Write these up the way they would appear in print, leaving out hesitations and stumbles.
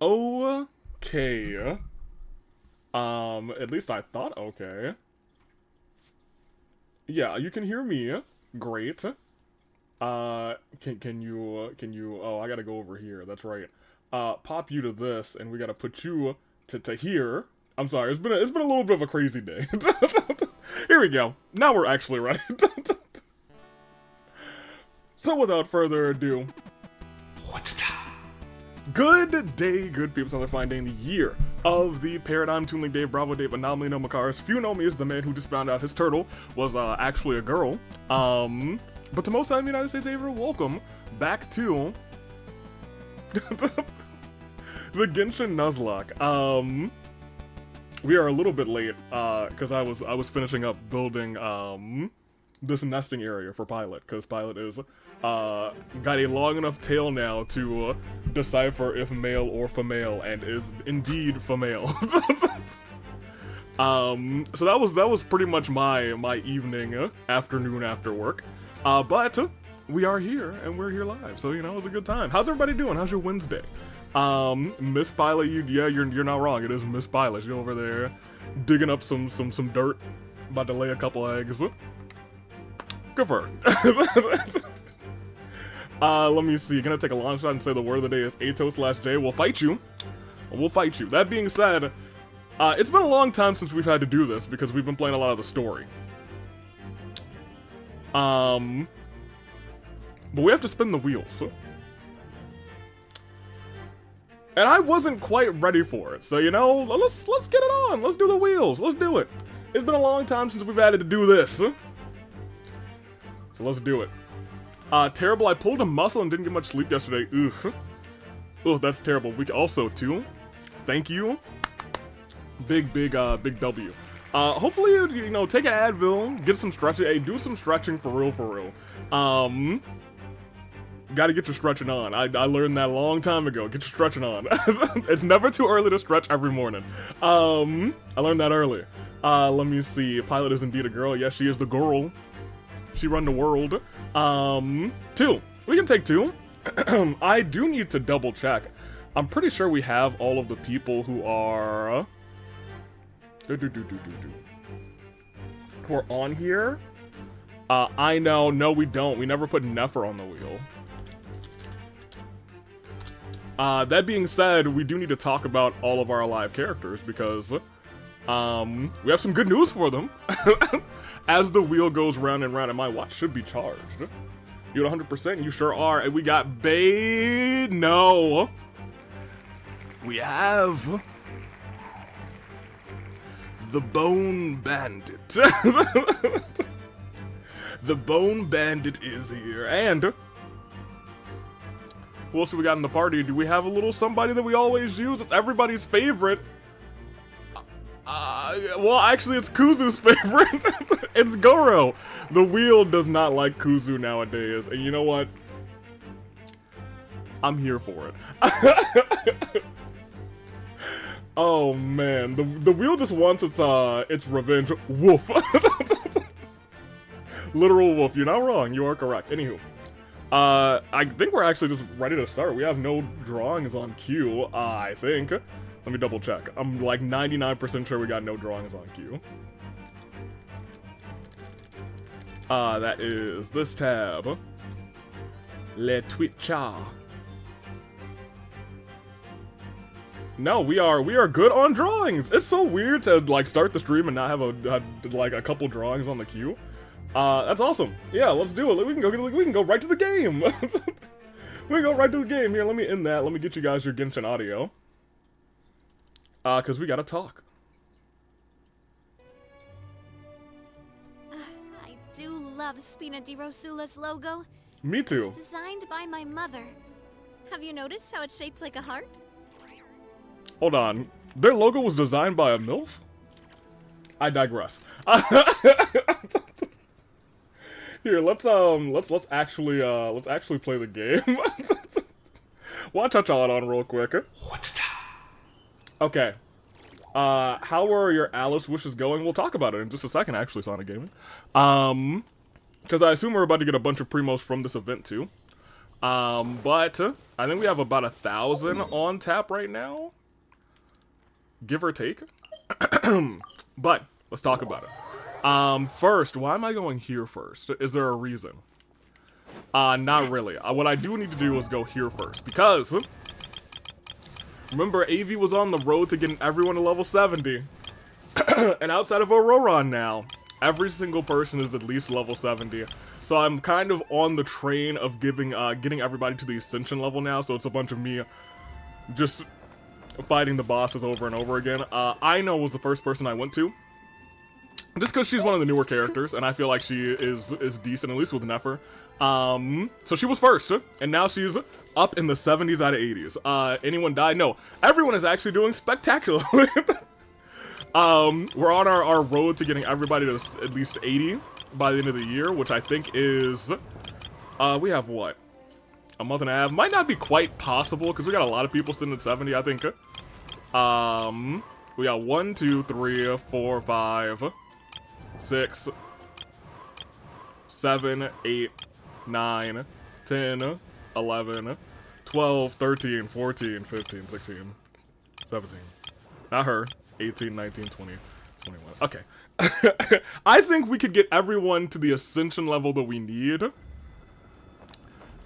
Okay. At least I thought okay. Yeah, you can hear me. Great. Can you, oh, I gotta go over here, that's right. Pop you to this, and we gotta put you to here. I'm sorry, it's been a little bit of a crazy day. Here we go. Now we're actually right. So without further ado, good day, good people. It's another fine day in the year of the Paradigm Tuning Dave Bravo Dave Anomaly No Makaris. Few know me as the man who just found out his turtle was actually a girl. But to most of the United States, welcome back to the Genshin Nuzlocke. We are a little bit late because I was finishing up building this nesting area for Pilot, because Pilot is got a long enough tail now to decipher if male or female, and is indeed female. So that was pretty much my evening, afternoon after work. But we are here, and we're here live, so, you know, it was a good time. How's everybody doing? How's your Wednesday? Miss Pilot, you're not wrong. It is Miss Pilot. You're over there digging up some dirt, about to lay a couple eggs. Good for her. Let me see. Gonna take a long shot and say the word of the day is Ato/J. We'll fight you. We'll fight you. That being said, it's been a long time since we've had to do this because we've been playing a lot of the story. But we have to spin the wheels. And I wasn't quite ready for it, so, you know, let's get it on. Let's do the wheels. Let's do it. It's been a long time since we've had to do this. So let's do it. Terrible. I pulled a muscle and didn't get much sleep yesterday. Ugh. Ugh, that's terrible. We also, too. Thank you. Big W. Hopefully, you know, take an Advil, get some stretching. Hey, do some stretching for real. Gotta get your stretching on. I learned that a long time ago. Get your stretching on. It's never too early to stretch every morning. I learned that early. Let me see. Pilot is indeed a girl. Yes, she is the girl. She run the world. 2. We can take 2. I do need to double check. I'm pretty sure we have all of the people who are... who are on here. I know. No, we don't. We never put Nefer on the wheel. That being said, we do need to talk about all of our alive characters because we have some good news for them. As the wheel goes round and round, and my watch should be charged. You at 100%? You sure are. And we got Bay. No. We have the Bone Bandit. The Bone Bandit is here. And who else do we got in the party? Do we have a little somebody that we always use? It's everybody's favorite. Well, actually, it's Kuzu's favorite. It's Goro. The wheel does not like Kuzu nowadays. And you know what? I'm here for it. Oh, man. The wheel just wants its revenge. Woof. Literal wolf. You're not wrong. You are correct. Anywho. I think we're actually just ready to start. We have no drawings on cue, I think. Let me double check. I'm like 99% sure we got no drawings on cue. That is this tab. Le Twitcha. No, we are good on drawings. It's so weird to like start the stream and not have a couple drawings on the queue. That's awesome. Yeah, let's do it. We can go right to the game. We can go right to the game. Here, let me end that. Let me get you guys your Genshin audio. Cause we gotta talk. I do love Spina di Rosula's logo. Me too. It was designed by my mother. Have you noticed how it's shaped like a heart? Hold on. Their logo was designed by a MILF? I digress. Here, let's actually play the game. Watch out on real quick. Okay. How are your Alice wishes going? We'll talk about it in just a second, actually, Sonic Gaming. Because I assume we're about to get a bunch of primos from this event, too. But I think we have about 1,000 on tap right now, give or take. But let's talk about it. First, why am I going here first? Is there a reason? Not really. What I do need to do is go here first, because remember, AV was on the road to getting everyone to level 70. And outside of Auroron now, every single person is at least level 70. So I'm kind of on the train of getting everybody to the Ascension level now, so it's a bunch of me just fighting the bosses over and over again. Aino was the first person I went to, just because she's one of the newer characters, and I feel like she is decent, at least with Nefer. So she was first, and now she's up in the 70s out of 80s. Anyone died? No. Everyone is actually doing spectacularly. We're on our road to getting everybody to at least 80 by the end of the year, which I think is, we have what? A month and a half? Might not be quite possible, because we got a lot of people sitting at 70, I think. We got 1, 2, 3, 4, 5, 6, 7, 8, 9, 10, 11, 12, 13, 14, 15, 16, 17. Not her. 18, 19, 20, 21. Okay. I think we could get everyone to the Ascension level that we need.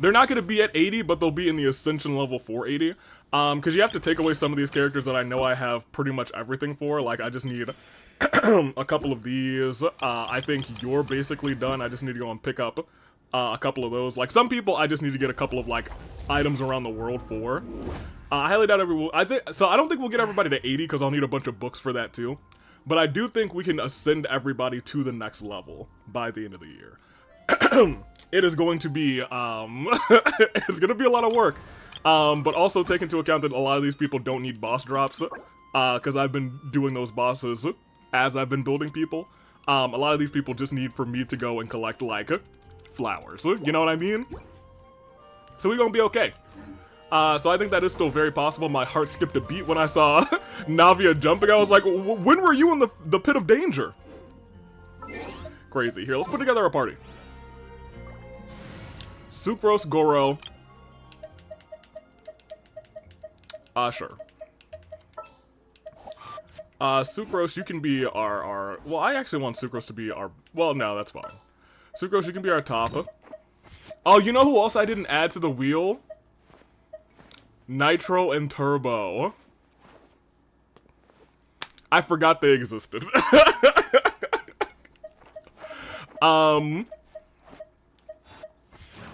They're not going to be at 80, but they'll be in the Ascension level for 80. Because you have to take away some of these characters that I know I have pretty much everything for. Like, I just need a couple of these. I think you're basically done. I just need to go and pick up a couple of those. Like, some people I just need to get a couple of, like, items around the world for. I highly doubt I don't think we'll get everybody to 80, because I'll need a bunch of books for that too. But I do think we can ascend everybody to the next level by the end of the year. It is going to be, it's going to be a lot of work. But also take into account that a lot of these people don't need boss drops, because I've been doing those bosses as I've been building people. A lot of these people just need for me to go and collect, like, flowers. You know what I mean? So we're going to be okay. So I think that is still very possible. My heart skipped a beat when I saw Navia jumping. I was like, when were you in the pit of danger? Crazy. Here, let's put together a party. Sucrose, Goro. Sure. Sucrose, you can be our... Well, I actually want Sucrose to be our... Well, no, that's fine. Sucrose, you can be our top. Oh, you know who else I didn't add to the wheel? Nitro and Turbo. I forgot they existed.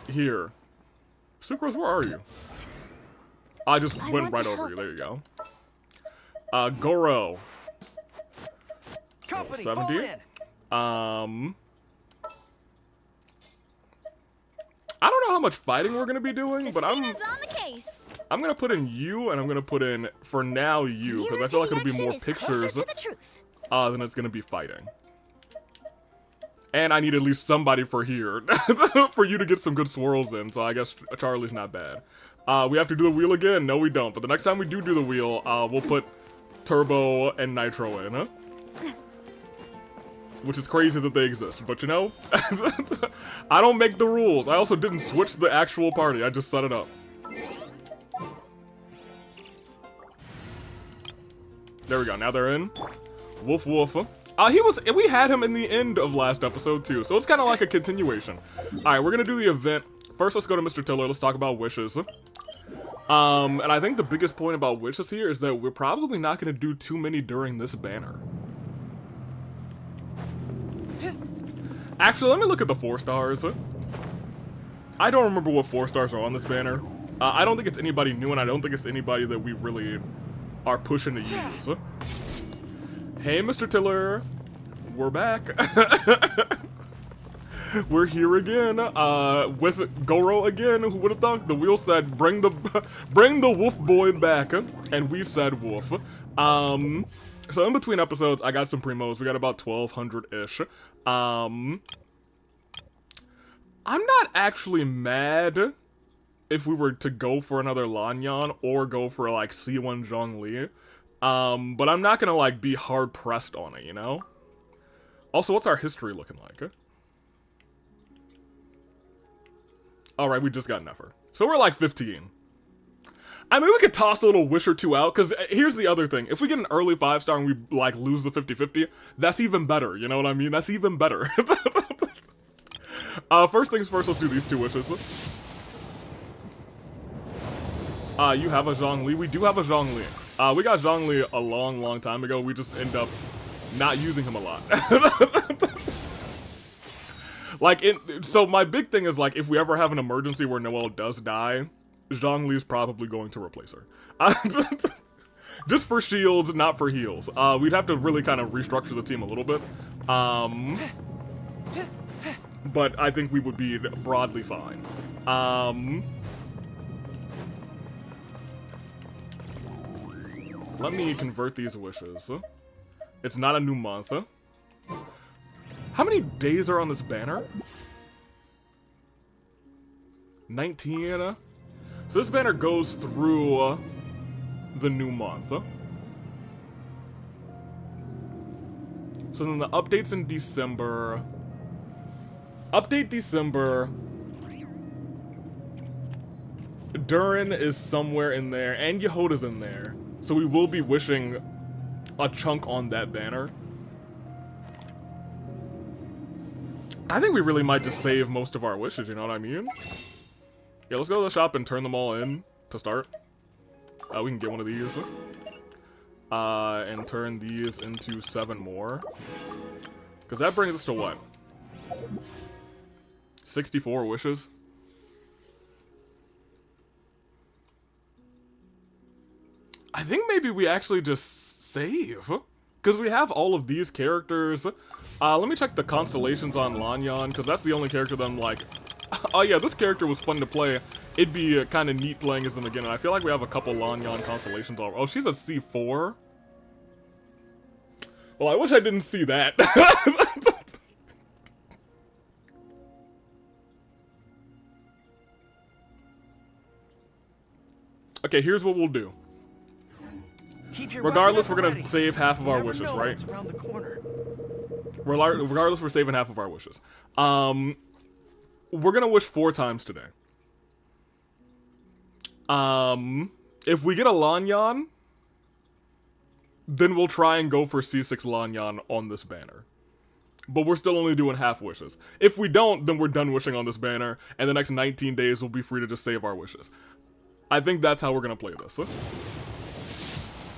Here. Sucrose, where are you? I just went right over you. There you go. Goro. Company, 70. I don't know how much fighting we're gonna be doing, but I'm gonna put in you, and I'm gonna put in, for now, you, because I feel like it'll be more pictures than it's gonna be fighting. And I need at least somebody for here, for you to get some good swirls in, so I guess Charlie's not bad. We have to do the wheel again? No, we don't, but the next time we do the wheel, we'll put Turbo and Nitro in, huh? Which is crazy that they exist, but you know, I don't make the rules. I also didn't switch the actual party, I just set it up. There we go, now they're in. Woof woof. We had him in the end of last episode too, so it's kind of like a continuation. Alright, we're gonna do the event. First, let's go to Mr. Tiller, let's talk about wishes. And I think the biggest point about wishes here is that we're probably not gonna do too many during this banner. Actually, let me look at the 4 stars. I don't remember what 4 stars are on this banner. I don't think it's anybody new, and I don't think it's anybody that we really are pushing to use. Hey, Mr. Tiller. We're back. We're here again, with Goro again. Who would have thought? The wheel said, bring the wolf boy back, and we said wolf. So in between episodes, I got some primos. We got about 1,200-ish. I'm not actually mad if we were to go for another Lanyan or go for, like, C1 Zhongli. But I'm not gonna, like, be hard-pressed on it, you know? Also, what's our history looking like? Alright, we just got Nefer. So we're like 15. I mean, we could toss a little wish or two out, because here's the other thing. If we get an early 5-star and we, like, lose the 50-50, that's even better, you know what I mean? That's even better. First things first, let's do these 2 wishes. You have a Zhongli? We do have a Zhongli. We got Zhongli a long time ago. We just end up not using him a lot. Like, so my big thing is, like, if we ever have an emergency where Noelle does die, Zhongli is probably going to replace her. Just for shields, not for heals. We'd have to really kind of restructure the team a little bit. But I think we would be broadly fine. Let me convert these wishes. It's not a new month. How many days are on this banner? 19. So this banner goes through the new month. So then the updates in December. Update December. Durin is somewhere in there, and Yehoda's in there. So we will be wishing a chunk on that banner. I think we really might just save most of our wishes, you know what I mean? Yeah, let's go to the shop and turn them all in to start. We can get one of these. And turn these into 7 more. Because that brings us to what? 64 wishes? I think maybe we actually just save. Because we have all of these characters. Let me check the constellations on Lanyan, because that's the only character that I'm like, oh yeah, this character was fun to play. It'd be kind of neat playing as them again, and I feel like we have a couple Lanyan constellations already. Oh, she's at C4? Well, I wish I didn't see that. Okay, here's what we'll do. Regardless, we're gonna save half of our wishes, right? Regardless, we're saving half of our wishes. We're gonna wish 4 times today. If we get a Lanyan, then we'll try and go for C6 Lanyan on this banner. But we're still only doing half wishes. If we don't, then we're done wishing on this banner, and the next 19 days we'll be free to just save our wishes. I think that's how we're gonna play this.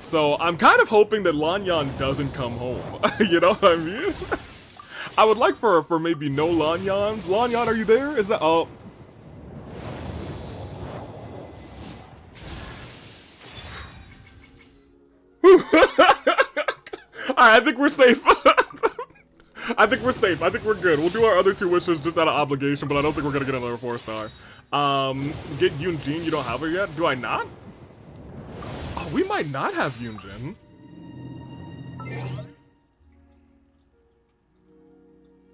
So, I'm kind of hoping that Lanyan doesn't come home. You know what I mean? I would like for maybe no Lanyans. Lanyan, are you there? Is that... Oh. Alright, I think we're safe. I think we're safe. I think we're good. We'll do our other 2 wishes just out of obligation, but I don't think we're gonna get another 4-star. Get Yunjin, you don't have her yet? Do I not? Oh, we might not have Yunjin.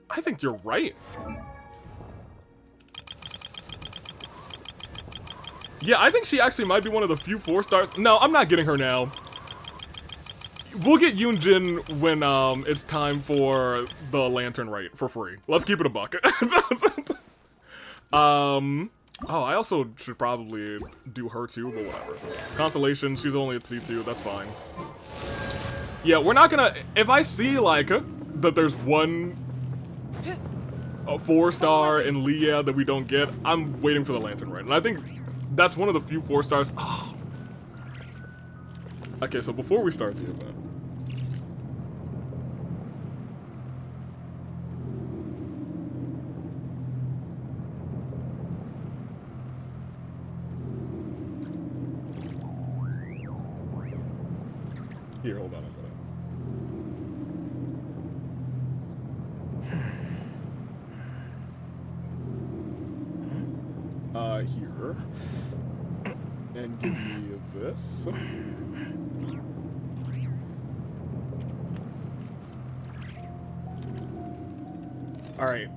I think you're right. Yeah, I think she actually might be one of the few 4-stars. No, I'm not getting her now. We'll get Yunjin when it's time for the lantern rite for free. Let's keep it a buck. Oh, I also should probably do her too, but whatever. Constellation, she's only at C2, that's fine. Yeah, we're not gonna... If I see, like, that there's one... a 4-star in Leah that we don't get, I'm waiting for the lantern rite. And I think that's one of the few 4-stars... Oh. Okay, so before we start the event... Here, hold on a minute. Here. And give me this. Alright.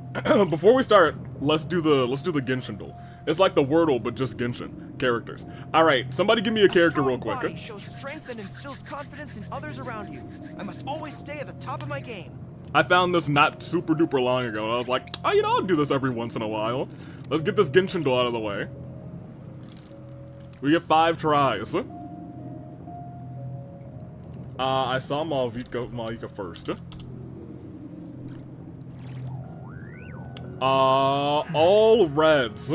Before we start, let's do the Genshin duel. It's like the Wordle, but just Genshin characters. Alright, somebody give me a character real quick. Body shows strength and instills confidence in others around you. I must always stay at the top of my game. I found this not super duper long ago, and I was like, oh, you know, I'll do this every once in a while. Let's get this Genshin duel out of the way. We get 5 tries. I saw Malvika first. All reds.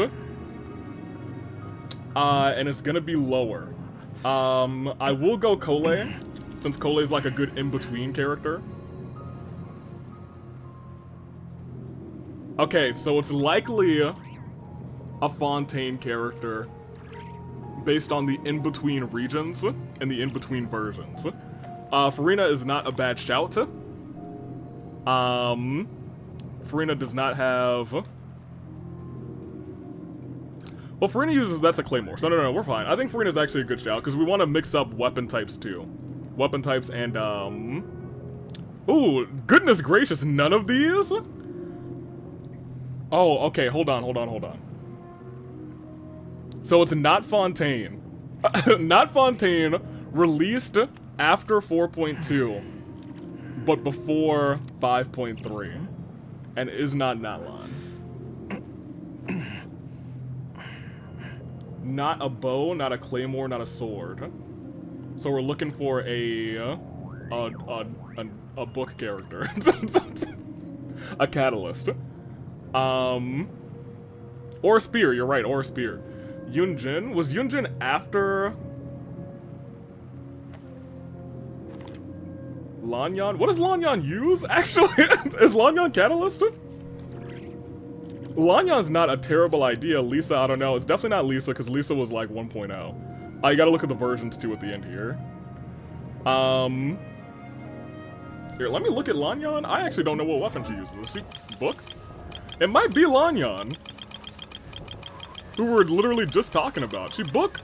And it's gonna be lower. I will go Kole, since Kole is like a good in-between character. Okay, so it's likely a Fontaine character based on the in-between regions and the in-between versions. Farina is not a bad shout. Farina does not have... Well, Farina uses... That's a Claymore, so no, we're fine. I think Farina's actually a good shout, because we want to mix up weapon types, too. Weapon types and, Ooh, goodness gracious, none of these? Oh, okay, hold on. So it's not Fontaine. Not Fontaine, released after 4.2, but before 5.3, and is not Nalan. Not a bow, not a claymore, not a sword. So we're looking for a book character. A catalyst. Or a spear, you're right, or a spear. Yunjin? Was Yunjin after... Lanyan? What does Lanyan use, actually? Is Lanyan catalyst? Lanyan's not a terrible idea. Lisa, I don't know. It's definitely not Lisa, because Lisa was like 1.0. You gotta look at the versions, too, at the end here. Here, let me look at Lanyan. I actually don't know what weapon she uses. Is she book? It might be Lanyan, who we're literally just talking about. She book?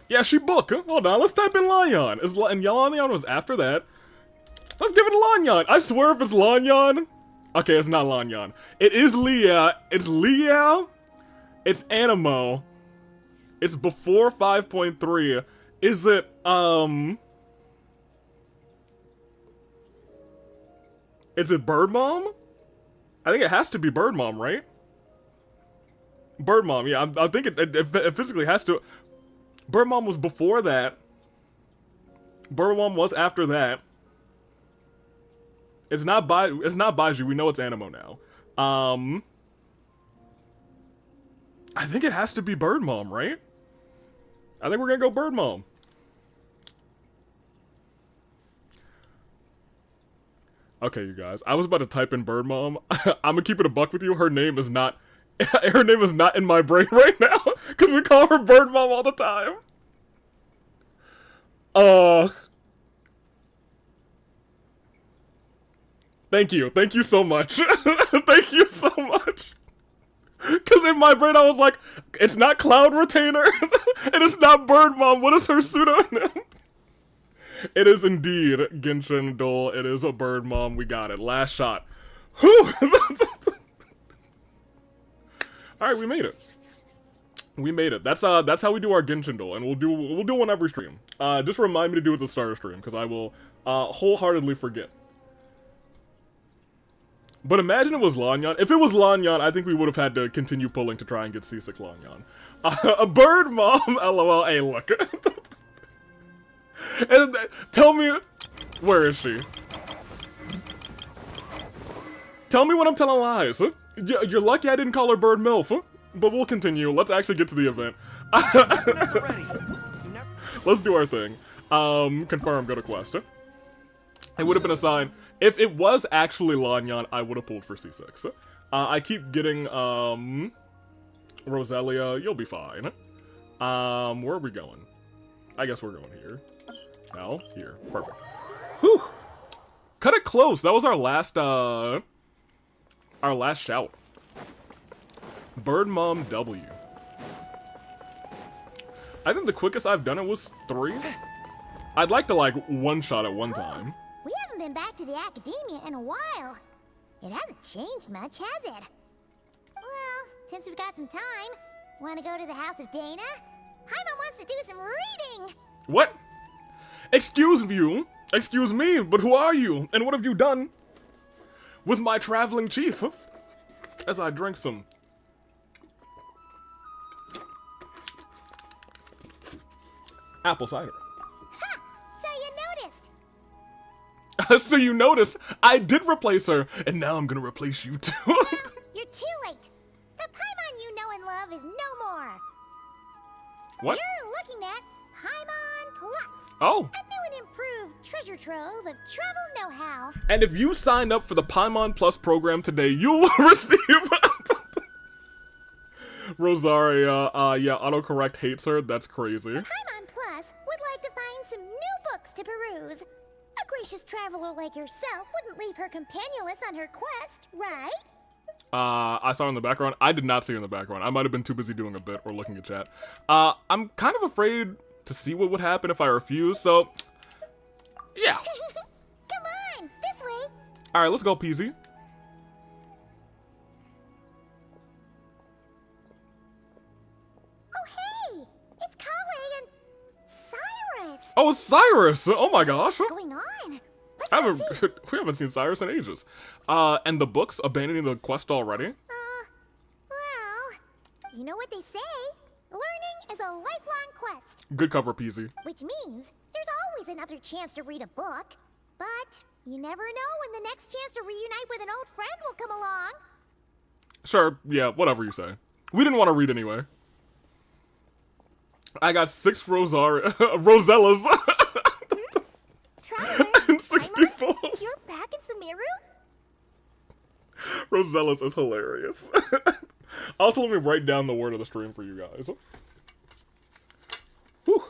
Yeah, she book. Hold on, let's type in Lanyan. And Lanyan was after that. Let's give it a Lanyan. I swear if it's Lanyan. Okay, it's not Lanyan. It is Leah. It's Leah. It's Animo. It's before 5.3. Is it, Is it Bird Mom? I think it has to be Bird Mom, right? Bird Mom, yeah. I think it physically has to. Bird Mom was before that. Bird Mom was after that. It's not Baiju. We know it's Animo now. I think it has to be Bird Mom, right? I think we're gonna go Bird Mom. Okay, you guys. I was about to type in Bird Mom. I'm gonna keep it a buck with you. Her name is not in my brain right now, because we call her Bird Mom all the time. Thank you so much. Thank you so much. Because in my brain I was like, it's not Cloud Retainer, and it's not Bird Mom. What is her pseudonym? It is indeed Genshin Duel. It is a Bird Mom. We got it. Last shot. Whew. Alright, we made it. We made it. That's how we do our Genshin Duel, and we'll do one every stream. Just remind me to do it at the start of stream, because I will wholeheartedly forget. But imagine it was Lanyan. If it was Lanyan, I think we would have had to continue pulling to try and get C6 Lanyan. A Bird Mom, lol. Hey, look. And tell me, where is she? Tell me when I'm telling lies. You're lucky I didn't call her Bird Milf. But we'll continue. Let's actually get to the event. Let's do our thing. Confirm, go to quest. It would have been a sign. If it was actually Lanyan, I would have pulled for C6. I keep getting, Roselia. You'll be fine. Where are we going? I guess we're going here. No, here. Perfect. Whew. Cut it close. That was our last shout. Bird Mom W. I think the quickest I've done it was 3. I'd like to, like, one-shot at one time. We haven't been back to the academia in a while. It hasn't changed much, has it? Well, since we've got some time, want to go to the house of Dana? Paimon wants to do some reading! What? Excuse you? Excuse me, but who are you? And what have you done? with my traveling chief as I drink some apple cider. Ha! So you noticed. So you noticed I did replace her, and now I'm gonna replace you too. You're too late. The Paimon you know and love is no more. What? You're looking at Paimon Plus. Oh. A new and improved treasure trove of travel know-how. And if you sign up for the Paimon Plus program today, you'll receive... Rosaria, yeah, autocorrect hates her. That's crazy. Paimon Plus would like to find some new books to peruse. A gracious traveler like yourself wouldn't leave her companionless on her quest, right? I saw her in the background. I did not see her in the background. I might have been too busy doing a bit or looking at chat. I'm kind of afraid to see what would happen if I refuse, so... Yeah. Come on, this way. Alright, let's go, Peasy. Oh, hey! It's Kale and Cyrus. Oh, it's Cyrus! Oh my gosh. What's going on? Let's go see. We haven't seen Cyrus in ages. And the books abandoning the quest already? Well, you know what they say. Learning is a lifelong quest. Good cover, Peasy. Which means there's always another chance to read a book. But you never know when the next chance to reunite with an old friend will come along. Sure, yeah, whatever you say. We didn't want to read anyway. I got 6 Rosellas. Traveler, And 64. you're back in Sumeru? Rosellas is hilarious. Also, let me write down the word of the stream for you guys. Whew.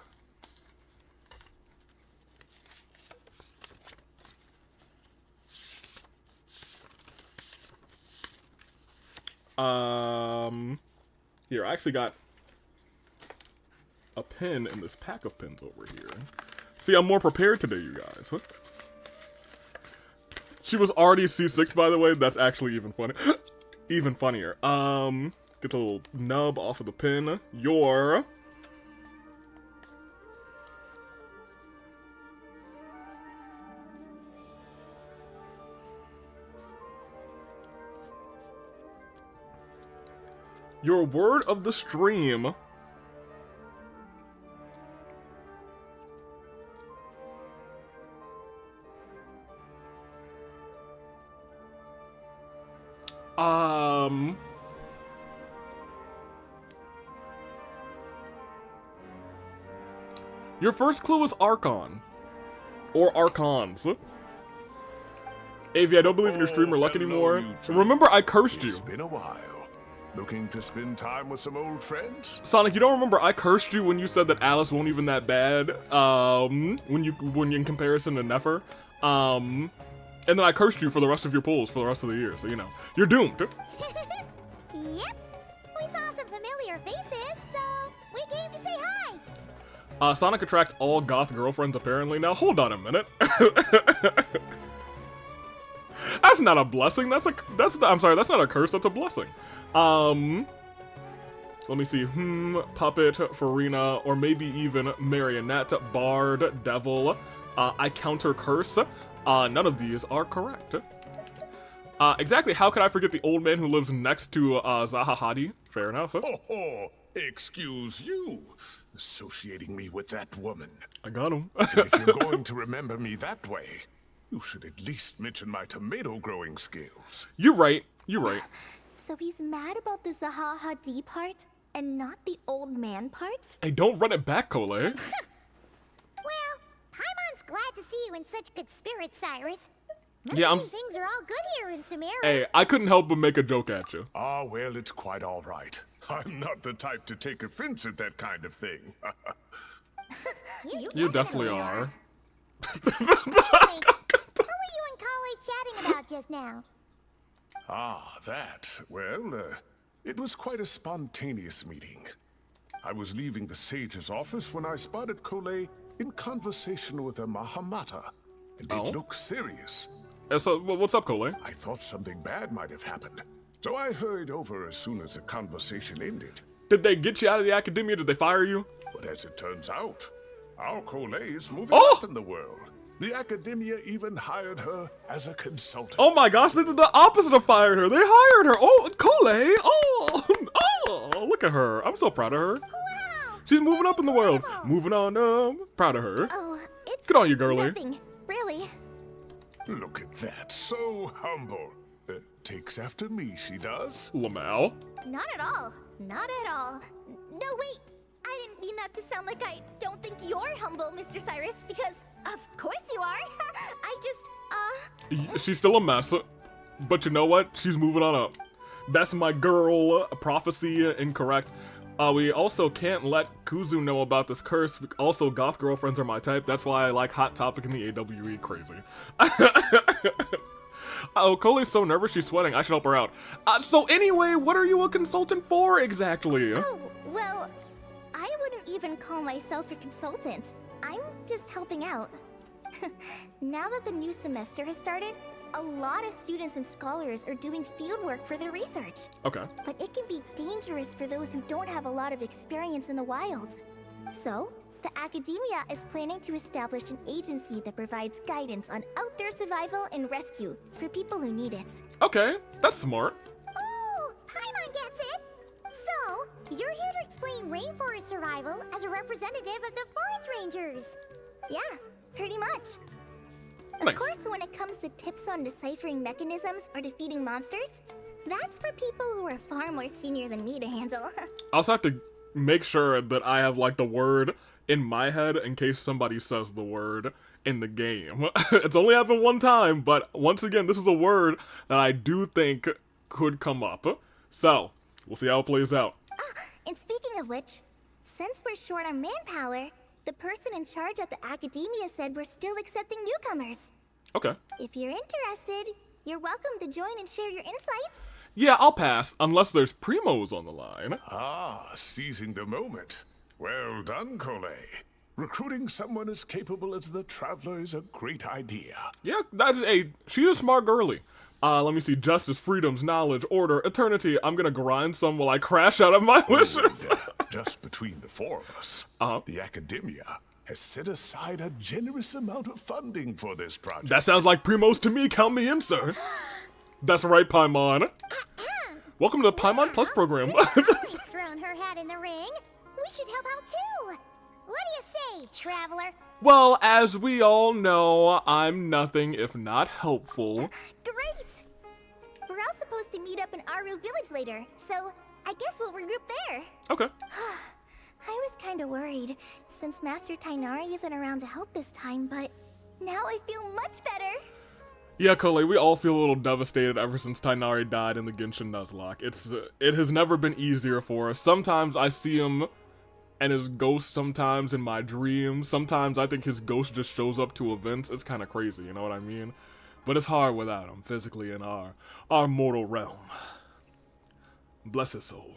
Here, I actually got a pen in this pack of pens over here. See, I'm more prepared today, you guys. She was already C6, by the way. That's actually even funny. Even funnier. Get the little nub off of the pen. Your word of the stream. Your first clue is Archon. Or Archons. Avi, I don't believe in your stream or luck anymore. Remember, I cursed you. It's been a while. Looking to spend time with some old friends? Sonic, you don't remember I cursed you when you said that Alice won't even that bad? When you in comparison to Nefer? And then I cursed you for the rest of your pulls for the rest of the year, so you know. You're doomed. Yep. We saw some familiar faces, so we came to say hi. Sonic attracts all goth girlfriends, apparently. Now, hold on a minute. That's not a blessing. I'm sorry, that's not a curse, that's a blessing. Let me see. Puppet, Farina, or maybe even Marionette, Bard, Devil. I counter curse. None of these are correct. Exactly how could I forget the old man who lives next to Zaha Hadid? Fair enough. Oh, excuse you, associating me with that woman. I got him. And if you're going to remember me that way, you should at least mention my tomato growing skills. You're right. You're right. So he's mad about the Zaha Hadid part and not the old man part? Hey, don't run it back, Cole. Well, Paimon's glad to see you in such good spirits, Cyrus. Yeah, Things are all good here in Sumeru. Hey, I couldn't help but make a joke at you. Ah, well, it's quite all right. I'm not the type to take offense at that kind of thing. You definitely are. Hey, what were you and Kale chatting about just now? Ah, that. Well, it was quite a spontaneous meeting. I was leaving the sage's office when I spotted Kole in conversation with a Mahamata, and it looked serious. So, what's up, Cole? I thought something bad might have happened, so I hurried over as soon as the conversation ended. Did they get you out of the academia? Did they fire you? But as it turns out, our Kole is moving Oh! up in the world. The Academia even hired her as a consultant. Oh my gosh, they did the opposite of fired her. They hired her. Oh, Cole. Oh, oh, look at her. I'm so proud of her. Wow! She's moving up in the world. Incredible. Moving on. Proud of her. Oh, it's Good on you, girly. nothing, really. Look at that, so humble. Takes after me, she does. Lamau. Not at all. Not at all. No, wait. I didn't mean that to sound like I don't think you're humble, Mr. Cyrus, because of course you are. I just, She's still a mess, but you know what? She's moving on up. That's my girl. Prophecy incorrect. We also can't let Kuzu know about this curse. Also, goth girlfriends are my type. That's why I like Hot Topic in the AWE. Crazy. Oh, Cole's so nervous she's sweating. I should help her out. So anyway, what are you a consultant for exactly? oh, well, I wouldn't even call myself a consultant. I'm just helping out. Now that the new semester has started, a lot of students and scholars are doing field work for their research. Okay. But it can be dangerous for those who don't have a lot of experience in the wild. So, the Academia is planning to establish an agency that provides guidance on outdoor survival and rescue for people who need it. Okay, that's smart. Oh, Paimon gets it! So, you're here to explain rainforest survival as a representative of the forest rangers. Yeah, pretty much. Nice. Of course, when it comes to tips on deciphering mechanisms or defeating monsters, that's for people who are far more senior than me to handle. I also have to make sure that I have like the word in my head in case somebody says the word in the game. It's only happened one time, but once again, this is a word that I do think could come up. So, we'll see how it plays out. And speaking of which, since we're short on manpower, the person in charge at the Academia said we're still accepting newcomers. Okay. If you're interested, you're welcome to join and share your insights. Yeah, I'll pass, unless there's Primos on the line. Ah, seizing the moment. Well done, Cole. Recruiting someone as capable as the Traveler is a great idea. Yeah, she's a smart girly. Let me see, justice, freedoms, knowledge, order, eternity. I'm gonna grind some while I crash out of my wishes. And, just between the four of us, Uh-huh. the Academia has set aside a generous amount of funding for this project. That sounds like Primos to me, count me in, sir. That's right, Paimon. Welcome to the Paimon Plus program. Holly's thrown her hat in the ring. We should help out too. What do you say, traveler? Well, as we all know, I'm nothing if not helpful. Great! We're all supposed to meet up in Aru Village later, so I guess we'll regroup there. Okay. I was kind of worried, since Master Tainari isn't around to help this time, but now I feel much better. Yeah, Cole, we all feel a little devastated ever since Tainari died in the Genshin Nuzlocke. It has never been easier for us. Sometimes I see him and his ghost sometimes in my dreams. Sometimes I think his ghost just shows up to events. It's kind of crazy, you know what I mean? But it's hard without him, physically in our mortal realm. Bless his soul.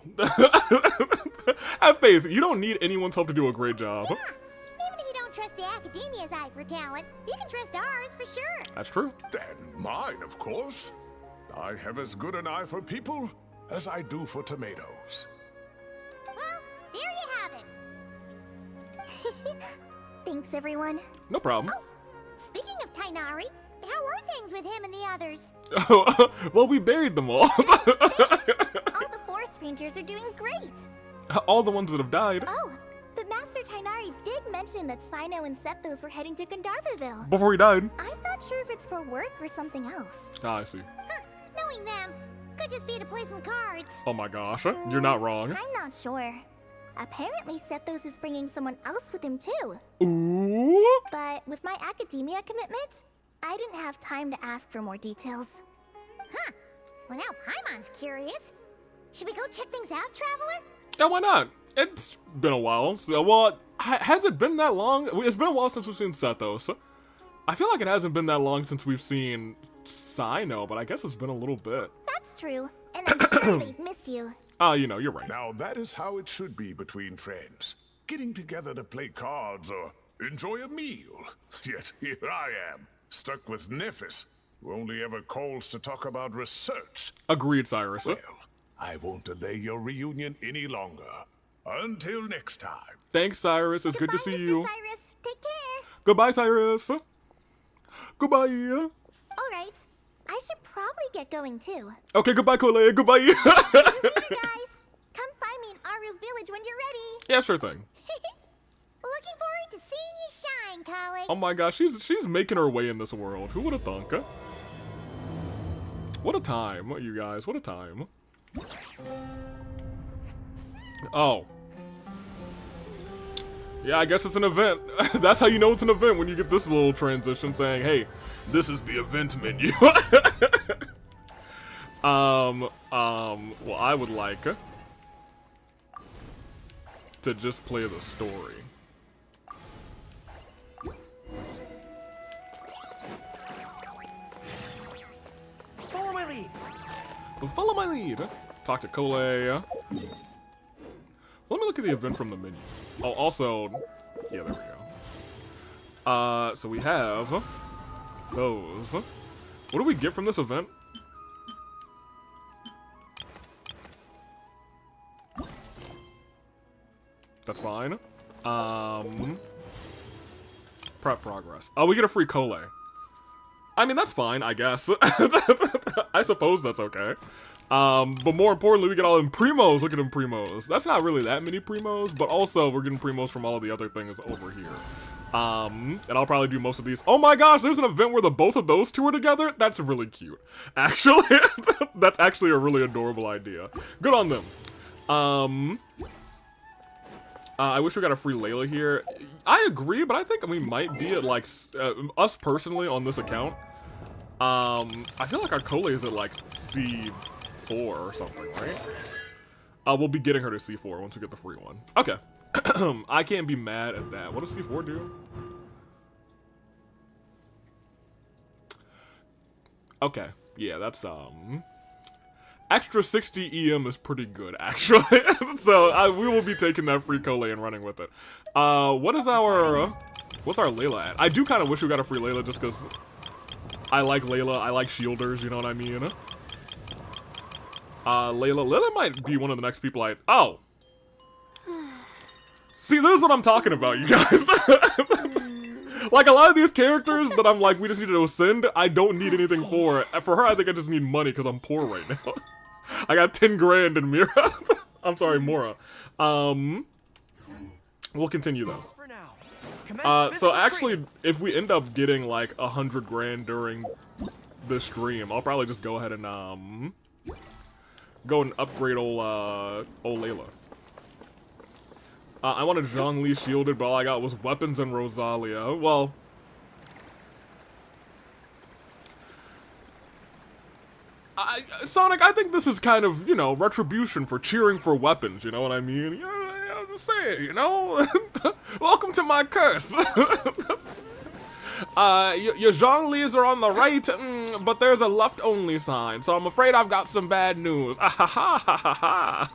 Have faith. You don't need anyone's help to do a great job. Yeah, even if you don't trust the Academia's eye for talent, you can trust ours for sure. That's true. And mine, of course. I have as good an eye for people as I do for tomatoes. Well, there you have it. Thanks, everyone. No problem. Speaking of Tainari, how are things with him and the others? Well, we buried them all. All the forest rangers are doing great. All the ones that have died. Oh, but Master Tainari did mention that Sino and Sethos were heading to Gandharvaville. Before he died. I'm not sure if it's for work or something else. Ah, I see. Huh, knowing them, could just be to play some cards. Oh my gosh, you're not wrong. I'm not sure. Apparently, Sethos is bringing someone else with him too. Ooh. But with my academia commitment, I didn't have time to ask for more details. Huh. Well, now Paimon's curious. Should we go check things out, traveler? Yeah, why not? It's been a while. So, well, has it been that long? It's been a while since we've seen Sethos. I feel like it hasn't been that long since we've seen Sino, but I guess it's been a little bit. That's true, and I'm sure they've missed you. You know, you're right. Now that is how it should be between friends. Getting together to play cards or enjoy a meal. Yet here I am, stuck with Nephis, who only ever calls to talk about research. Agreed, Cyrus. Well, I won't delay your reunion any longer. Until next time. Thanks, Cyrus. It's good to Goodbye, see Mr. you. Cyrus. Take care. Goodbye, Cyrus. Goodbye. Alright, I should probably get going too. Okay, goodbye, Cole. Goodbye. See you later, guys. Come find me in Aru Village when you're ready. Yeah, sure thing. Looking forward to seeing you shine, colleague. Oh my gosh, she's making her way in this world. Who would have thunk? What a time, you guys. What a time. Oh. Yeah, I guess it's an event. That's how you know it's an event, when you get this little transition saying, hey, this is the event menu. Well, I would like to just play the story. Follow my lead. Follow my lead. Talk to Cole. Let me look at the event from the menu. Oh, also, yeah, there we go. So we have those. What do we get from this event? That's fine. Prep progress. Oh, we get a free Cole. I mean, that's fine, I guess. I suppose that's okay. But more importantly, we get all them primos. Look at them primos. That's not really that many primos, but also we're getting primos from all of the other things over here. And I'll probably do most of these. Oh my gosh, there's an event where both of those two are together? That's really cute. Actually, that's actually a really adorable idea. Good on them. I wish we got a free Layla here. I agree, but I think we might be at, like, us personally on this account. I feel like our Cole is at, like, C4 or something, right? We'll be getting her to C4 once we get the free one. Okay. I can't be mad at that. What does C4 do? Okay. Yeah, that's, extra 60 EM is pretty good, actually. So we will be taking that free Cole and running with it. What is our... what's our Layla at? I do kind of wish we got a free Layla just because I like Layla. I like shielders, you know what I mean? Layla might be one of the next people I... Oh! See, this is what I'm talking about, you guys. Like, a lot of these characters that I'm like, we just need to ascend, I don't need anything for. For her, I think I just need money because I'm poor right now. I got 10 grand in Mira. I'm sorry, Mora. We'll continue though. So actually, if we end up getting like 100 grand during this stream, I'll probably just go ahead and go and upgrade old Layla. I wanted Zhongli shielded, but all I got was weapons and Rosalia. Well, Sonic, I think this is kind of, you know, retribution for cheering for weapons, you know what I mean? Yeah, I'm just saying, you know? Welcome to my curse. Your Zhonglis are on the right, but there's a left-only sign, so I'm afraid I've got some bad news. I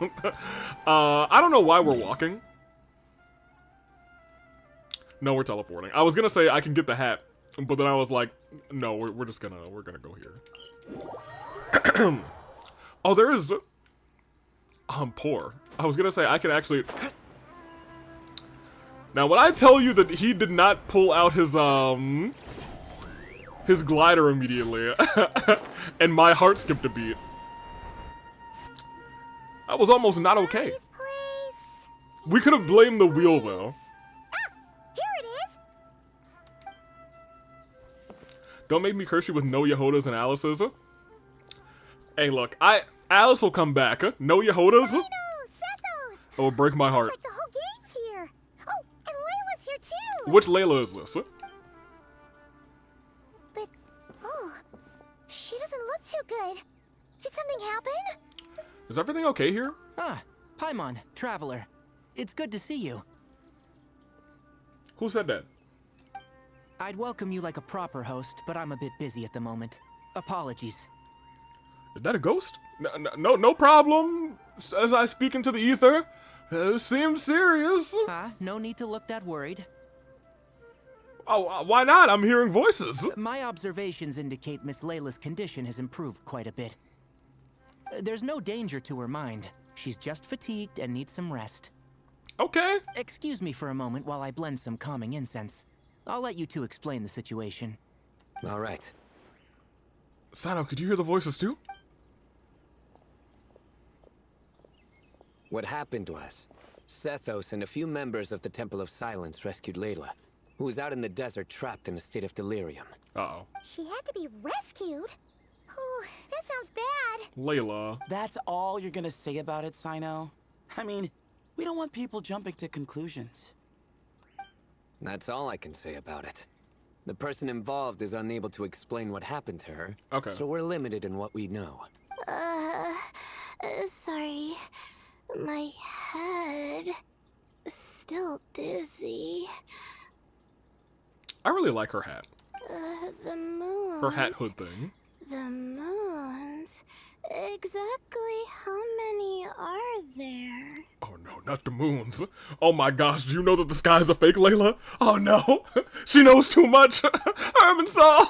don't know why we're walking. No, we're teleporting. I was gonna say I can get the hat, but then I was like, no, we're gonna go here. Oh, there is... I'm poor. I was gonna say I could actually... Now, when I tell you that he did not pull out his glider immediately, and my heart skipped a beat, that was almost not okay. We could have blamed the wheel, though. Don't make me curse you with no Yehodas and Alice's. Hey, look, Alice will come back. No Yehodas. It will break my heart. Like the whole gang's here. Oh, and Layla's here too. Which Layla is this? But she doesn't look too good. Did something happen? Is everything okay here? Ah, Paimon, Traveler. It's good to see you. Who said that? I'd welcome you like a proper host, but I'm a bit busy at the moment. Apologies. Is that a ghost? No problem. As I speak into the ether, seems serious. No need to look that worried. Oh, why not? I'm hearing voices. My observations indicate Miss Layla's condition has improved quite a bit. There's no danger to her mind. She's just fatigued and needs some rest. Okay. Excuse me for a moment while I blend some calming incense. I'll let you two explain the situation. All right. Sano, could you hear the voices too? What happened was, Sethos and a few members of the Temple of Silence rescued Layla, who was out in the desert trapped in a state of delirium. Uh-oh. She had to be rescued? Oh, that sounds bad. Layla. That's all you're gonna say about it, Sino? I mean, we don't want people jumping to conclusions. That's all I can say about it. The person involved is unable to explain what happened to her, Okay. so we're limited in what we know. Sorry. My head is still dizzy. I really like her hat. The moons. Her hat hood thing. The moons. Exactly how many are there? Oh no, not the moons. Oh my gosh, do you know that the sky's a fake, Layla? Oh no, she knows too much. Herman saw.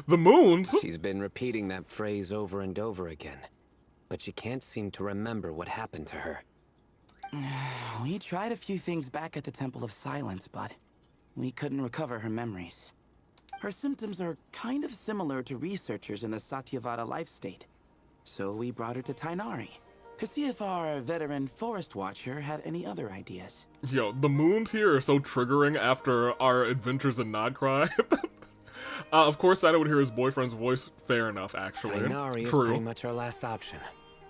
The moons? She's been repeating that phrase over and over again, but she can't seem to remember what happened to her. We tried a few things back at the Temple of Silence, but we couldn't recover her memories. Her symptoms are kind of similar to researchers in the Satyavada life state. So we brought her to Tainari to see if our veteran forest watcher had any other ideas. Yo, the moons here are so triggering after our adventures in Nodcry. Of course, Sino would hear his boyfriend's voice. Fair enough, actually. Tainari is True. pretty much our last option,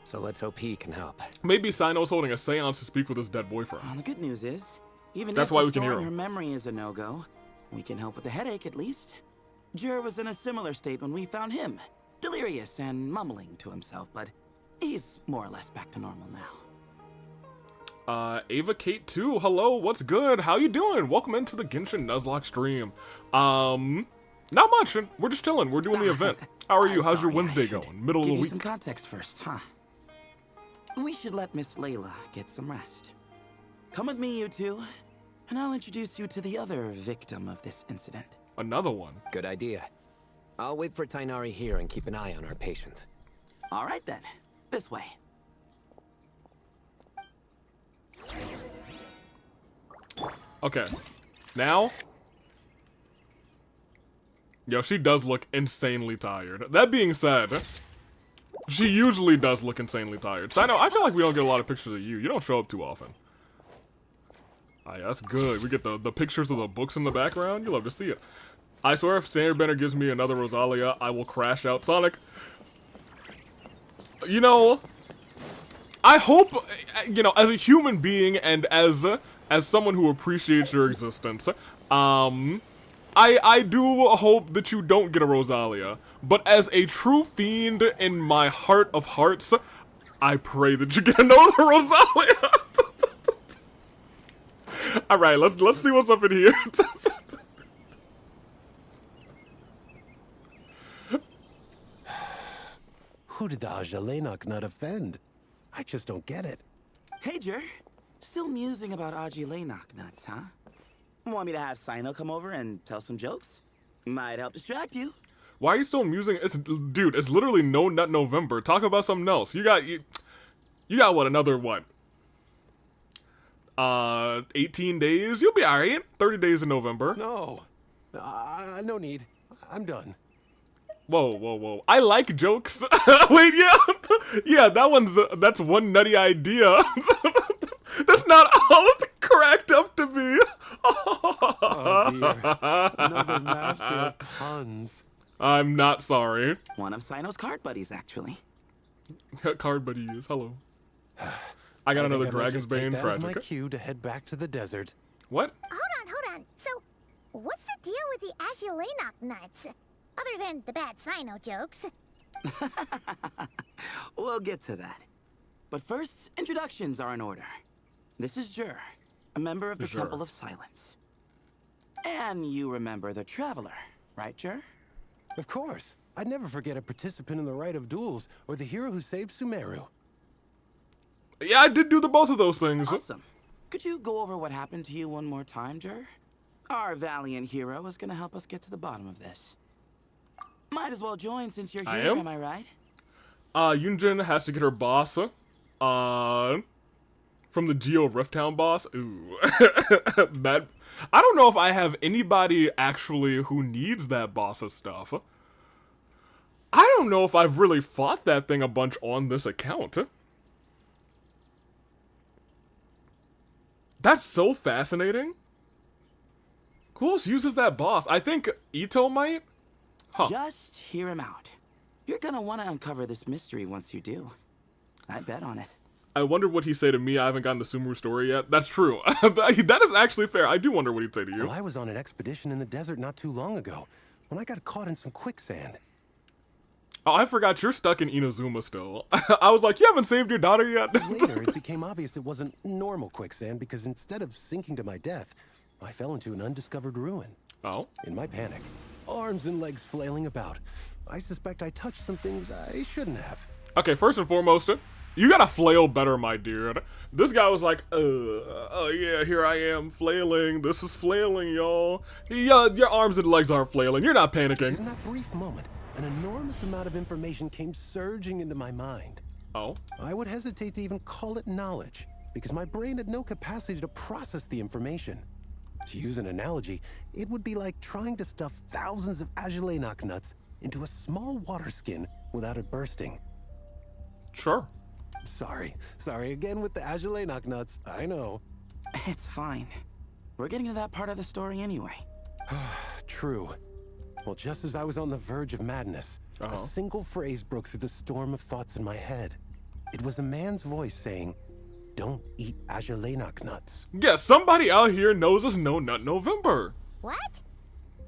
so let's hope he can help. Maybe Sino's holding a seance to speak with his dead boyfriend. The good news is, even That's if why we can hear restoring him. her memory is a no-go, we can help with the headache at least. Jur was in a similar state when we found him, delirious and mumbling to himself, but he's more or less back to normal now. Ava Kate 2, hello, what's good? How you doing? Welcome into the Genshin Nuzlocke stream. Not much. We're just chilling. We're doing the event. How are you? How's your Sorry, Wednesday I should going? Middle of give the you week. some context first, huh? We should let Miss Layla get some rest. Come with me, you two, and I'll introduce you to the other victim of this incident. Another one. Good idea. I'll wait for Tainari here and keep an eye on our patient. All right then, this way. Okay. Now. Yo, she does look insanely tired. That being said, she usually does look insanely tired. So I feel like we don't get a lot of pictures of you. You don't show up too often. Ah, yeah, that's good. We get the pictures of the books in the background. You love to see it. I swear if Sandbender gives me another Rosalia, I will crash out. Sonic, you know, I hope, you know, as a human being and as someone who appreciates your existence, I do hope that you don't get a Rosalia, but as a true fiend in my heart of hearts, I pray that you get another Rosalia. All right, let's see what's up in here. Who did the Ajalenok not offend? I just don't get it. Hey, Jur. Still musing about Aji Laynok nuts, huh? Want me to have Sino come over and tell some jokes? Might help distract you. Why are you still musing? Dude, it's literally No Nut November. Talk about something else. You got what, another what? 18 days? You'll be alright. 30 days in November. No. No need. I'm done. Whoa. I like jokes. Wait, yeah. Yeah, that's one nutty idea. That's not all it's cracked up to be. Oh dear. Another master of puns. I'm not sorry. One of Sino's card buddies, actually. Card buddies, hello. I got another Dragon's Bane That was my tragic. cue to head back to the desert. What? Hold on. So, what's the deal with the Agilenok nuts? Other than the bad Sino jokes. We'll get to that. But first, introductions are in order. This is Jur, a member of the Jur. Temple of Silence. And you remember the Traveler, right, Jur? Of course. I'd never forget a participant in the Rite of Duels or the hero who saved Sumeru. Yeah, I did do the both of those things. Awesome. Could you go over what happened to you one more time, Jur? Our valiant hero is gonna help us get to the bottom of this. Might as well join since you're I here, am? am I right? Yunjin has to get her boss. From the Geo Rifttown boss? Ooh. That... I don't know if I have anybody actually who needs that boss's stuff. I don't know if I've really fought that thing a bunch on this account. That's so fascinating. Who else uses that boss? I think Ito might? Huh. Just hear him out. You're gonna want to uncover this mystery once you do. I bet on it. I wonder what he'd say to me. I haven't gotten the Sumeru story yet. That's true. That is actually fair. I do wonder what he'd say to you. Well, I was on an expedition in the desert not too long ago when I got caught in some quicksand. Oh, I forgot you're stuck in Inazuma still. I was like, you haven't saved your daughter yet? Later, it became obvious it wasn't normal quicksand because instead of sinking to my death, I fell into an undiscovered ruin. Oh? In my panic, arms and legs flailing about, I suspect I touched some things I shouldn't have. Okay, first and foremost, you gotta flail better, my dude. This guy was like, oh yeah, here I am, flailing. This is flailing, y'all. Yeah, your arms and legs aren't flailing. You're not panicking. In that brief moment, an enormous amount of information came surging into my mind. Oh? I would hesitate to even call it knowledge, because my brain had no capacity to process the information. To use an analogy, it would be like trying to stuff thousands of Agelenok nuts into a small water skin without it bursting. Sure. Sorry again with the Agelenok nuts, I know. It's fine. We're getting to that part of the story anyway. True. Well, just as I was on the verge of madness, a single phrase broke through the storm of thoughts in my head. It was a man's voice saying, "Don't eat Agelenok nuts." Yeah, somebody out here knows it's No Nut November. What?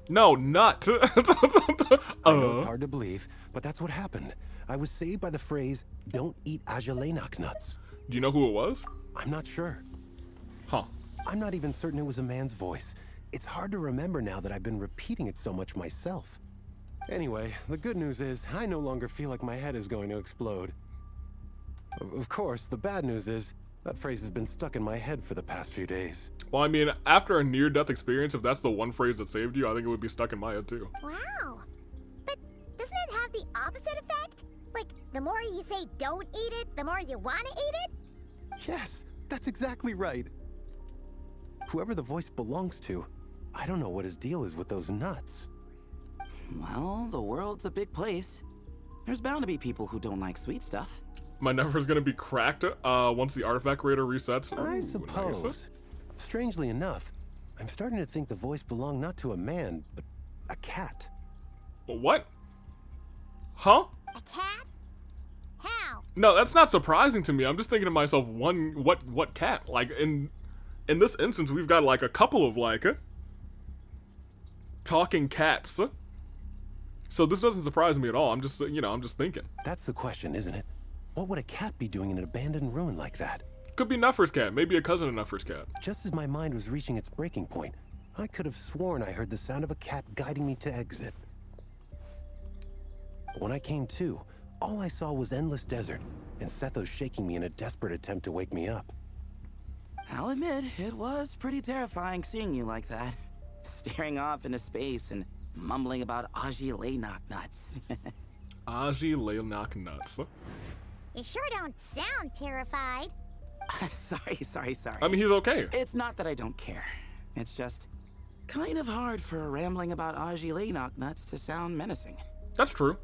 No, nut. I know it's hard to believe, but that's what happened. I was saved by the phrase, "Don't eat Agelenok nuts." Do you know who it was? I'm not sure. Huh. I'm not even certain it was a man's voice. It's hard to remember now that I've been repeating it so much myself. Anyway, the good news is I no longer feel like my head is going to explode. Of course, the bad news is that phrase has been stuck in my head for the past few days. Well, I mean, after a near-death experience, if that's the one phrase that saved you, I think it would be stuck in my head too. Wow. But doesn't it have the opposite effect? Like, the more you say don't eat it, the more you want to eat it? Yes, that's exactly right. Whoever the voice belongs to, I don't know what his deal is with those nuts. Well, the world's a big place. There's bound to be people who don't like sweet stuff. My never's gonna be cracked once the artifact creator resets. I Ooh, suppose. nice. Strangely enough, I'm starting to think the voice belonged not to a man, but a cat. What? Huh? A cat? How? No, that's not surprising to me. I'm just thinking to myself, what cat? Like in this instance, we've got like a couple of like talking cats. So this doesn't surprise me at all. I'm just, I'm just thinking. That's the question, isn't it? What would a cat be doing in an abandoned ruin like that? Could be Nuffer's cat, maybe a cousin of Nuffer's cat. Just as my mind was reaching its breaking point, I could have sworn I heard the sound of a cat guiding me to exit. But when I came to, all I saw was endless desert, and Sethos shaking me in a desperate attempt to wake me up. I'll admit, it was pretty terrifying seeing you like that. Staring off into space and mumbling about Agelenok nuts. Agelenok nuts. You sure don't sound terrified. Sorry. I mean, he's okay. It's not that I don't care. It's just kind of hard for rambling about Agelenok nuts to sound menacing. That's true.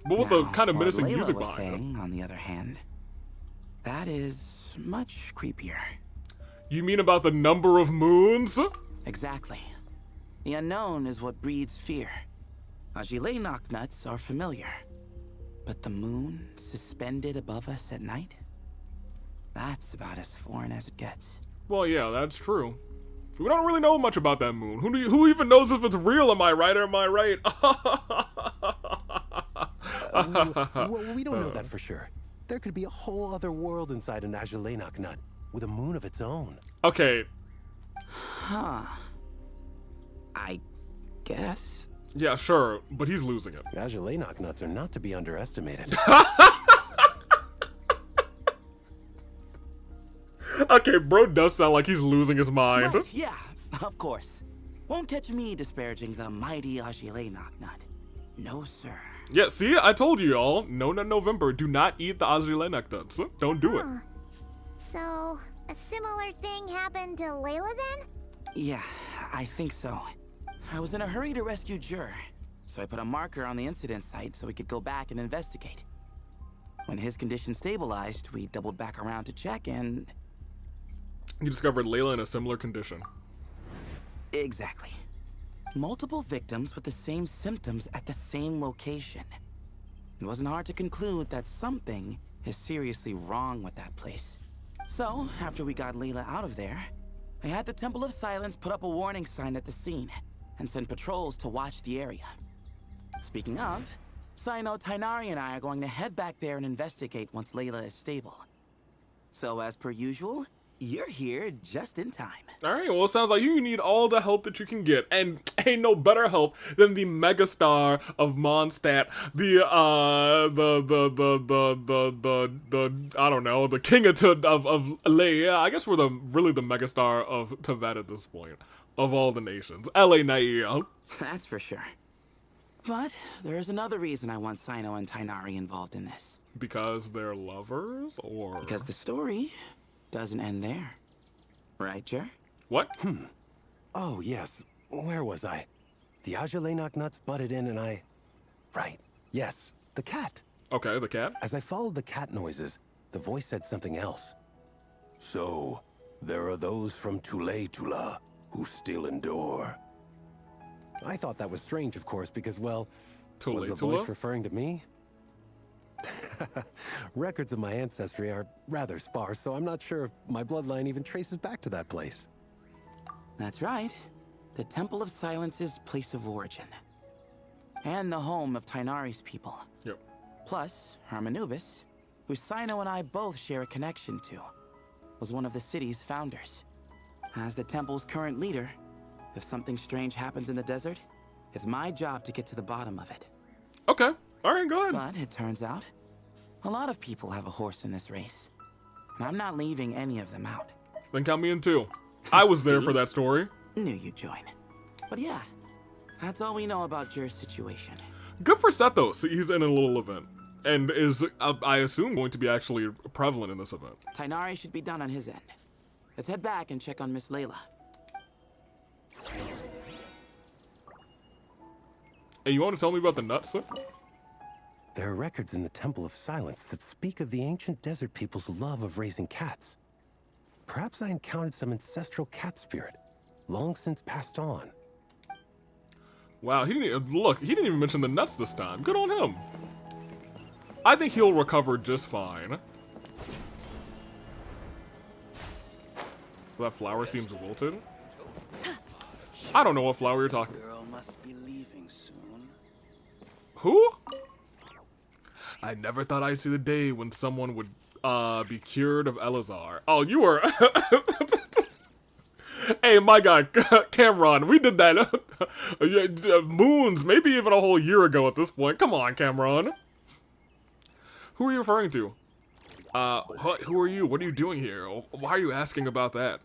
But with the kind of what menacing Layla music was behind it. saying, on the other hand, that is much creepier. You mean about the number of moons? Exactly. The unknown is what breeds fear. Agelenok nuts are familiar. But the moon suspended above us at night? That's about as foreign as it gets. Well, yeah, that's true. We don't really know much about that moon. Who even knows if it's real? Am I right or am I right? Well, we don't know that for sure. There could be a whole other world inside an Agelenok nut, with a moon of its own. Okay. Huh. I guess. Yeah, sure, but he's losing it. Agelenok nuts are not to be underestimated. Okay, bro does sound like he's losing his mind. Right, yeah, of course. Won't catch me disparaging the mighty Agelenok nut. No, sir. Yeah, see, I told you y'all. No Nut November. Do not eat the Agelenok nuts. Don't do it. So, A similar thing happened to Layla then? Yeah, I think so. I was in a hurry to rescue Jur, so I put a marker on the incident site so we could go back and investigate. When his condition stabilized, we doubled back around to check and... You discovered Layla in a similar condition. Exactly. Multiple victims with the same symptoms at the same location. It wasn't hard to conclude that something is seriously wrong with that place. So, after we got Layla out of there, I had the Temple of Silence put up a warning sign at the scene and send patrols to watch the area. Speaking of, Sino, Tainari, and I are going to head back there and investigate once Layla is stable. So, as per usual, you're here just in time. Alright, well, it sounds like you need all the help that you can get, and ain't no better help than the megastar of Mondstadt, I don't know, the king of LA. Yeah, I guess we're really the megastar of Teyvat at this point, of all the nations. LA Naia. That's for sure. But there's another reason I want Sino and Tainari involved in this. Because they're lovers, or...? Because the story doesn't end there. Right, Jer? What? Oh, yes. Where was I? The Ajalenok nuts butted in and I... Right. Yes. The cat. Okay, the cat. As I followed the cat noises, the voice said something else. So, there are those from Tula who still endure. I thought that was strange, of course, because, well, was the voice referring to me? Records of my ancestry are rather sparse, so I'm not sure if my bloodline even traces back to that place. That's right. The Temple of Silence's place of origin. And the home of Tainari's people. Yep. Plus, Hermanubis, who Sino and I both share a connection to, was one of the city's founders. As the temple's current leader, if something strange happens in the desert, it's my job to get to the bottom of it. Okay. Alright, go ahead. But it turns out, a lot of people have a horse in this race. And I'm not leaving any of them out. Then count me in too. I was there for that story. Knew you'd join. But yeah, that's all we know about Jer's situation. Good for Sethos. He's in a little event. And is, I assume, going to be actually prevalent in this event. Tainari should be done on his end. Let's head back and check on Miss Layla. Hey, you want to tell me about the nuts, sir? There are records in the Temple of Silence that speak of the ancient desert people's love of raising cats. Perhaps I encountered some ancestral cat spirit, long since passed on. Wow, he didn't even mention the nuts this time. Good on him. I think he'll recover just fine. That flower seems wilted. I don't know what flower you're talking about. Girl must be leaving soon. Who? I never thought I'd see the day when someone would be cured of Elazar. Oh, you were... Hey, my guy, Cameron, we did that moons, maybe even a whole year ago at this point. Come on, Cameron. Who are you referring to? Who are you? What are you doing here? Why are you asking about that?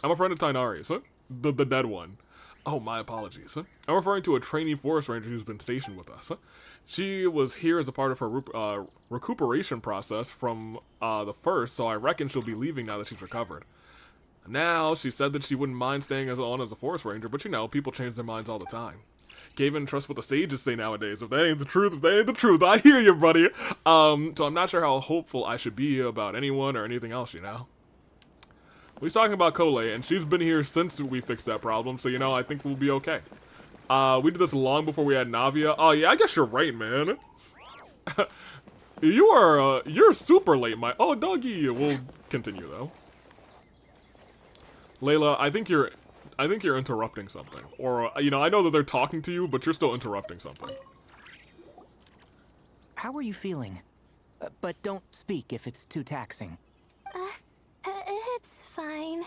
I'm a friend of Tainari's, huh? The dead one. Oh, my apologies. Huh? I'm referring to a trainee forest ranger who's been stationed with us. Huh? She was here as a part of her recuperation process from the first, so I reckon she'll be leaving now that she's recovered. Now, she said that she wouldn't mind staying on as a forest ranger, but you know, people change their minds all the time. Can't even trust what the sages say nowadays. If that ain't the truth, I hear you, buddy. So I'm not sure how hopeful I should be about anyone or anything else, you know? He's talking about Cole, and she's been here since we fixed that problem, so, you know, I think we'll be okay. We did this long before we had Navia. Oh, yeah, I guess you're right, man. You're super late, oh, doggy. We'll continue, though. Layla, I think you're interrupting something. Or, you know, I know that they're talking to you, but you're still interrupting something. How are you feeling? But don't speak if it's too taxing. It's fine.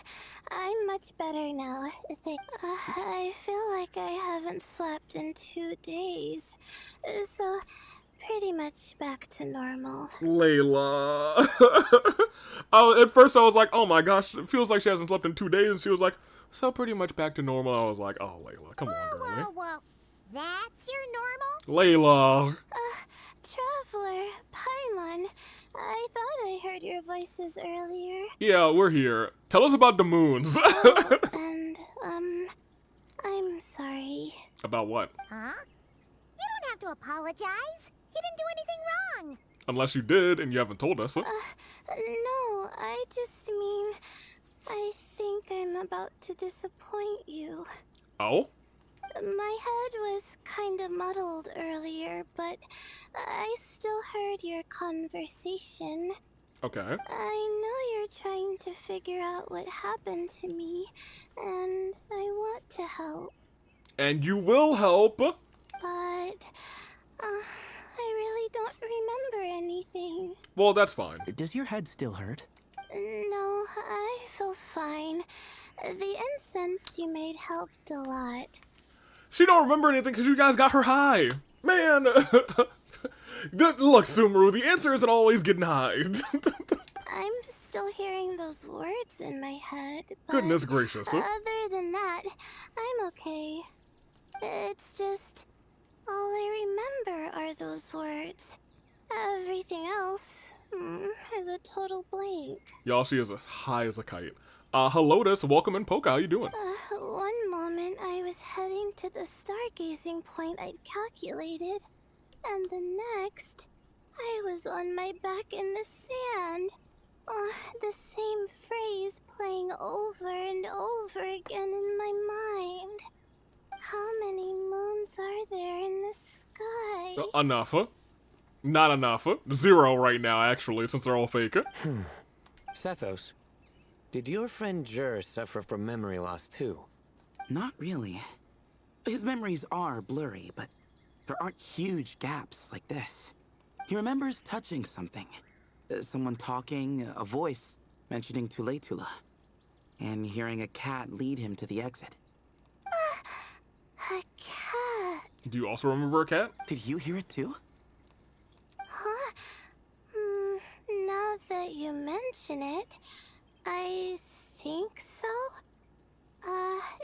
I'm much better now. I feel like I haven't slept in 2 days. So, pretty much back to normal. Layla. At first I was like, oh my gosh, it feels like she hasn't slept in 2 days. And she was like, so pretty much back to normal. I was like, oh, Layla, come on, girlie. Whoa. That's your normal? Layla. Traveler, Paimon, I thought I heard your voices earlier. Yeah, we're here. Tell us about the moons. And, I'm sorry. About what? Huh? You don't have to apologize. You didn't do anything wrong. Unless you did and you haven't told us. No, I just mean, I think I'm about to disappoint you. Oh? My head was kind of muddled earlier, but I still heard your conversation. Okay. I know you're trying to figure out what happened to me, and I want to help. And you will help. But, I really don't remember anything. Well, that's fine. Does your head still hurt? No, I feel fine. The incense you made helped a lot. She don't remember anything because you guys got her high. Man. Look, Sumeru, the answer isn't always getting high. I'm still hearing those words in my head. But Goodness gracious. other than that, I'm okay. It's just, all I remember are those words. Everything else is a total blank. Y'all, she is as high as a kite. Helotus, welcome in Poke. How you doing? One moment I was heading to the stargazing point I'd calculated, and the next, I was on my back in the sand. The same phrase playing over and over again in my mind. How many moons are there in the sky? Enough. Not enough. 0 right now, actually, since they're all fake. Sethos, did your friend Jur suffer from memory loss too? Not really. His memories are blurry, but there aren't huge gaps like this. He remembers touching something. Someone talking, a voice mentioning Tuletula, and hearing a cat lead him to the exit. A cat? Do you also remember a cat? Did you hear it too? Huh? Now that you mention it, I think so.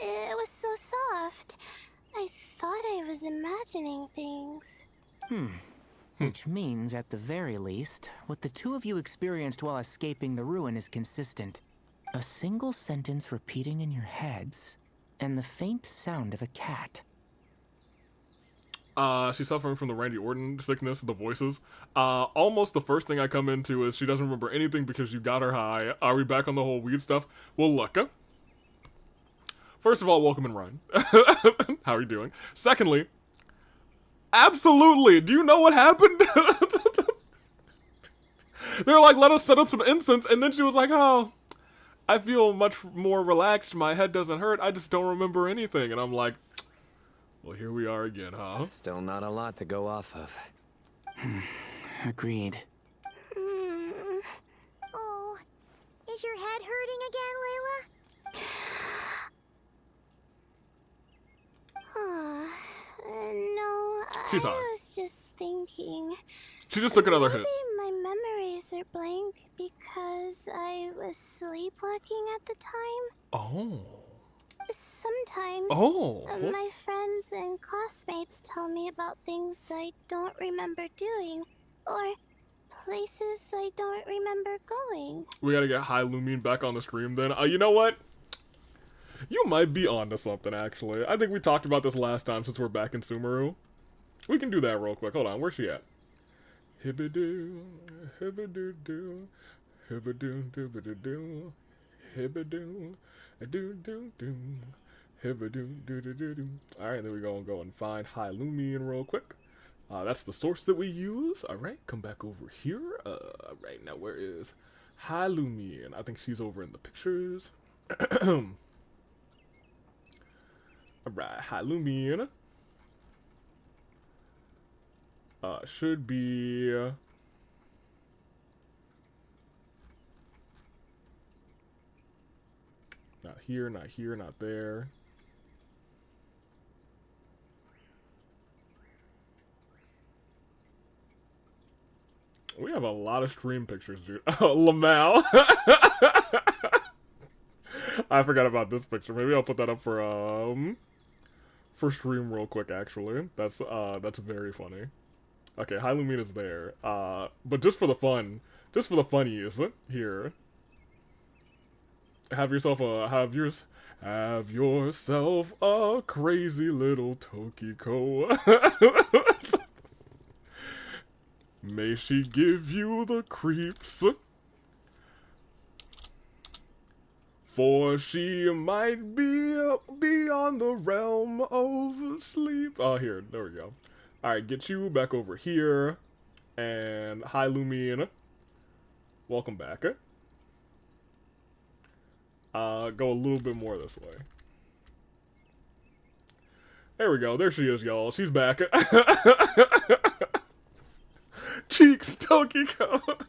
It was so soft. I thought I was imagining things. Which means, at the very least, what the two of you experienced while escaping the ruin is consistent. A single sentence repeating in your heads, and the faint sound of a cat. She's suffering from the Randy Orton sickness, the voices. Almost the first thing I come into is she doesn't remember anything because you got her high. Are we back on the whole weed stuff? Well, look. First of all, welcome in, Ryan. How are you doing? Secondly, absolutely. Do you know what happened? They're like, let us set up some incense, and then she was like, oh, I feel much more relaxed. My head doesn't hurt. I just don't remember anything. And I'm like, well, here we are again, huh? Still not a lot to go off of. Agreed. Oh, is your head hurting again, Layla? No, She's I high. was just thinking. She just took another hit. Maybe my memories are blank because I was sleepwalking at the time. Oh. Sometimes my friends and classmates tell me about things I don't remember doing, or places I don't remember going. We gotta get High Lumine back on the stream then. You know what? You might be onto something, actually. I think we talked about this last time since we're back in Sumeru. We can do that real quick. Hold on, where's she at? Hibbidoo, hibbidoo-doo, hibbidoo-doo-bidoo-doo, hibbidoo, a-doo-doo-doo, hibbidoo-doo-doo-doo-doo. Alright, then we go and find High Lumine real quick. That's the source that we use. Alright, come back over here. Alright, now where is High Lumine? I think she's over in the pictures. Alright, High Lumine. Should be... not here, not here, not there. We have a lot of stream pictures, dude. Lamau. I forgot about this picture. Maybe I'll put that up for stream real quick, actually. That's very funny. Okay, High Lumine is there. But just for the funnies here. Have yourself a crazy little Tokiko. May she give you the creeps, for she might be beyond the realm of sleep. Oh, here, there we go. All right, get you back over here, and hi, Lumine. Welcome back. Go a little bit more this way. There we go. There she is, y'all. She's back. Cheeks, Tokiko.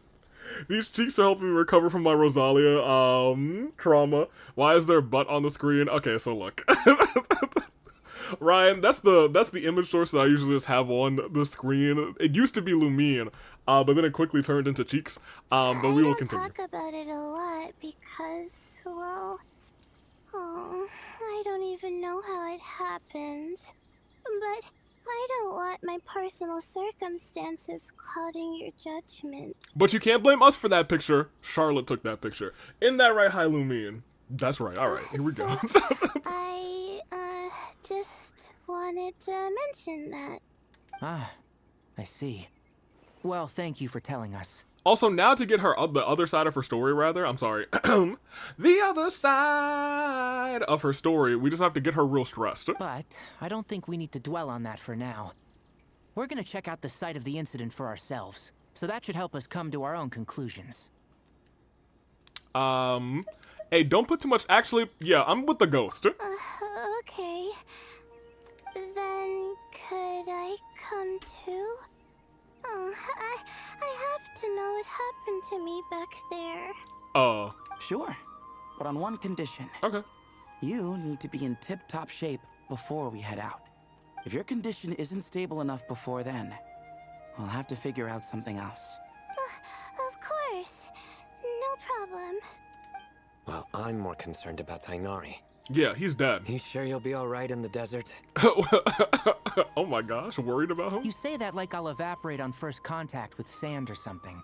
These cheeks are helping me recover from my Rosalia trauma. Why is there butt on the screen? Okay, so look. Ryan, that's the image source that I usually just have on the screen. It used to be Lumine, but then it quickly turned into cheeks. But we will continue. I don't talk about it a lot because, well, I don't even know how it happened. But I don't want my personal circumstances clouding your judgment. But you can't blame us for that picture. Charlotte took that picture. Isn't that right, hi, Lumine? That's right. All right, here we go. I just wanted to mention that. Ah, I see. Well, thank you for telling us. Also, now to get her the other side of her story, rather, I'm sorry, the other side of her story, we just have to get her real stressed. But I don't think we need to dwell on that for now. We're gonna check out the site of the incident for ourselves, so that should help us come to our own conclusions. Hey, don't put too much, actually, yeah, I'm with the ghost. Okay. Then could I come too? Oh, I have to know what happened to me back there. Sure, but on one condition. Okay. You need to be in tip-top shape before we head out. If your condition isn't stable enough before then, we'll have to figure out something else. Of course. No problem. Well, I'm more concerned about Tainari. Yeah, he's dead. You sure you'll be alright in the desert? Oh my gosh, worried about him? You say that like I'll evaporate on first contact with sand or something.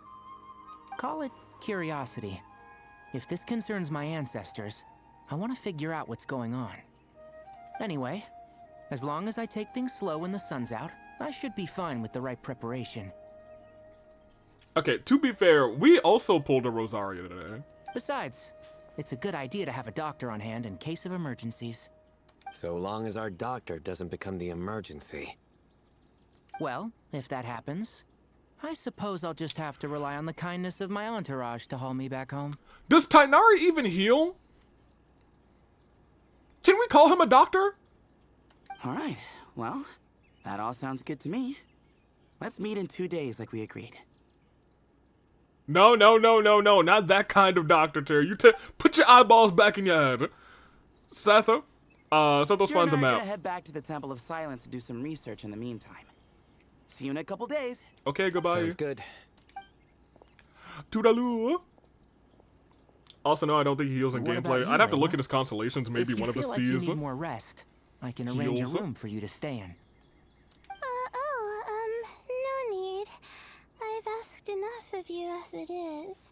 Call it curiosity. If this concerns my ancestors, I want to figure out what's going on. Anyway, as long as I take things slow when the sun's out, I should be fine with the right preparation. Okay, to be fair, we also pulled a Rosaria today. Besides, it's a good idea to have a doctor on hand in case of emergencies. So long as our doctor doesn't become the emergency. Well, if that happens, I suppose I'll just have to rely on the kindness of my entourage to haul me back home. Does Tainari even heal? Can we call him a doctor? Alright, well, that all sounds good to me. Let's meet in 2 days like we agreed. No, not that kind of doctor, Terry. You put your eyeballs back in your head. Setho? Setho's find the I'm map. gonna head back to the Temple of Silence to do some research in the meantime. See you in a couple days. Okay, goodbye. Sounds good. Toodaloo. Also, no, I don't think he heals in What gameplay. about you, I'd have to look Layla? at his constellations, maybe If you one of his feel like you C's. need more rest, I can arrange Heals? a room for you to stay in. No need. I've asked enough of you as it is.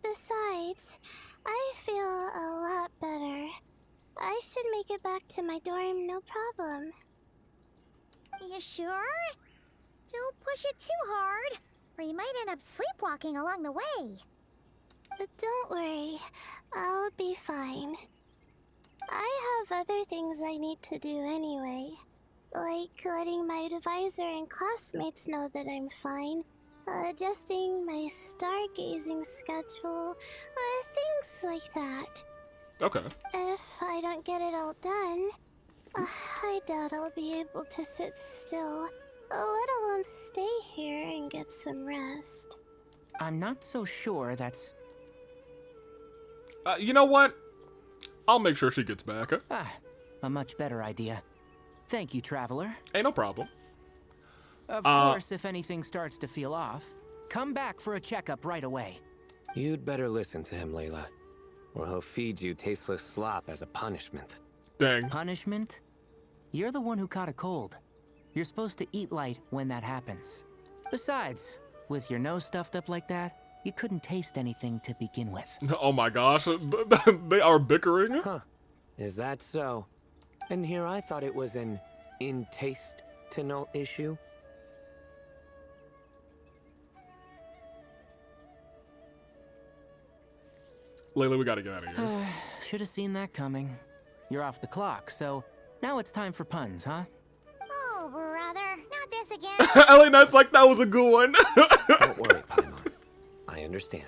Besides, I feel a lot better. I should make it back to my dorm, no problem. You sure? Don't push it too hard, or you might end up sleepwalking along the way. Don't worry, I'll be fine. I have other things I need to do anyway. Like letting my advisor and classmates know that I'm fine. Adjusting my stargazing schedule. Things like that. Okay. If I don't get it all done, I doubt I'll be able to sit still, let alone stay here and get some rest. I'm not so sure that's... You know what? I'll make sure she gets back. a much better idea. Thank you, Traveler. Hey, no problem. Of course, if anything starts to feel off, come back for a checkup right away. You'd better listen to him, Layla, or he'll feed you tasteless slop as a punishment. Dang. Punishment? You're the one who caught a cold. You're supposed to eat light when that happens. Besides, with your nose stuffed up like that, you couldn't taste anything to begin with. Oh my gosh, they are bickering. Huh. Is that so? And here I thought it was an in-taste-to-know issue. Layla, we gotta get out of here. Should have seen that coming. You're off the clock, so now it's time for puns, huh? Oh, brother, not this again. LA Knight's like, that was a good one. Don't worry, Paimon. I understand.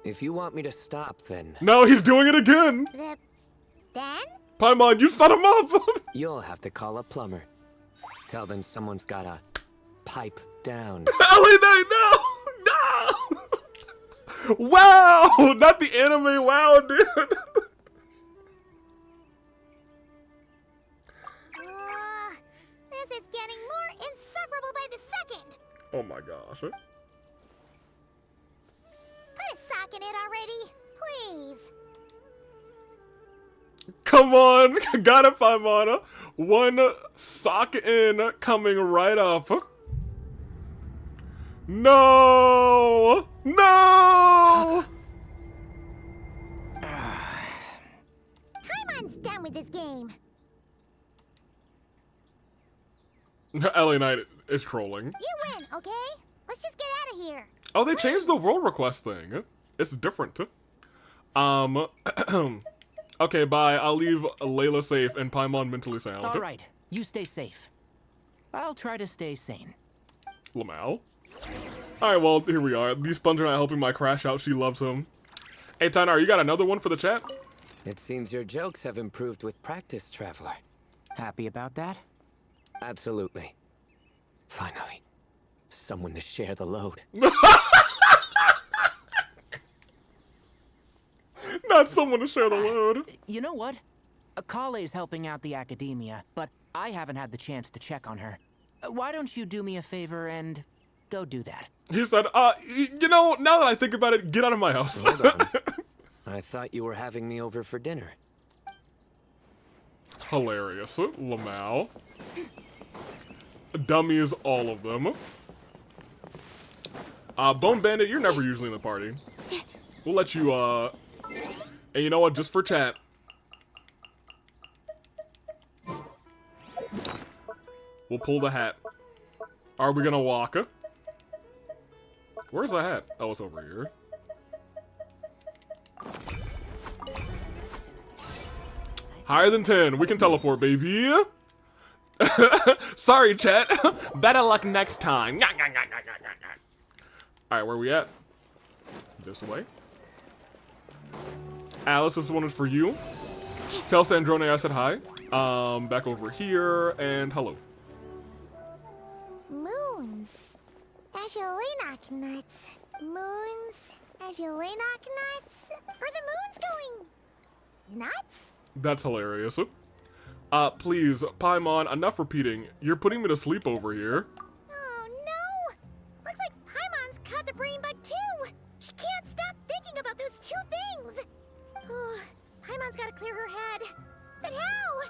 If you want me to stop, then No, he's doing it again. Then? Paimon, you set him up. you'll have to call a plumber. Tell them someone's gotta pipe down. LA Knight, no! No! Wow! Not the anime wow, dude. This is getting more insufferable by the second. Oh my gosh. Put a sock in it already, please. Come on, got it, Paimon. One sock in, coming right up. No! No! Paimon's done with this game. LA Knight is trolling. You win, okay? Let's just get out of here. Oh, they changed the role request thing. It's different. Okay, bye. I'll leave Layla safe and Paimon mentally sound. All right, you stay safe. I'll try to stay sane. Lamau. Alright, well, here we are. These sponges are not helping my crash out. She loves him. Hey, Tainar, you got another one for the chat? It seems your jokes have improved with practice, Traveler. Happy about that? Absolutely. Finally, someone to share the load. Not someone to share the load. You know what? Kale's helping out the academia, but I haven't had the chance to check on her. Why don't you do me a favor and go do that? He said, you know, now that I think about it, get out of my house. Hold on. I thought you were having me over for dinner. Hilarious. Lamau. Dummies, all of them. Bone Bandit, you're never usually in the party. We'll let you, and you know what, just for chat. We'll pull the hat. Are we gonna walk? Where's the hat? Oh, it's over here. Higher than 10. We can teleport, baby. Sorry, chat. Better luck next time. Alright, where are we at? This way. Alice, this one is for you. Tell Sandrone I said hi. Back over here, and hello. Moons. Ashelinok nuts. Moons. Ashelinok nuts. Are the moons going nuts? That's hilarious. Please, Paimon, enough repeating. You're putting me to sleep over here. Oh no! Looks like Paimon's caught the brain bug too! She can't stop thinking about those two things! Oh, Paimon's gotta clear her head. But how?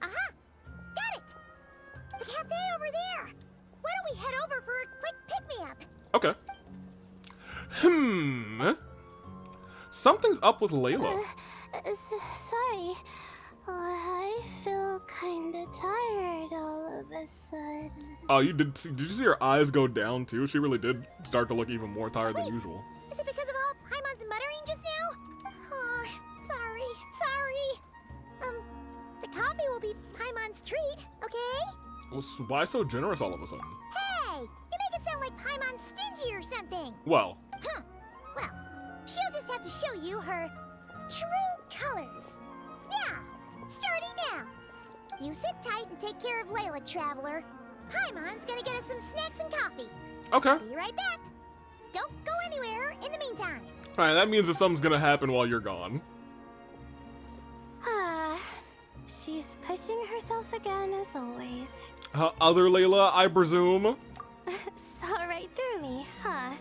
Aha! Got it! The cafe over there! Why don't we head over for a quick pick-me-up? Okay. Something's up with Layla. Sorry. I feel kinda tired all of a sudden. Oh, did you see her eyes go down too? She really did start to look even more tired than usual. Is it because of all Paimon's muttering just now? Oh, sorry. The coffee will be Paimon's treat, okay? Well, why so generous all of a sudden? Hey! You make it sound like Paimon's stingy or something. Well, Huh. Well, she'll just have to show you her true colors. Yeah, starting now. You sit tight and take care of Layla, Traveler. Paimon's gonna get us some snacks and coffee. okay. Be right back. Don't go anywhere in the meantime. Alright, that means that something's gonna happen while you're gone. She's pushing herself again as always. Other Layla, I presume? Saw right through me, huh?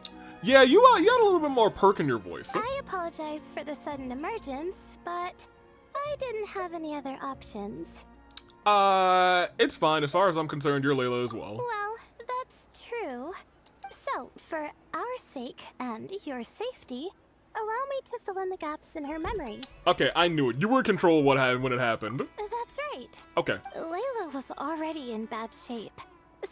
Yeah, you had a little bit more perk in your voice. I apologize for the sudden emergence, but I didn't have any other options. It's fine. As far as I'm concerned, you're Layla as well. Well, that's For our sake and your safety, allow me to fill in the gaps in her memory. Okay, I knew it. You were in control of what happened when it happened. That's right. Okay. Layla was already in bad shape,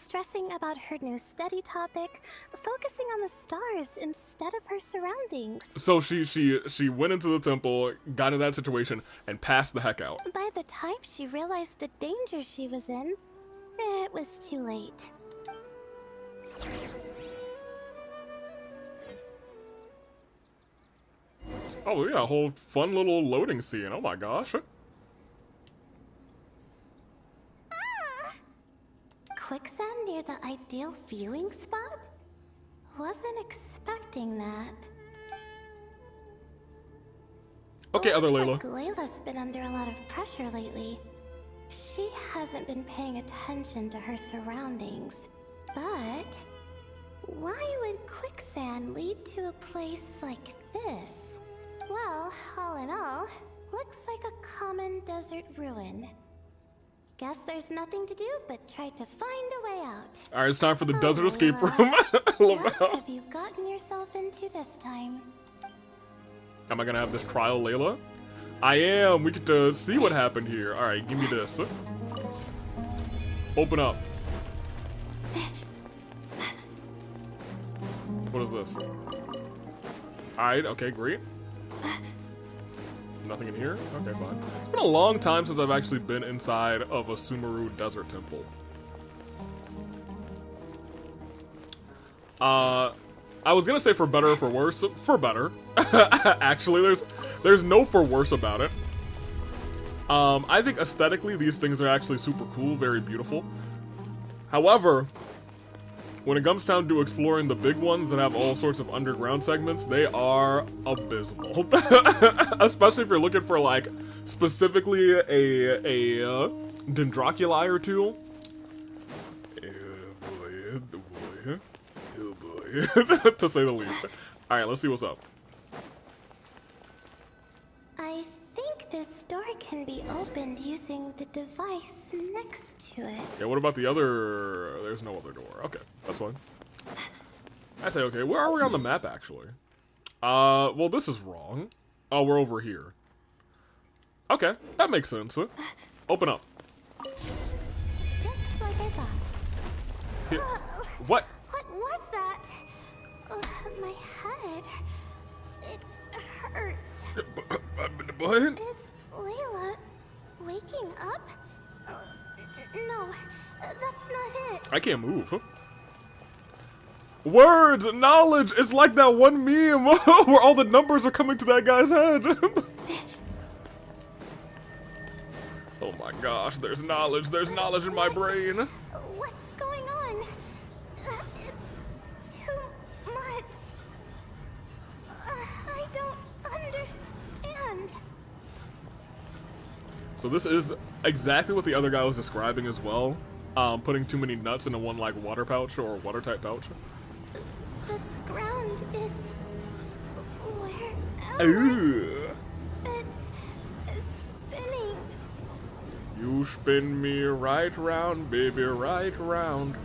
stressing about her new study topic, focusing on the stars instead of her surroundings. So she went into the temple, got in that situation, and passed the heck out. By the time she realized the danger she was in, it was too late. Oh, we got a whole fun little loading scene. Oh my gosh. Quicksand near the ideal viewing spot? Wasn't expecting that. Okay, other Looks Layla. like Layla's been under a lot of pressure lately. She hasn't been paying attention to her surroundings. But why would quicksand lead to a place like this? Well, all in all, looks like a common desert ruin. Guess there's nothing to do but try to find a way out. Alright, it's time for the desert escape room. What have you gotten yourself into this time? Am I gonna have this trial, Layla? I am. We get to see what happened here. Alright, give me this. Open up. What is this? Alright, okay, great. Nothing in here? Okay, fine. It's been a long time since I've actually been inside of a Sumeru desert temple. I was gonna say for better or for worse. For better. Actually, there's no for worse about it. I think aesthetically these things are actually super cool, very beautiful. However, when it comes time to exploring the big ones that have all sorts of underground segments, they are abysmal. Especially if you're looking for, like, specifically a Dendroculi or two. Oh boy, to say the least. Alright, let's see what's up. I think this door can be opened using the device next to it. Yeah, what about the other? There's no other door. Okay, that's fine. I say okay. Where are we on the map, actually? Well, this is wrong. Oh, we're over here. Okay, that makes sense. Open up. Just like I thought. Here. What? What was that? My head. It hurts. What? Is Layla waking up? No, that's not it. I can't move. Words, knowledge. It's like that one meme where all the numbers are coming to that guy's head. Oh my gosh, there's knowledge. There's knowledge in my brain. What's going on? It's too much. I don't understand. So this is exactly what the other guy was describing as well. Putting too many nuts into one, like, water pouch or watertight pouch. The ground is... Where am I? Ooh. It's spinning. You spin me right round, baby, right round.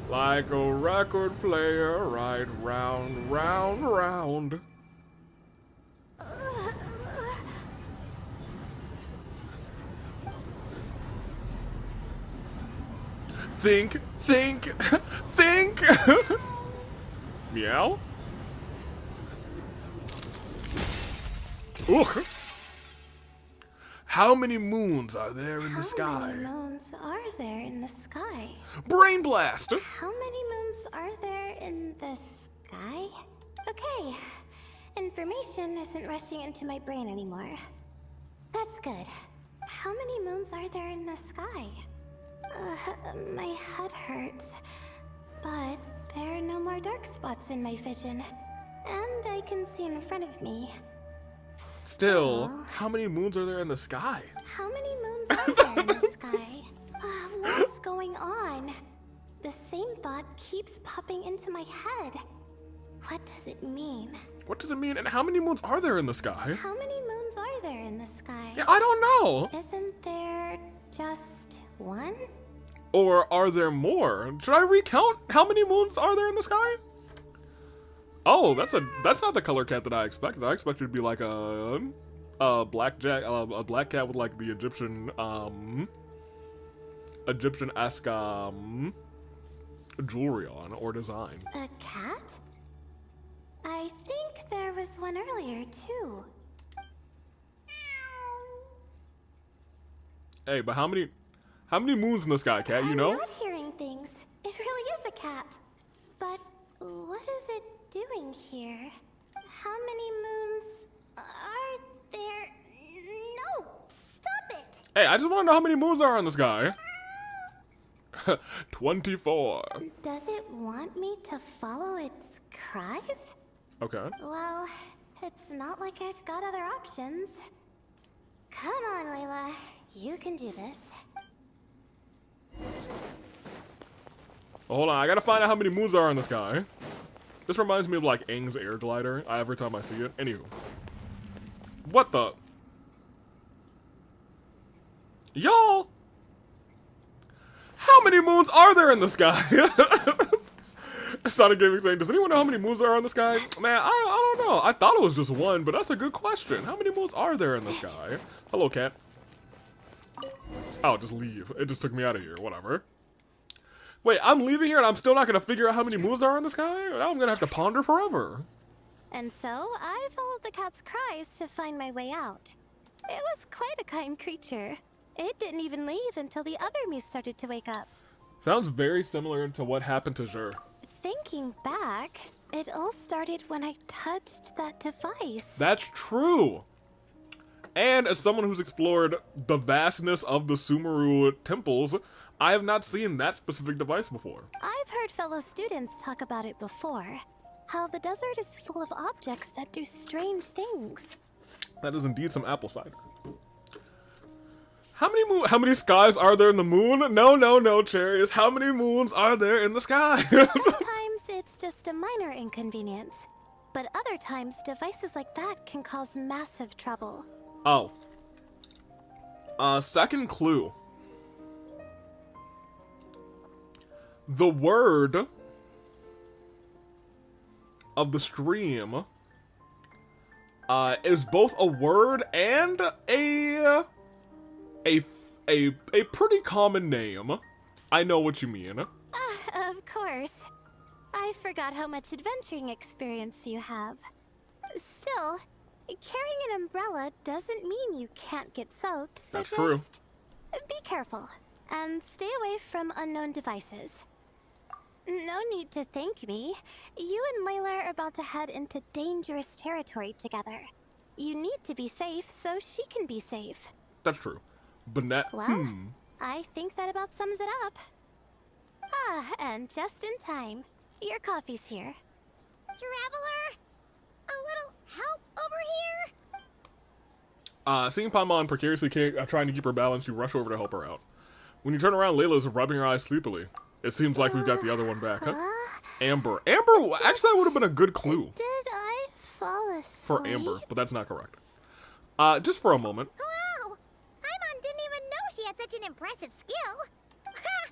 Like a record player, right round, round, round. Think, think, think! Meow? Ugh! How many moons are there in the sky? How many moons are there in the sky? Brain blast! How many moons are there in the sky? Okay, information isn't rushing into my brain anymore. That's good. How many moons are there in the sky? My head hurts, but there are no more dark spots in my vision, and I can see in front of me. Still, how many moons are there in the sky? How many moons are there in the sky? What's going on? The same thought keeps popping into my head. What does it mean? What does it mean, and how many moons are there in the sky? How many moons are there in the sky? Yeah, I don't know. Isn't there just one? Or are there more? Should I recount how many moons are there in the sky? Oh, that's not the color cat that I expected. I expected it to be like a black cat with like the Egyptian-esque jewelry on or design. A cat? I think there was one earlier, too. Hey, but how many moons in the sky, cat? You know? I'm not hearing things. It really is a cat. But what is it doing here? How many moons are there? No! Stop it! Hey, I just want to know how many moons are in the sky. 24. Does it want me to follow its cries? Okay. Well, it's not like I've got other options. Come on, Layla. You can do this. Hold on, I gotta find out how many moons are in the sky. This reminds me of like Aang's air glider every time I see it. Anywho. What the? Y'all! How many moons are there in the sky? Sonic Gaming saying, does anyone know how many moons there are in the sky? Man, I don't know. I thought it was just one, but that's a good question. How many moons are there in the sky? Hello, cat. Oh, just leave. It just took me out of here. Whatever. Wait, I'm leaving here and I'm still not going to figure out how many moons are in the sky? Now I'm going to have to ponder forever. And so, I followed the cat's cries to find my way out. It was quite a kind creature. It didn't even leave until the other me started to wake up. Sounds very similar to what happened to Zher. Thinking back, it all started when I touched that device. That's true. And as someone who's explored the vastness of the Sumeru temples, I have not seen that specific device before. I've heard fellow students talk about it before. How the desert is full of objects that do strange things. That is indeed some apple cider. How many skies are there in the moon? No, Cherries. How many moons are there in the sky? Sometimes it's just a minor inconvenience. But other times, devices like that can cause massive trouble. Oh. Second clue. The word of the stream is both a word and a pretty common name. I know what you mean. Of course. I forgot how much adventuring experience you have. Still, carrying an umbrella doesn't mean you can't get soaked, so That's just true. Be careful and stay away from unknown devices. No need to thank me. You and Layla are about to head into dangerous territory together. You need to be safe so she can be safe. That's true. But Well, I think that about sums it up. Ah, and just in time. Your coffee's here. Traveler? A little help over here? Seeing Paimon precariously trying to keep her balance, you rush over to help her out. When you turn around, Layla's rubbing her eyes sleepily. It seems like we've got the other one back, huh? Amber. Amber, actually, that would have been a good clue. Did I fall asleep? For Amber, but that's not correct. Just for a moment. Wow! Paimon didn't even know she had such an impressive skill. Ha!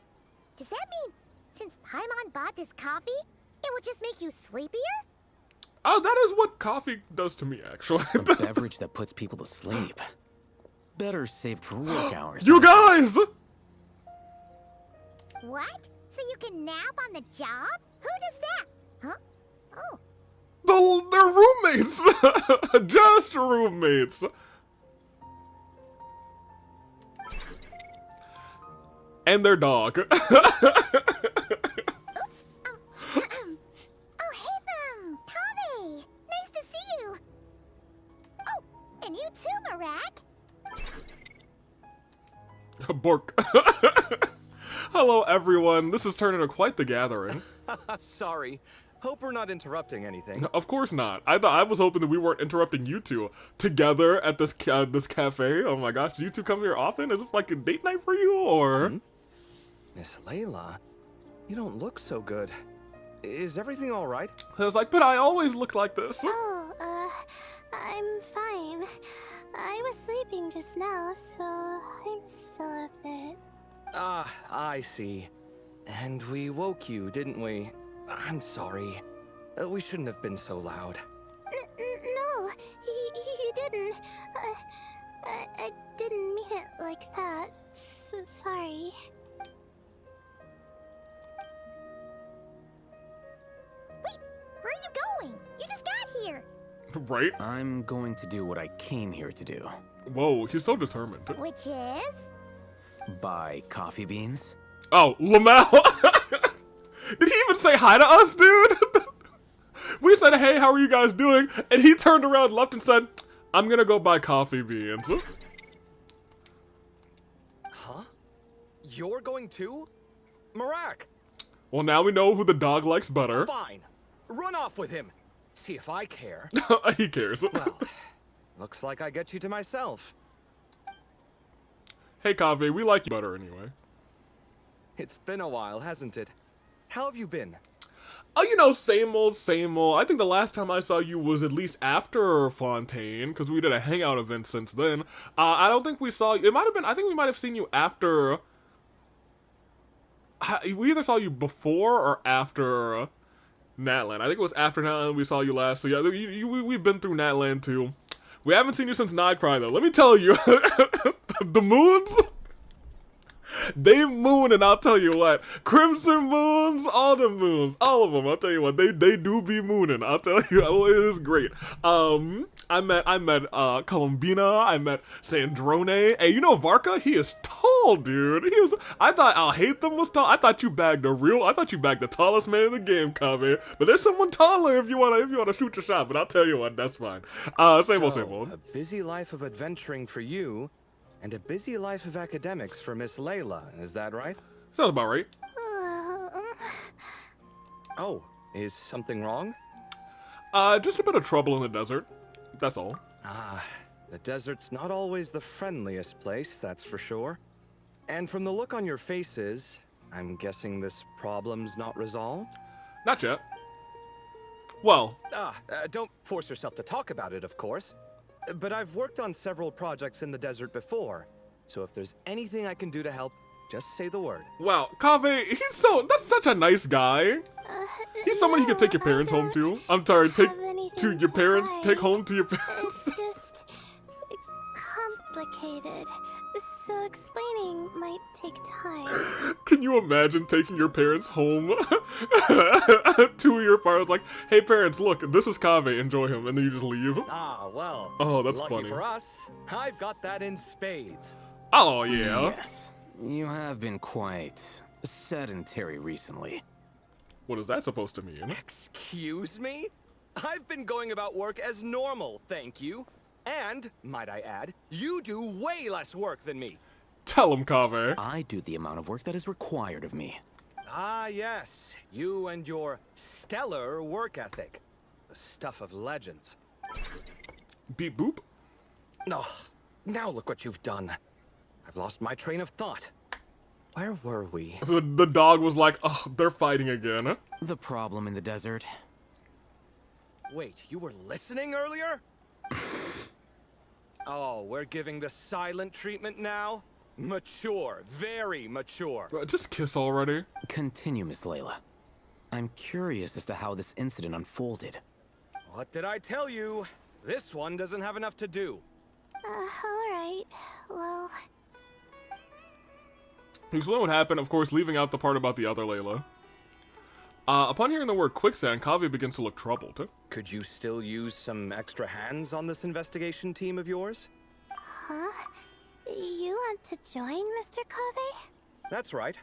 Does that mean since Paimon bought this coffee, it would just make you sleepier? Oh, that is what coffee does to me, actually. A beverage that puts people to sleep. Better saved for work hours. You guys! What? So you can nap on the job? Who does that? Huh? Oh. They're roommates! Just roommates. And their dog. Oops. Oh, hey them! Tommy! Nice to see you! Oh, and you too, Marak! Bork. Hello, everyone. This is turning into quite the gathering. Sorry. Hope we're not interrupting anything. Of course not. I was hoping that we weren't interrupting you two together at this this cafe. Oh my gosh, do you two come here often? Is this like a date night for you, or? Miss Layla, you don't look so good. Is everything all right? I was like, but I always look like this. Oh, I'm fine. I was sleeping just now, so I'm still a bit... Ah, I see. And we woke you, didn't we? I'm sorry. We shouldn't have been so loud. No, he didn't. I didn't mean it like that. Sorry. Wait, where are you going? You just got here. Right? I'm going to do what I came here to do. Whoa, he's so determined. Which is? Buy coffee beans. Oh, Lamau! Did he even say hi to us, dude? We said, hey, how are you guys doing? And he turned around, left, and said, I'm gonna go buy coffee beans. Huh? You're going too? Marak! Well, now we know who the dog likes better. Fine. Run off with him. See if I care. He cares. Well, looks like I get you to myself. Hey, Kaveh, we like you better anyway. It's been a while, hasn't it? How have you been? Oh, you know, same old, same old. I think the last time I saw you was at least after Fontaine, because we did a hangout event since then. I don't think we saw you. It might have been, I think we might have seen you after. We either saw you before or after Natland. I think it was after Natland we saw you last. So yeah, we've been through Natland too. We haven't seen you since Nightcry though. Let me tell you, the moons. They moon, and I'll tell you what, Crimson Moons, all the moons, all of them, I'll tell you what, they do be mooning, I'll tell you, oh, it is great. I met Columbina, I met Sandrone. Hey, you know Varka? He is tall, dude. I thought I'll Hate Them was tall. I thought you bagged the tallest man in the game, Kaveh. But there's someone taller if you wanna shoot your shot, but I'll tell you what, that's fine. Same old. A busy life of adventuring for you, and a busy life of academics for Miss Layla, is that right? Sounds about right. Oh, is something wrong? Just a bit of trouble in the desert. That's all. Ah, the desert's not always the friendliest place, that's for sure. And from the look on your faces, I'm guessing this problem's not resolved? Not yet. Well. Don't force yourself to talk about it, of course. But I've worked on several projects in the desert before, so if there's anything I can do to help, just say the word. Wow, Kaveh, that's such a nice guy. He's someone you could take your parents home to. I'm sorry, take home to your parents. It's just complicated, so explaining might take time. Can you imagine taking your parents home to your parents? Like, hey parents, look, this is Kaveh, enjoy him, and then you just leave. Ah, well. Oh, that's lucky funny. For us, I've got that in spades. Oh, yeah. Yes, you have been quite sedentary recently. What is that supposed to mean? Excuse me? I've been going about work as normal, thank you. And, might I add, you do way less work than me. Tell him, Kaveh. I do the amount of work that is required of me. Ah, yes. You and your stellar work ethic. The stuff of legends. Beep boop. No. Now look what you've done. I've lost my train of thought. Where were we? The dog was like, oh, they're fighting again. The problem in the desert. Wait, you were listening earlier? Oh, we're giving the silent treatment now? Mature, very mature. Just kiss already. Continue, Miss Layla. I'm curious as to how this incident unfolded. What did I tell you? This one doesn't have enough to do. Alright, well... Explain what happened, of course, leaving out the part about the other Layla. Upon hearing the word quicksand, Kaveh begins to look troubled. Could you still use some extra hands on this investigation team of yours? Huh? You want to join, Mr. Kaveh? That's right.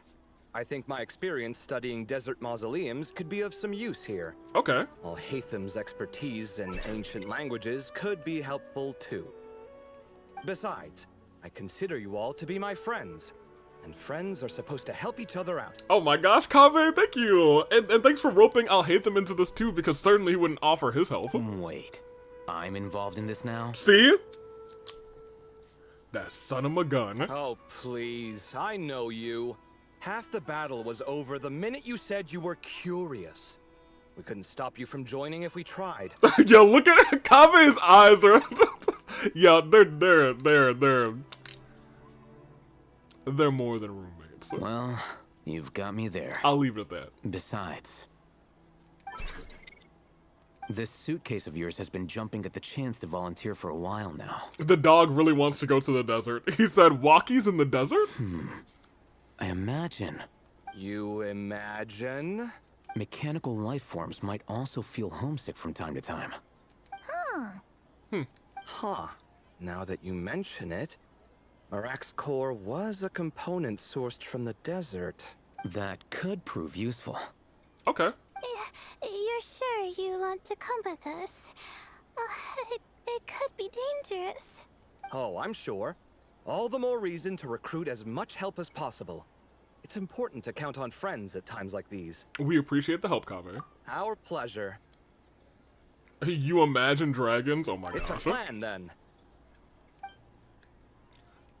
I think my experience studying desert mausoleums could be of some use here. Okay. While Hatham's expertise in ancient languages could be helpful too. Besides, I consider you all to be my friends. And friends are supposed to help each other out. Oh my gosh, Kaveh, thank you! And thanks for roping I'll Hate Them into this too, because certainly he wouldn't offer his help. Wait, I'm involved in this now? See? That son of a gun. Oh, please, I know you. Half the battle was over the minute you said you were curious. We couldn't stop you from joining if we tried. Yo, look at it. Kaveh's eyes are... yeah, they're more than roommates. Well, you've got me there. I'll leave it at that. Besides, This suitcase of yours has been jumping at the chance to volunteer for a while now. The dog really wants to go to the desert. He said, walkies in the desert? I imagine You imagine? mechanical life forms might also feel homesick from time to time. Huh. Now that you mention it, Arak's core was a component sourced from the desert. That could prove useful. Okay. You're sure you want to come with us? It could be dangerous. Oh, I'm sure. All the more reason to recruit as much help as possible. It's important to count on friends at times like these. We appreciate the help, Kaveh. Our pleasure. You imagine dragons? Oh my It's a gosh. plan, then.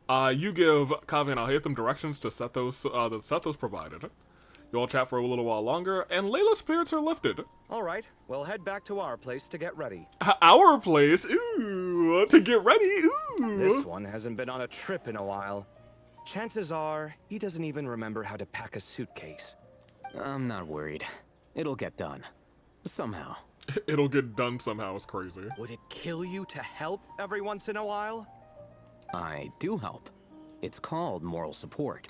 You give Kaveh and Alhaitham directions to Sethos, that Sethos provided. You all chat for a little while longer, and Layla's spirits are lifted. All right, we'll head back to our place to get ready. Our place? Ooh, to get ready? Ooh. This one hasn't been on a trip in a while. Chances are, he doesn't even remember how to pack a suitcase. I'm not worried. It'll get done. Somehow. It'll get done somehow, it's crazy. Would it kill you to help every once in a while? I do help. It's called moral support.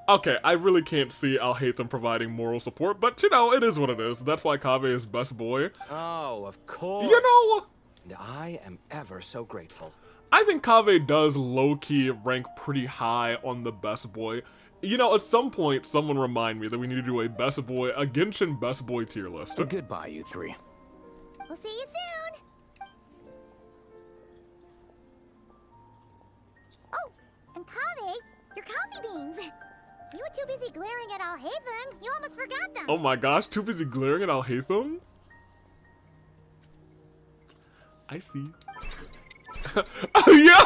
Okay, I really can't see Alhaitham providing moral support, but you know, it is what it is. That's why Kaveh is best boy. Oh, of course. You know, And I am ever so grateful. I think Kaveh does low-key rank pretty high on the best boy. You know, at some point, someone remind me that we need to do a best boy, a Genshin best boy tier list. Goodbye, you three. We'll see you soon. Oh, and Kaveh, your coffee beans. You were too busy glaring at Alhaitham. You almost forgot them. Oh my gosh, too busy glaring at Alhaitham? I see. Oh, yeah!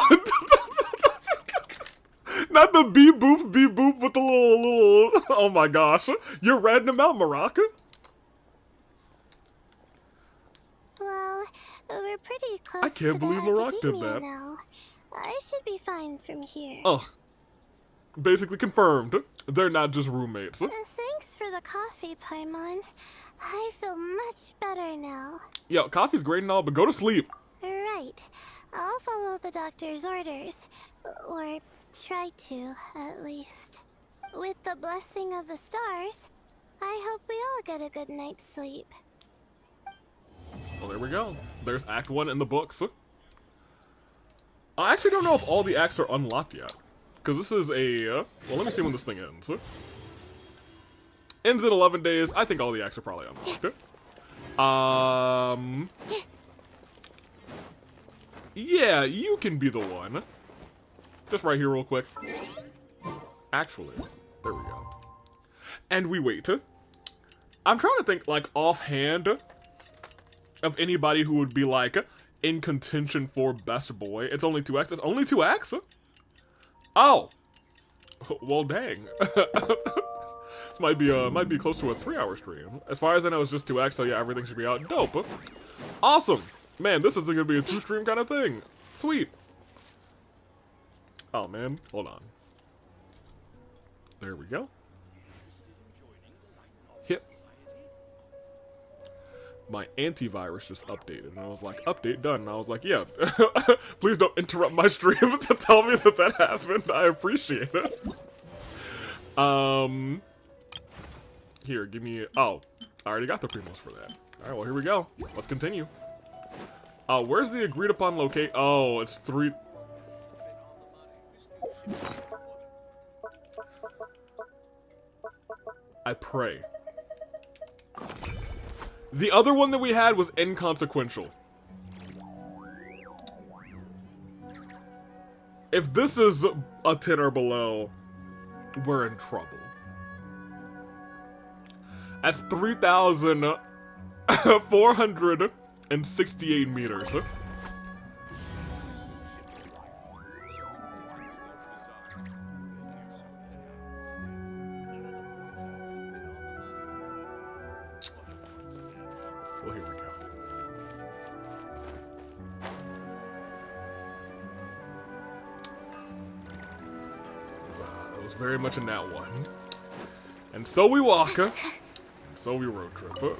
Not the beep boop with the little, oh my gosh. You're ratting him out, Maraka? Well, we're pretty close I can't to believe the Marak did academia that. now. I should be fine from here. Ugh. Basically confirmed. They're not just roommates. Thanks for the coffee, Paimon. I feel much better now. Yo, coffee's great and all, but go to sleep. Right. I'll follow the doctor's orders. Or try to, at least. With the blessing of the stars, I hope we all get a good night's sleep. Well, there we go. There's Act 1 in the books. I actually don't know if all the acts are unlocked yet. Because this is a... well, let me see when this thing ends. Ends in 11 days. I think all the acts are probably unlocked. Yeah, you can be the one. Just right here real quick. Actually, there we go. And we wait. I'm trying to think, like, offhand of anybody who would be, like, in contention for best boy. It's only 2 acts. It's only 2 acts? Oh. Well, dang. This might be close to a 3-hour stream. As far as I know, it's just 2 acts, so yeah, everything should be out. Dope. Awesome. Man, this isn't gonna be a 2-stream kind of thing. Sweet. Oh, man. Hold on. There we go. Hit. My antivirus just updated, and I was like, update done, and I was like, yeah, please don't interrupt my stream to tell me that that happened. I appreciate it. Here, give me, oh, I already got the primos for that. Alright, well, here we go. Let's continue. Where's the agreed upon locate? Oh, it's 3. I pray. The other one that we had was inconsequential. If this is a 10 or below, we're in trouble. That's 3,468 meters. Well, here we go. It was very much in that one. And so we walk. So we road trip.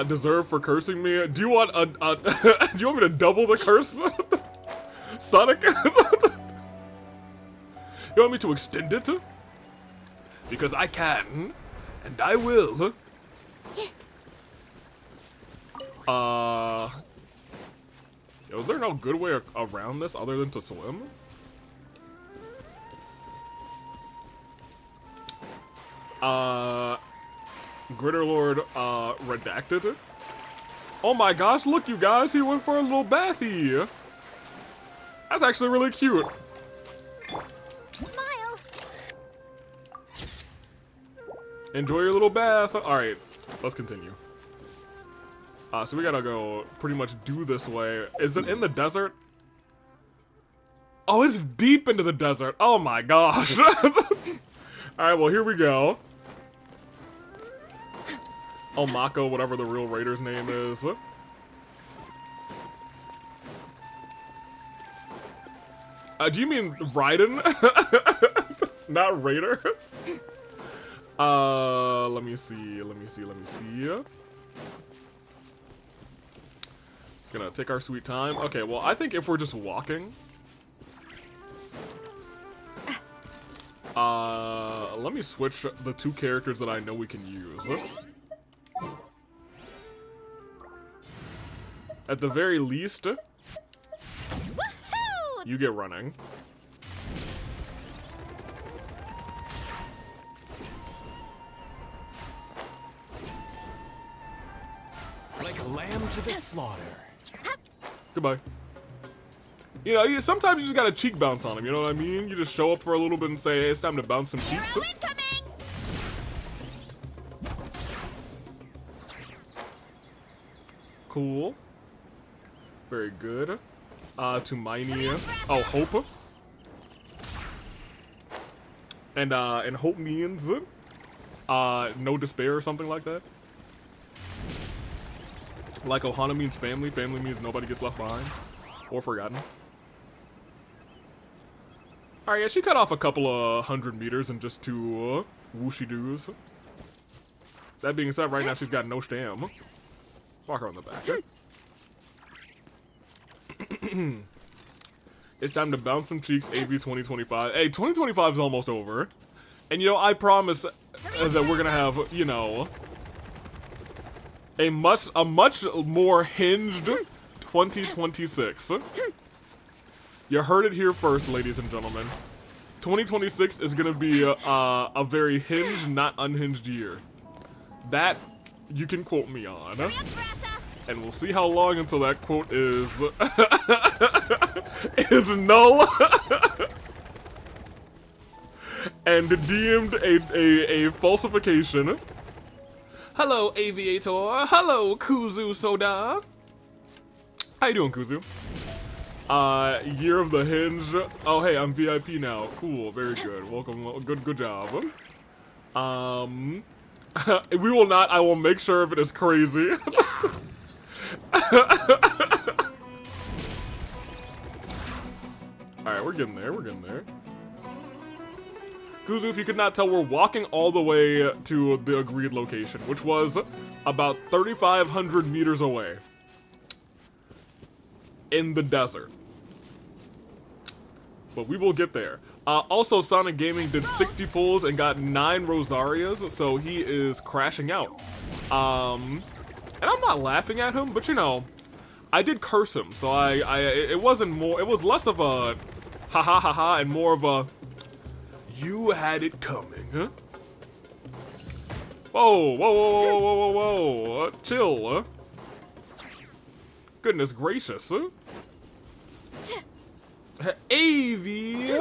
deserve for cursing me? Do you want a do you want me to double the curse? Sonic? You want me to extend it? Because I can, and I will. Is there no good way around this other than to swim? Gritter Lord, redacted. Oh my gosh, look you guys, he went for a little bathy. That's actually really cute. Smile. Enjoy your little bath. Alright, let's continue. So we gotta go pretty much due this way. Is it in the desert? Oh, it's deep into the desert. Oh my gosh. Alright, well, here we go. Oh, Mako, whatever the real raider's name is. Do you mean Raiden? Not Raider? Let me see. It's gonna take our sweet time. Okay, well, I think if we're just walking... let me switch the two characters that I know we can use. At the very least, you get running. Like a lamb to the slaughter. Goodbye. You know, sometimes you just gotta cheek bounce on him, you know what I mean? You just show up for a little bit and say, hey, it's time to bounce some cheeks. Cool. Very good. To Miney. Oh, Hope. And Hope means no despair or something like that. Like Ohana means family. Family means nobody gets left behind or forgotten. Alright, yeah, she cut off a couple of 100 meters in just two whooshy-doos. That being said, right now she's got no stam. Walk her on the back. It's time to bounce some cheeks, AV 2025. Hey, 2025 is almost over. And, you know, I promise that we're gonna have, you know, a much more hinged 2026. You heard it here first, ladies and gentlemen. 2026 is gonna be a very hinged, not unhinged year. That you can quote me on. And we'll see how long until that quote is null and deemed a falsification. Hello, Aviator. Hello, Kuzu Soda. How you doing, Kuzu? Year of the Hinge. Oh, hey, I'm VIP now. Cool, very good. Welcome. Good job. We will not. I will make sure if it is crazy. Alright, we're getting there. Kuzu, if you could not tell, we're walking all the way to the agreed location, which was about 3,500 meters away. In the desert. But we will get there. Also, Sonic Gaming did 60 pulls and got 9 Rosarias, so he is crashing out. And I'm not laughing at him, but you know, I did curse him, so it was less of a ha ha ha ha and more of a you had it coming, huh? Whoa, chill, Goodness gracious, Avi!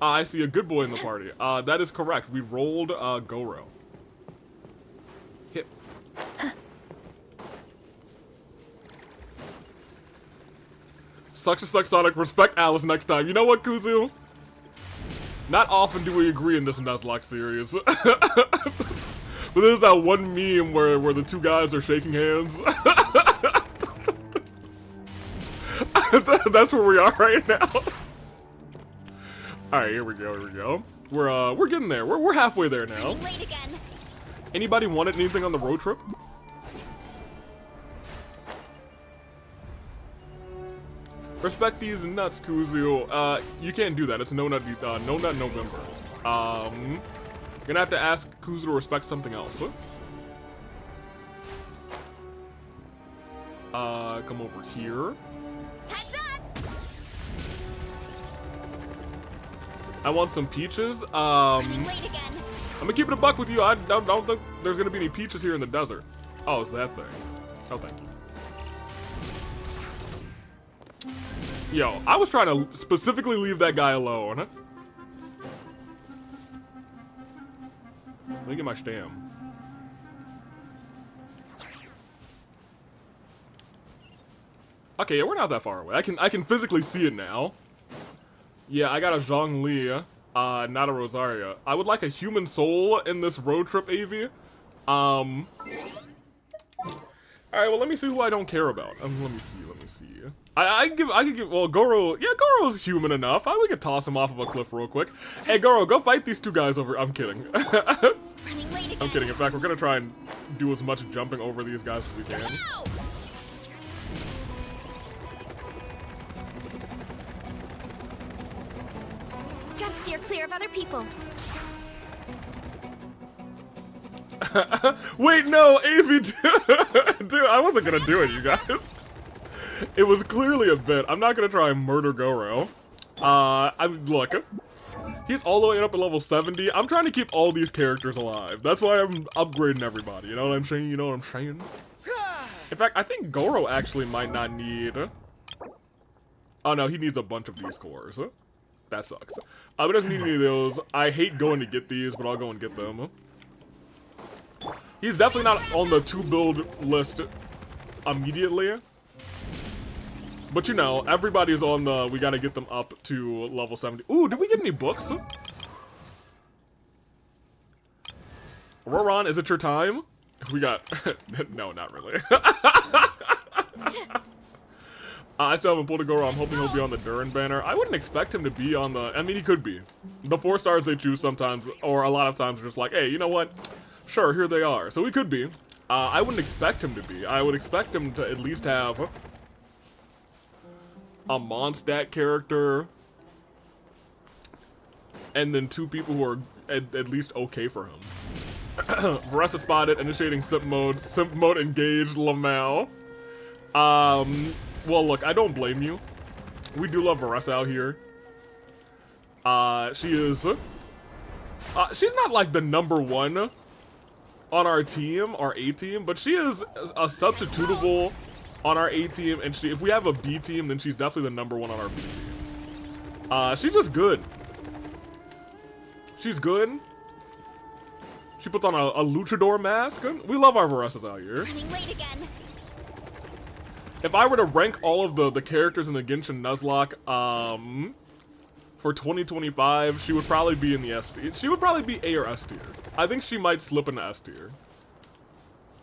I see a good boy in the party. That is correct. We rolled Goro. Hit. Sucks to suck, Sonic. Respect Alice next time. You know what, Kuzu? Not often do we agree in this Nuzlocke series. But there's that one meme where the two guys are shaking hands. That's where we are right now. All right, here we go. We're getting there. We're halfway there now. Late again. Anybody wanted anything on the road trip? Respect these nuts, Kuzu. You can't do that. It's no nut November. Gonna have to ask Kuzu to respect something else. Come over here. Heads up! I want some peaches. Running late again. I'm gonna keep it a buck with you. I don't think there's gonna be any peaches here in the desert. Oh, it's that thing. Oh, thank you. Yo, I was trying to specifically leave that guy alone. Let me get my stem. Okay, yeah, we're not that far away. I can physically see it now. Yeah, I got a Zhongli, not a Rosaria. I would like a human soul in this road trip, AV. Alright, well, let me see who I don't care about. Let me see. I could give, well, Goro, yeah, Goro's human enough. We could toss him off of a cliff real quick. Hey, Goro, go fight these two guys over, I'm kidding. I'm kidding. In fact, we're gonna try and do as much jumping over these guys as we can. No! Gotta steer clear of other people. Wait, no, AV, dude, I wasn't gonna do it, you guys. It was clearly a bit. I'm not gonna try and murder Goro. Look, he's all the way up at level 70. I'm trying to keep all these characters alive. That's why I'm upgrading everybody. You know what I'm saying? You know what I'm saying? In fact, I think Goro actually might not need... Oh no, he needs a bunch of these cores. That sucks. He doesn't need any of those. I hate going to get these, but I'll go and get them. He's definitely not on the to-build list immediately. But you know, everybody's on the, we gotta get them up to level 70. Ooh, did we get any books? Roran, is it your time? We got, no, not really. I still haven't pulled a Goro. I'm hoping he'll be on the Durin banner. I wouldn't expect him to be on the, I mean, he could be. The 4 stars they choose sometimes, or a lot of times, are just like, hey, you know what? Sure, here they are. So he could be. I wouldn't expect him to be. I would expect him to at least have a Mondstadt character, and then 2 people who are at least okay for him. Varessa spotted, initiating simp mode engaged, Lamau. Well, look, I don't blame you. We do love Varessa out here. She is, she's not like the #1 on our team, our A team, but she is a substitutable on our A team, and if we have a B team, then she's definitely the #1 on our B team. She's just good. She's good. She puts on a luchador mask. We love our Varessas out here. Running late again. If I were to rank all of the characters in the Genshin Nuzlocke, for 2025, she would probably be in the S tier. She would probably be A or S tier. I think she might slip into S tier.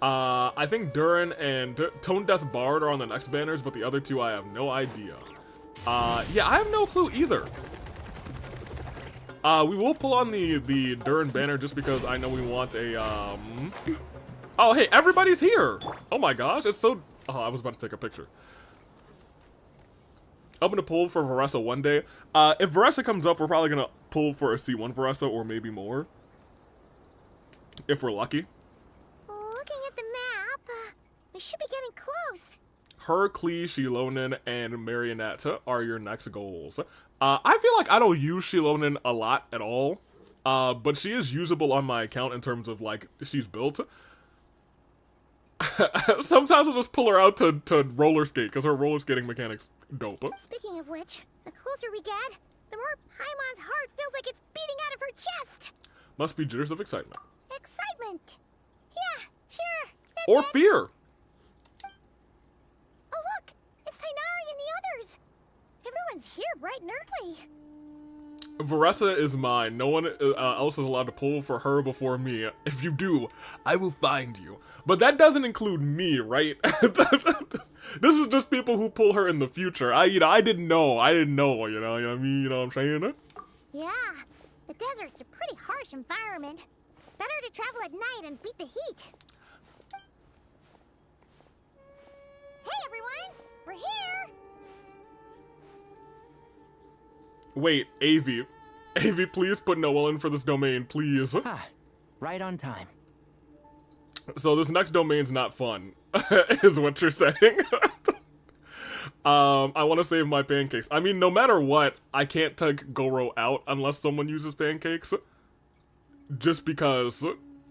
I think Durin and Tone Death Bard are on the next banners, but the other 2 I have no idea. Yeah, I have no clue either. We will pull on the Durin banner just because I know we want a, Oh, hey, everybody's here! Oh my gosh, it's so... Oh, I was about to take a picture. I'm gonna pull for Varessa one day. If Varessa comes up, we're probably gonna pull for a C1 Varessa or maybe more. If we're lucky. Looking at the map, we should be getting close. Her, Klee, Shilonen, and Marionette are your next goals. I feel like I don't use Shilonen a lot at all, but she is usable on my account in terms of, like, she's built. Sometimes I'll just pull her out to roller skate, because her roller skating mechanic's dope. Speaking of which, the closer we get, the more Paimon's heart feels like it's beating out of her chest. Must be jitters of excitement. Excitement. Yeah, sure. Or fear. Oh look, it's Tainari and the others. Everyone's here bright and early. Varessa is mine. No one else is allowed to pull for her before me. If you do, I will find you. But that doesn't include me, right? This is just people who pull her in the future. I didn't know. You know what I mean? You know what I'm saying? Yeah, the desert's a pretty harsh environment. Better to travel at night and beat the heat. Hey everyone, we're here. Wait, AV. AV, please put Noel in for this domain, please. Ah, right on time. So this next domain's not fun, is what you're saying. I want to save my pancakes. I mean, no matter what, I can't take Goro out unless someone uses pancakes. Just because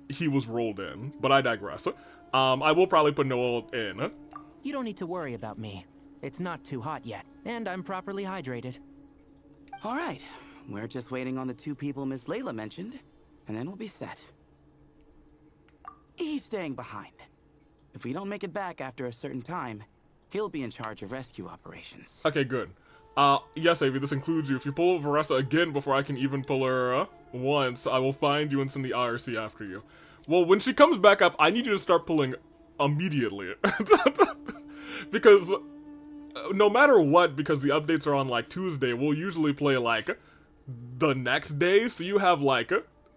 he was rolled in. But I digress. I will probably put Noel in. You don't need to worry about me. It's not too hot yet, and I'm properly hydrated. All right, we're just waiting on the 2 people Miss Layla mentioned, and then we'll be set. He's staying behind. If we don't make it back after a certain time, he'll be in charge of rescue operations. Okay, good. Yes, Avi, this includes you. If you pull Varessa again before I can even pull her once, I will find you and send the IRC after you. Well, when she comes back up, I need you to start pulling immediately. Because no matter what, because the updates are on, like, Tuesday, we'll usually play, like, the next day, so you have, like,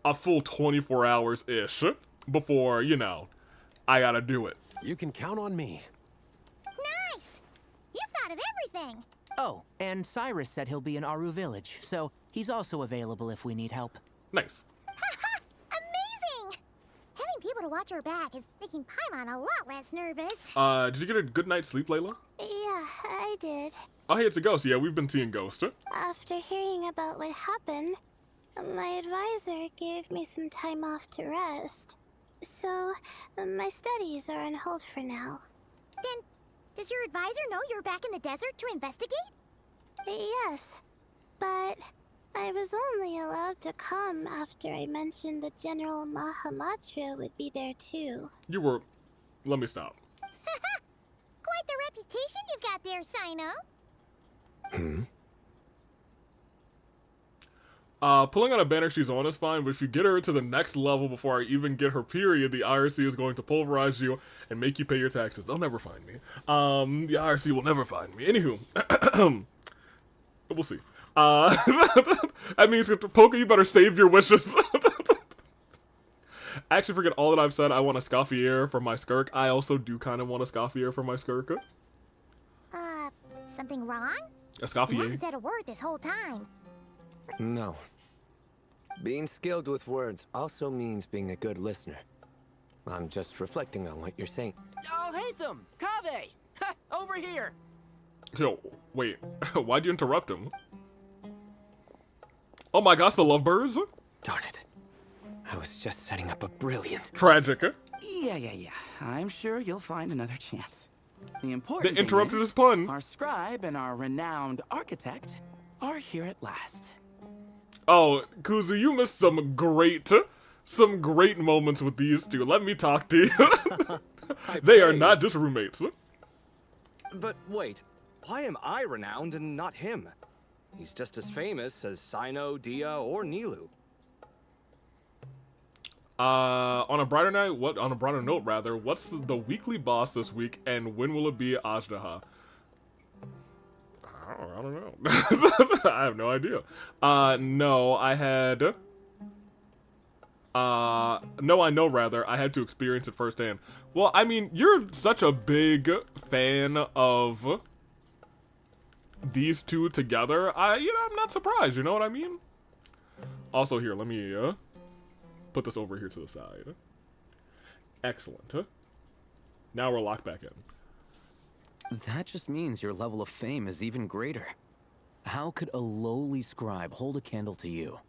a full 24 hours-ish before, you know, I gotta do it. You can count on me. Nice! You thought of everything! Oh, and Cyrus said he'll be in Aru Village, so he's also available if we need help. Nice. Haha! Amazing! Having people to watch our back is making Paimon a lot less nervous. Did you get a good night's sleep, Layla? Yeah, I did. Oh, hey, it's a ghost. Yeah, we've been seeing Ghost. After hearing about what happened, my advisor gave me some time off to rest. So, my studies are on hold for now. Then, does your advisor know you're back in the desert to investigate? Yes, but I was only allowed to come after I mentioned that General Mahamatra would be there too. You were... Let me stop. Quite the reputation you've got there, Sino. Pulling on a banner she's on is fine, but if you get her to the next level before I even get her period, the IRC is going to pulverize you and make you pay your taxes. They'll never find me. The IRC will never find me. Anywho. We'll see. That means, Poke, you better save your wishes. Actually, forget all that I've said. I want a Scoffier for my Skirk. I also do kind of want a Scoffier for my Skirk. Something wrong? A You Scoffier? haven't said a word this whole time. No. Being skilled with words also means being a good listener. I'm just reflecting on what you're saying. Oh, Hatham! Kaveh! Ha! Over here! Yo, wait. Why'd you interrupt him? Oh my gosh, the lovebirds? Darn it. I was just setting up a brilliant... Tragic. Yeah. I'm sure you'll find another chance. The They important thing interrupted is, his pun. our scribe and our renowned architect are here at last. Oh, Kuzu, you missed some great moments with these two. Let me talk to you. They are not just roommates. But wait, why am I renowned and not him? He's just as famous as Sino, Dia, or Nilu. On a brighter note, what's the weekly boss this week, and when will it be Ajdaha? I don't know. I have no idea. No, I had to experience it firsthand. Well, I mean, you're such a big fan of these two together. I'm not surprised, you know what I mean? Also, here, let me, put this over here to the side. Excellent. Now we're locked back in. That just means your level of fame is even greater. How could a lowly scribe hold a candle to you?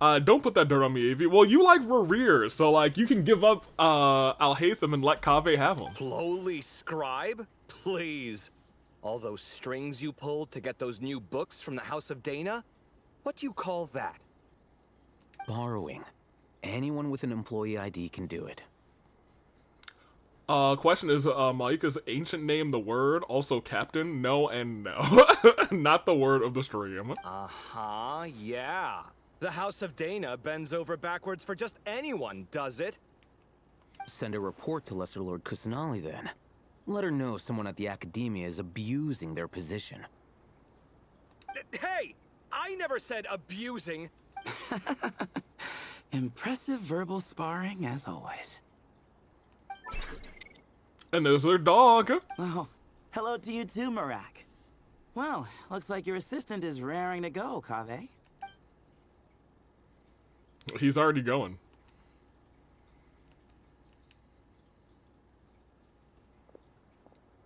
Don't put that dirt on me, Avi. Well, you like Rereer, so, like, you can give up, Alhaitham and let Kaveh have him. Lowly scribe? Please. All those strings you pulled to get those new books from the House of Dana? What do you call that? Borrowing. Anyone with an employee ID can do it. Question is, Maika's ancient name the word? Also captain? No and no. Not the word of the stream. Uh-huh, yeah. The House of Dana bends over backwards for just anyone, does it? Send a report to Lesser Lord Kusanali then. Let her know someone at the Academia is abusing their position. Hey! I never said abusing! Impressive verbal sparring, as always. And there's their dog. Oh, hello to you too, Marak. Well, looks like your assistant is raring to go, Kaveh. He's already going.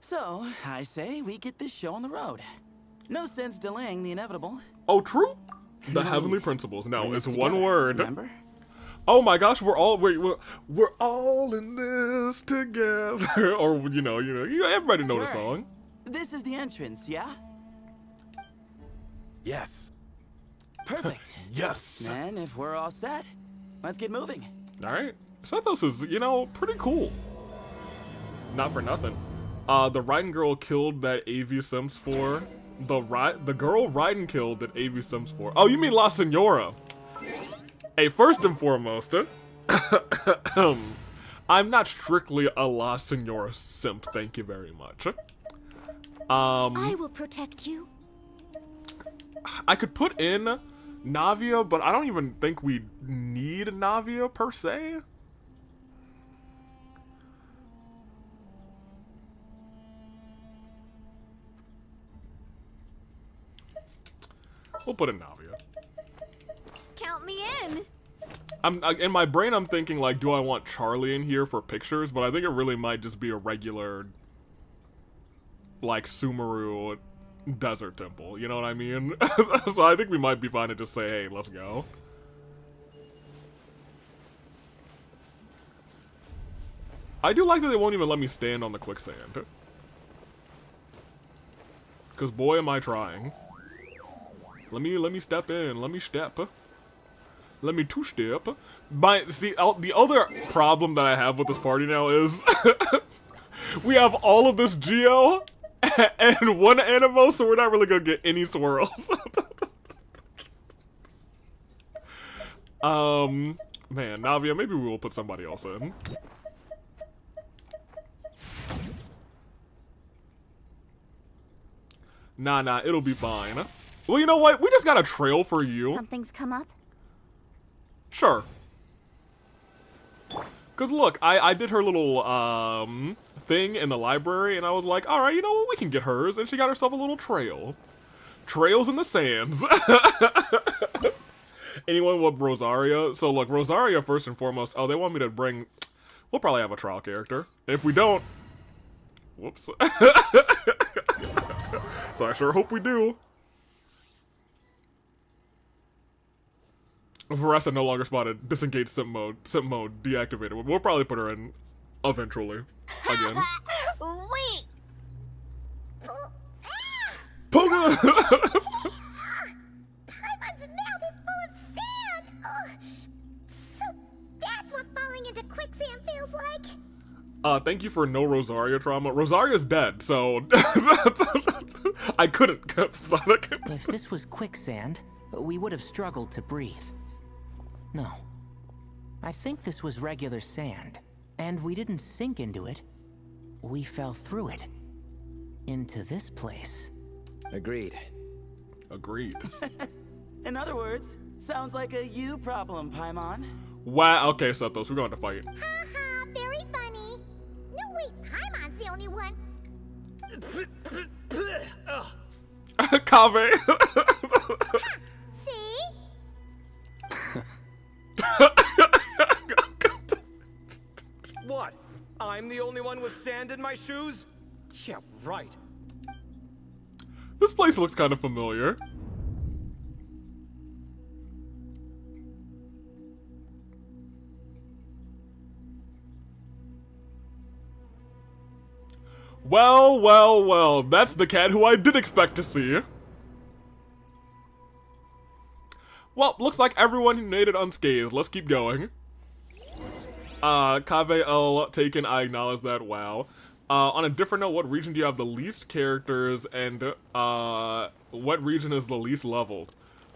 So, I say we get this show on the road. No sense delaying the inevitable. Oh, true? The heavenly principles. No, Bring it's us one together, word. Remember? Oh my gosh, we're all in this together. Or everybody know the Sure. song. This is the entrance, yeah? Yes. Perfect. Yes. Then, if we're all set, let's get moving. All right. Sethos is, pretty cool. Not for nothing. The riding girl killed that AV Sims 4. The girl riding killed that AV Sims 4. Oh, you mean La Senora? Hey, first and foremost, I'm not strictly a La Senora simp, thank you very much. I will protect you. I could put in Navia, but I don't even think we need Navia per se. We'll put in Navia. Count me in. In my brain, I'm thinking, like, do I want Charlie in here for pictures? But I think it really might just be a regular, like, Sumeru desert temple. You know what I mean? So I think we might be fine to just say, hey, let's go. I do like that they won't even let me stand on the quicksand. Because boy, am I trying. Let me step in. Let me step. Let me two-step. See, the other problem that I have with this party now is we have all of this Geo and one Animo, so we're not really gonna get any swirls. Man, Navia, maybe we will put somebody else in. Nah, it'll be fine. Well, you know what? We just got a trail for you. Something's come up? Sure. Cause look, I did her little thing in the library, and I was like, all right, you know what? We can get hers, and she got herself a little trail. Trails in the sands. Anyone with Rosaria? So look, Rosaria first and foremost. Oh, they want me to bring. We'll probably have a trial character. If we don't, whoops. So I sure hope we do. Varessa no longer spotted. Disengage simp mode. Simp mode deactivated. We'll probably put her in eventually. Again. Wait! Poga! Paimon's mouth is full of sand! Ugh. So that's what falling into quicksand feels like? Thank you for no Rosaria trauma. Rosaria's dead, so I couldn't, Sonic. If this was quicksand, we would have struggled to breathe. No. I think this was regular sand, and we didn't sink into it. We fell through it. Into this place. Agreed. Agreed. In other words, sounds like a you problem, Paimon. Wow, okay, Sethos, we're going to fight. Haha, very funny. No, wait, Paimon's the only one. Kaveh! See? What? I'm the only one with sand in my shoes? Yeah, right. This place looks kind of familiar. Well, that's the cat who I did expect to see. Well, looks like everyone made it unscathed. Let's keep going. Kaveh L taken, I acknowledge that, wow. On a different note, what region do you have the least characters, and, what region is the least leveled?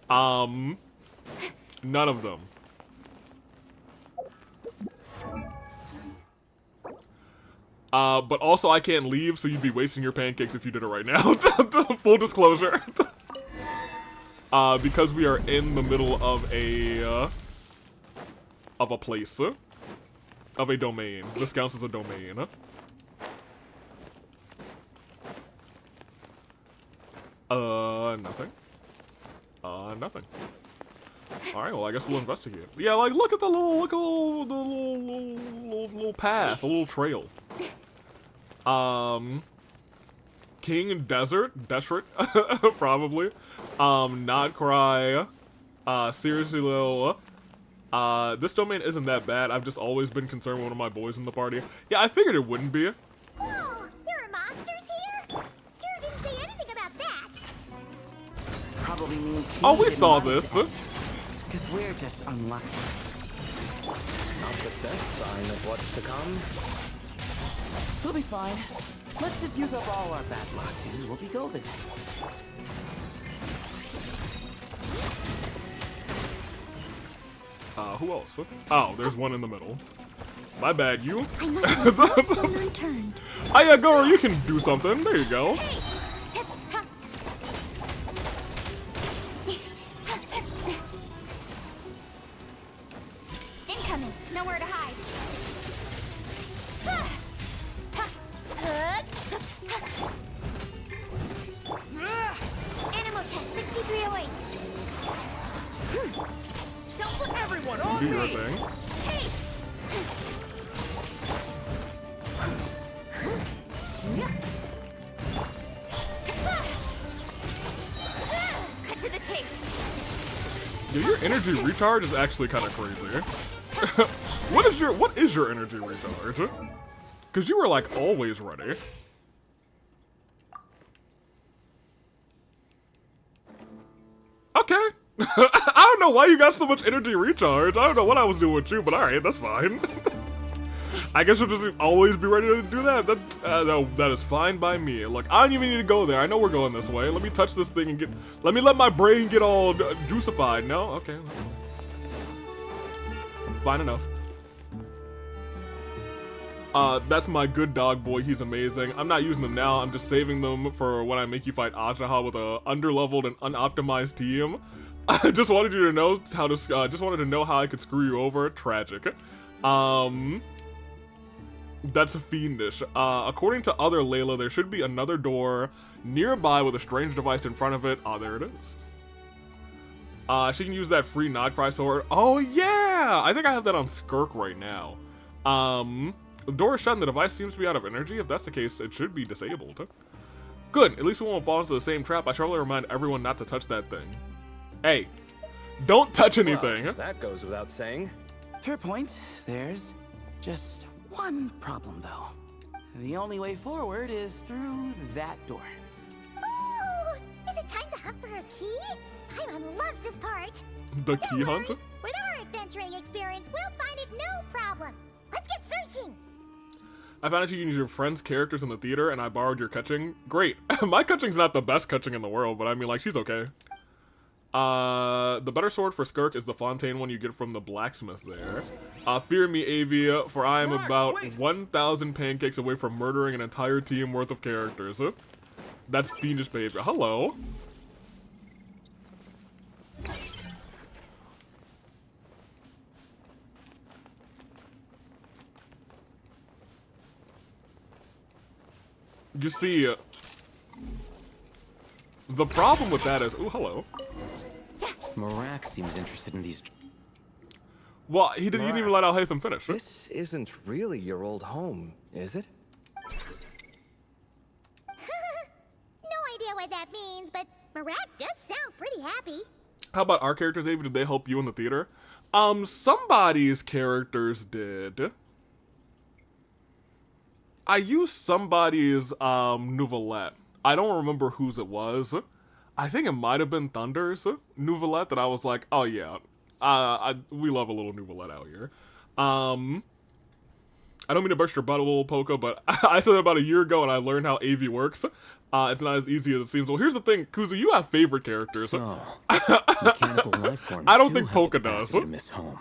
None of them. But also I can't leave, so you'd be wasting your pancakes if you did it right now. Full disclosure. Because we are in the middle of a place. Of a domain. This counts as a domain. Nothing. Nothing. Alright, well, I guess we'll investigate. Yeah, like, look at the little path, a little trail. King Desert? Probably. Not Cry. Seriously, Lil. This domain isn't that bad. I've just always been concerned with one of my boys in the party. Yeah, I figured it wouldn't be. Whoa, there are monsters here? Kira didn't say anything about that. Probably means he Oh, we didn't saw want this. to. Because we're just unlucky. Not the best sign of what's to come. We'll be fine. Let's just use up all our bad luck and we'll be golden. Who else? Oh, there's one in the middle. My bad, you. I must leave no stone unturned. Oh yeah, girl, you can do something. There you go. Incoming. Nowhere to hide. Animal test 6308. Don't put everyone on Do your me. thing. Hey. Cut to the chase. Yeah, your energy recharge is actually kind of crazy. What is your energy recharge? Because you were like always ready. Okay. I don't know why you got so much energy recharge. I don't know what I was doing with you, but alright, that's fine. I guess you'll just always be ready to do that. That is fine by me. Look, I don't even need to go there. I know we're going this way. Let me touch this thing and get... Let my brain get all juicified. No? Okay. Fine enough. That's my good dog boy. He's amazing. I'm not using them now. I'm just saving them for when I make you fight Ajaha with a underleveled and unoptimized team. I just wanted you to know how to. Just wanted to know how I could screw you over. Tragic. That's fiendish. According to other Layla, there should be another door nearby with a strange device in front of it. Oh, there it is. She can use that free Nod Cry sword. Oh yeah! I think I have that on Skirk right now. The door is shut and the device seems to be out of energy. If that's the case, it should be disabled. Good, at least we won't fall into the same trap. I shall remind everyone not to touch that thing. Hey, don't touch anything. Well, that goes without saying. Fair point. There's just one problem, though. The only way forward is through that door. Ooh, is it time to hunt for a key? Paimon loves this part. The key hunt? With our adventuring experience, we'll find it no problem. Let's get searching. I found out you can use your friend's characters in the theater, and I borrowed your catching. Great. My catching's not the best catching in the world, but I mean, like, she's okay. The better sword for Skirk is the Fontaine one you get from the blacksmith there. Fear me, Avia, for I am about 1,000 pancakes away from murdering an entire team worth of characters. That's fiendish behavior. Hello. You see, the problem with that is, ooh, hello. Marak seems interested in these. Well, he didn't even let Al-Haytham finish. This isn't really your old home, is it? No idea what that means, but Marak does sound pretty happy. How about our characters, Avi? Did they help you in the theater? Somebody's characters did. I used somebody's Nouvellette. I don't remember whose it was. I think it might have been Thunder's Nouvellette that I was like, oh yeah, we love a little Nouvellette out here. I don't mean to burst your butt a little, Poca, but I said that about a year ago and I learned how AV works. It's not as easy as it seems. Well, here's the thing, Kuzu, you have favorite characters. So, mechanical life forms I don't do think have Poca the does. capacity to miss home.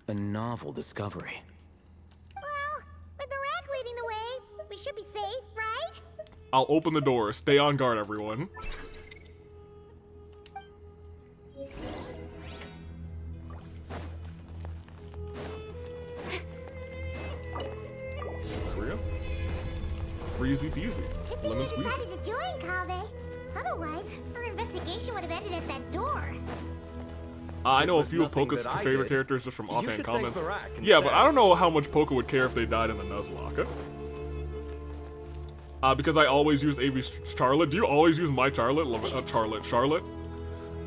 A novel discovery. Well, with Marak leading the way, we should be safe, right? I'll open the door. Stay on guard, everyone. Freezy peasy. Good thing Lemon you squeezy. decided to join, Kaveh. Otherwise, Otherwise, her investigation would have ended at that door. I know a was few of nothing Poke's that I favorite did. characters just from You offhand should thank comments. Barak Yeah, but instead. I don't know how much Poke would care if they died in the Nuzlocke. Because I always use AV's Charlotte. Do you always use my Charlotte? Charlotte.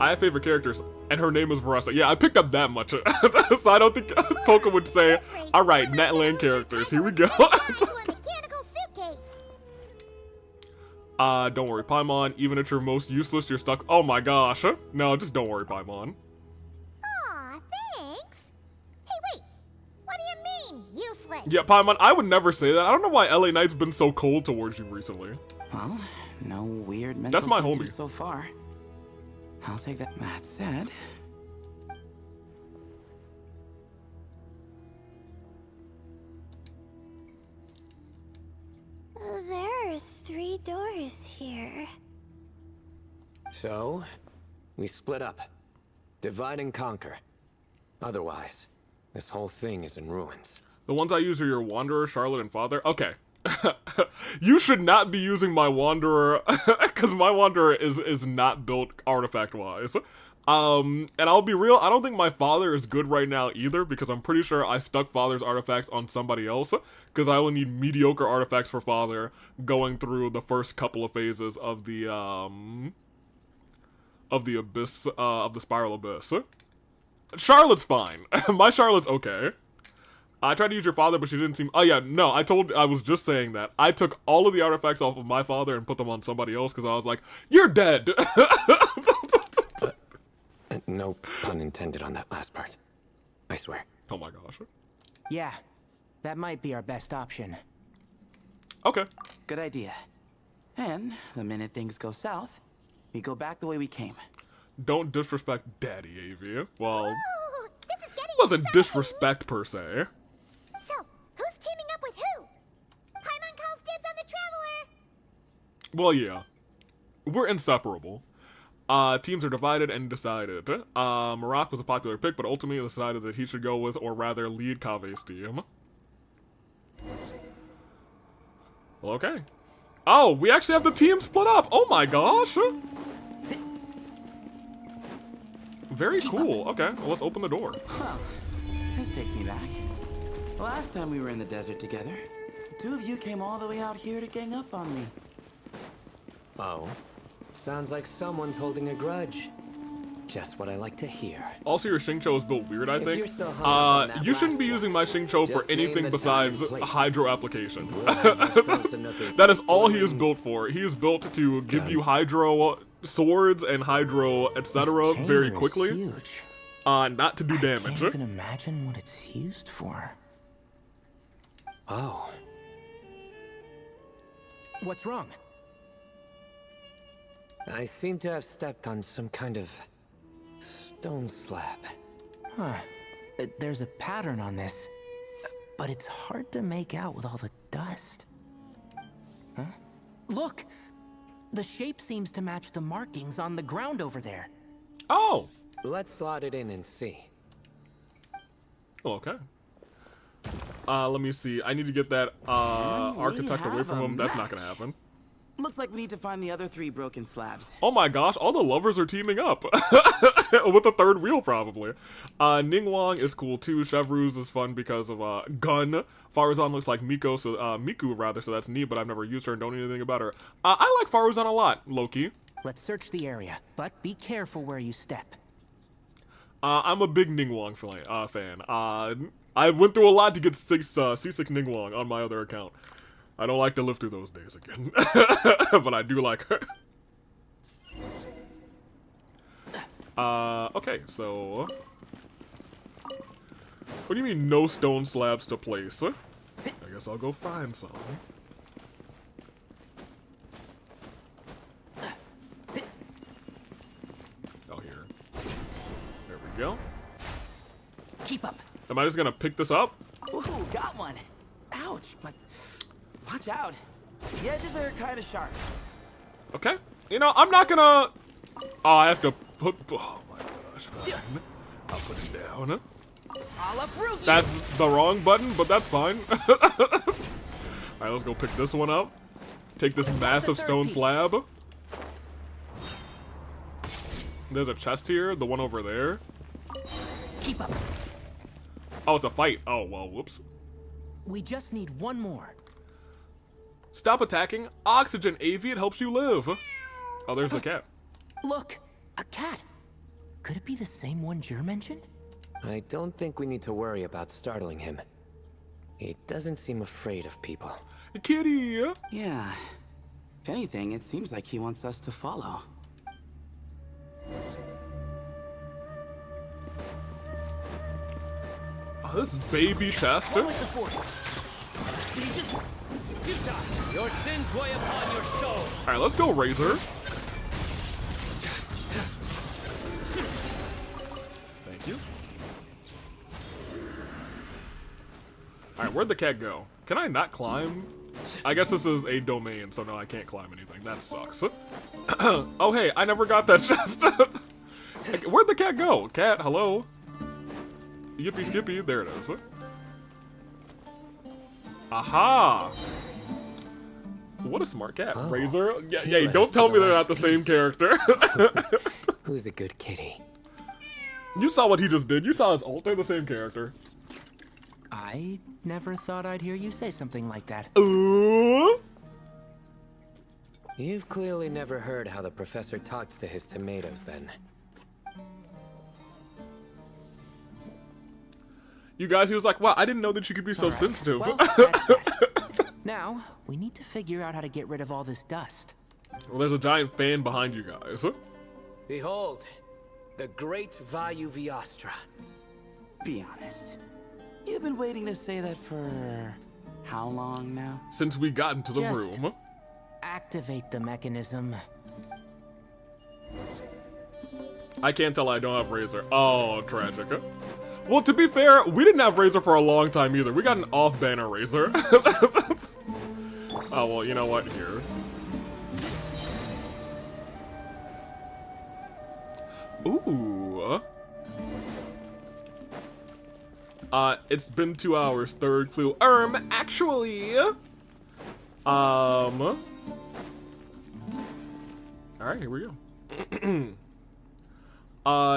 I have favorite characters, and her name is Veressa. Yeah, I picked up that much. So I don't think Poke would say, alright, Netland characters, here we go. Don't worry, Paimon. Even at your most useless, you're stuck. Oh my gosh. No, just don't worry, Paimon. Aw, thanks. Hey, wait. What do you mean, useless? Yeah, Paimon, I would never say that. I don't know why LA Knight's been so cold towards you recently. Well, no weird mental That's my symptoms homie. so far. I'll take that. That said, There are 3 doors here. So, we split up. Divide and conquer. Otherwise, this whole thing is in ruins. The ones I use are your Wanderer, Charlotte, and Father. Okay. You should not be using my Wanderer, because my Wanderer is not built artifact-wise. And I'll be real, I don't think my Father is good right now either, because I'm pretty sure I stuck Father's artifacts on somebody else, because I will need mediocre artifacts for Father going through the first couple of phases of the Abyss, of the Spiral Abyss. Charlotte's fine. My Charlotte's okay. I tried to use your Father, but she didn't seem... Oh, yeah, no, I was just saying that. I took all of the artifacts off of my Father and put them on somebody else, because I was like, you're dead! No pun intended on that last part. I swear. Oh my gosh. Yeah, that might be our best option. Okay. good idea. And the minute things go south, we go back the way we came. Don't disrespect Daddy, AV. Well, Ooh, this is getting it wasn't exciting. disrespect per se. So, who's teaming up with who? Paimon calls dibs on the Traveler. Well, yeah. We're inseparable. Teams are divided and decided. Marak was a popular pick, but ultimately decided that he should go with, or rather lead, Kave's team. Well, okay. Oh, we actually have the team split up! Oh my gosh! Very cool. Okay, well, let's open the door. Well, this takes me back. The last time we were in the desert together, the two of you came all the way out here to gang up on me. Oh, sounds like someone's holding a grudge. Just what I like to hear. Also, your Xingqiu is built weird, I If think. you're still hung up on that You shouldn't be last using one, my Xingqiu for just name anything the besides time and place. hydro application. That That is all he is built for. He is built to give you hydro swords and hydro etc. very Chamber is quickly. huge. Not to do damage. Can't even imagine what it's used for. Oh, What's wrong? I seem to have stepped on some kind of stone slab. Huh. There's a pattern on this, but it's hard to make out with all the dust. Huh? Look! The shape seems to match the markings on the ground over there. Oh! Let's slot it in and see. Okay. Let me see. I need to get that And we architect away have from a him. That's not match. gonna happen. Looks like we need to find the other 3 broken slabs. Oh my gosh, all the lovers are teaming up. With the third wheel, probably. Ningguang is cool too. Chevreuse is fun because of Gun. Faruzan looks like Miku, so that's neat, but I've never used her and don't know anything about her. I like Faruzan a lot, Loki. Let's search the area, but be careful where you step. I'm a big Ningguang fan. I went through a lot to get C6 Ningguang on my other account. I don't like to live through those days again. But I do like her. Okay, so... What do you mean no stone slabs to place? I guess I'll go find some. Oh, here. There we go. Keep up. Am I just gonna pick this up? Ooh, got one. Ouch, but watch out. The edges are kind of sharp. Okay. You know, I'm not gonna... Oh, I have to put... Oh my gosh, fine. I'll put it down. I'll approve you. That's the wrong button, but that's fine. Alright, let's go pick this one up. Take this massive stone slab. There's a chest here, the one over there. Keep up. Oh, it's a fight. Oh, well, whoops. We just need one more. Stop attacking. Oxygen, AV, it helps you live. Oh, there's the cat. Look, a cat. Could it be the same one Jer mentioned? I don't think we need to worry about startling him. He doesn't seem afraid of people. Kitty. Yeah. If anything, it seems like he wants us to follow. Oh, this baby chest. Your sins weigh upon your soul. Alright, let's go, Razor. Thank you. Alright, where'd the cat go? Can I not climb? I guess this is a domain, so no, I can't climb anything. That sucks. Oh, hey, I never got that chest. Where'd the cat go? Cat, hello? Yippee skippy, there it is. Aha! What a smart cat. Oh, Razor? Yeah, don't tell me they're not the same character. Who's a good kitty? You saw what he just did. You saw his ult. They're the same character. I never thought I'd hear you say something like that. Ooh! You've clearly never heard how the professor talks to his tomatoes, then. You guys, he was like, wow, I didn't know that you could be so All right. sensitive. Well, that's that. Now, we need to figure out how to get rid of all this dust. Well, there's a giant fan behind you guys. Behold, the great Vayu Viastra. Be honest. You've been waiting to say that for how long now? Since we got into the Just room. activate the mechanism. I can't tell I don't have Razor. Oh, tragic. Well, to be fair, we didn't have Razor for a long time either. We got an off-banner Razor. Oh, well, you know what? Here. Ooh. It's been 2 hours. Third clue. Actually. Alright, here we go.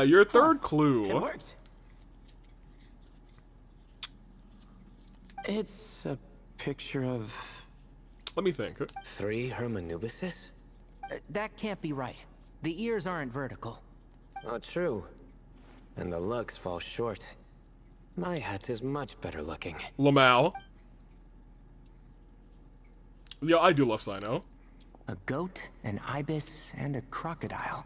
Your third clue. It worked. It's a picture of... Let me think. 3 Hermanubises? That can't be right. The ears aren't vertical. Not true. And the looks fall short. My hat is much better looking. Lamau. Yeah, I do love Sino. A goat, an ibis, and a crocodile.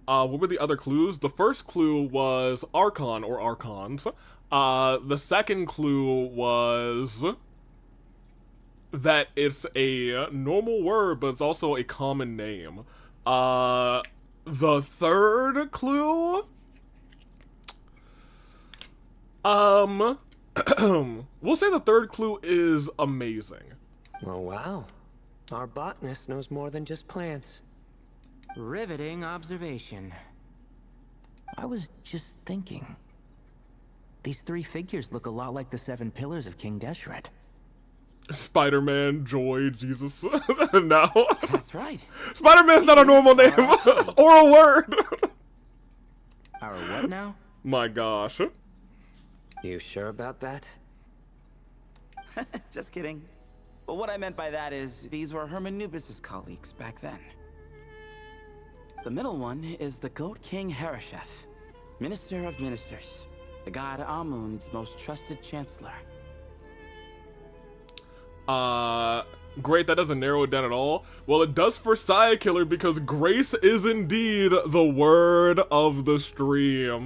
What were the other clues? The first clue was Archon or Archons. The second clue was that it's a normal word, but it's also a common name. The third clue? We'll say the third clue is amazing. Oh, wow. Our botanist knows more than just plants. Riveting observation. I was just thinking. These 3 figures look a lot like the 7 pillars of King Deshret. Spider-Man, Joy, Jesus. No. That's right. Spider-Man's not a normal name or a word. Our what now? My gosh. You sure about that? Just kidding. But what I meant by that is these were Hermanubis' colleagues back then. The middle one is the Goat King Hereshef, Minister of Ministers, the god Amun's most trusted chancellor. Great, that doesn't narrow it down at all. Well, it does for Saya Killer because grace is indeed the word of the stream.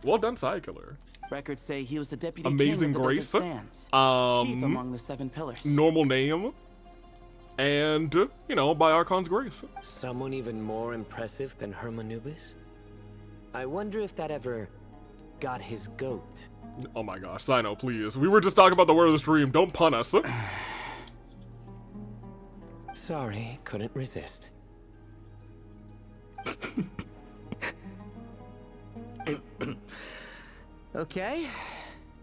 Well done, Saya Killer. Records say he was the deputy Amazing king of the grace. Desert Sands, chief among the 7 pillars. Normal name. And, you know, by Archon's grace. Someone even more impressive than Hermanubis? I wonder if that ever got his goat. Oh my gosh, Sino, please. We were just talking about the word of the stream. Don't pun us. Sorry, couldn't resist. Okay,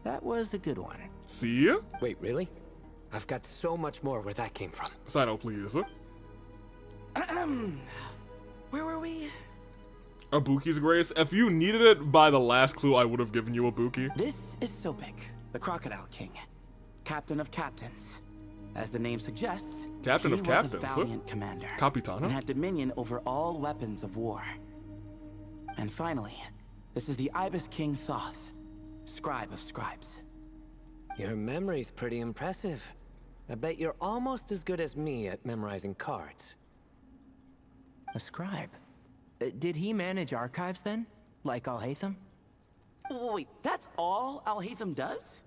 that was a good one. See? Wait, really? I've got so much more where that came from. Sino, please. Where were we? Ibuki's grace. If you needed it by the last clue, I would have given you Ibuki. This is Sopik, the Crocodile King, captain of captains. As the name suggests, Captain he of was captains, a huh? valiant commander Capitano? and had dominion over all weapons of war. And finally, this is the Ibis King Thoth, scribe of scribes. Your memory's pretty impressive. I bet you're almost as good as me at memorizing cards. A scribe. Did he manage archives then? Like Alhaitham? Wait, that's all Alhaitham does?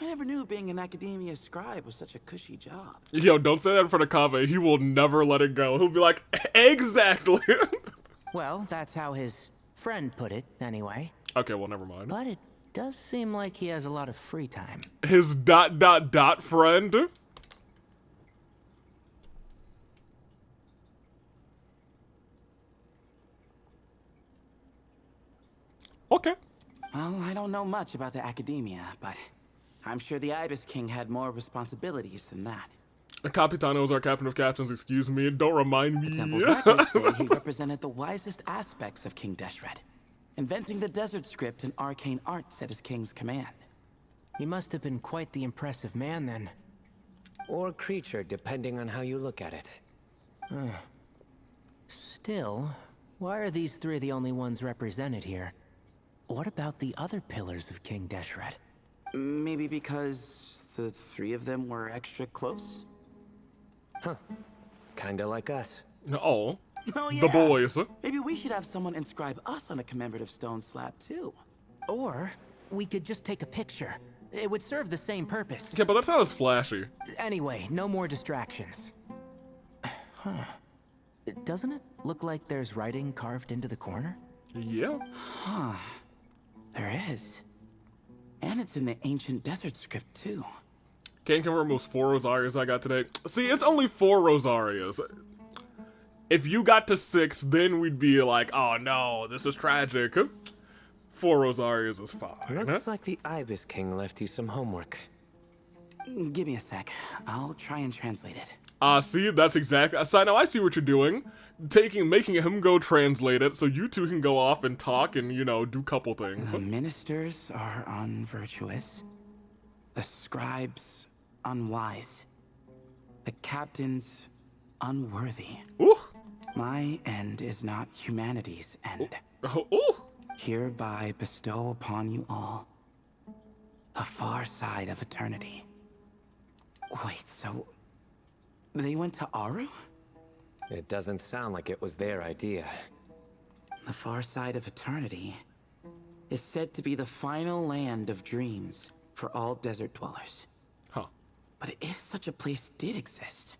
I never knew being an academia scribe was such a cushy job. Yo, don't say that in front of Kaveh. He will never let it go. He'll be like, exactly. Well, that's how his friend put it, anyway. Okay, well, never mind. But it does seem like he has a lot of free time. His ... friend? Okay. Well, I don't know much about the academia, but I'm sure the Ibis King had more responsibilities than that. Capitano is our captain of captains, excuse me. Don't remind me. The temple's records say he represented the wisest aspects of King Deshret, inventing the desert script and arcane arts at his king's command. He must have been quite the impressive man then. Or creature, depending on how you look at it. Still, why are these three the only ones represented here? What about the other pillars of King Deshret? Maybe because the three of them were extra close? Huh. Kinda like us. Oh. Oh, yeah. The boys. Maybe we should have someone inscribe us on a commemorative stone slab, too. Or we could just take a picture. It would serve the same purpose. Yeah, but that's not as flashy. Anyway, no more distractions. Huh. Doesn't it look like there's writing carved into the corner? Yeah. Huh. There is. And it's in the ancient desert script, too. Can't confirm those 4 Rosarias I got today. See, it's only 4 Rosarias. If you got to 6, then we'd be like, oh no, this is tragic. 4 Rosarias is fine. Looks like the Ibis King left you some homework. Give me a sec. I'll try and translate it. See, that's exactly. So now I see what you're doing. Making him go translate it so you two can go off and talk and, you know, do couple things. The ministers are unvirtuous. The scribes unwise. The captains unworthy. Ooh. My end is not humanity's end. Ooh. Hereby bestow upon you all the far side of eternity. Wait, so they went to Aru? It doesn't sound like it was their idea. The far side of eternity is said to be the final land of dreams for all desert dwellers. Huh. But if such a place did exist,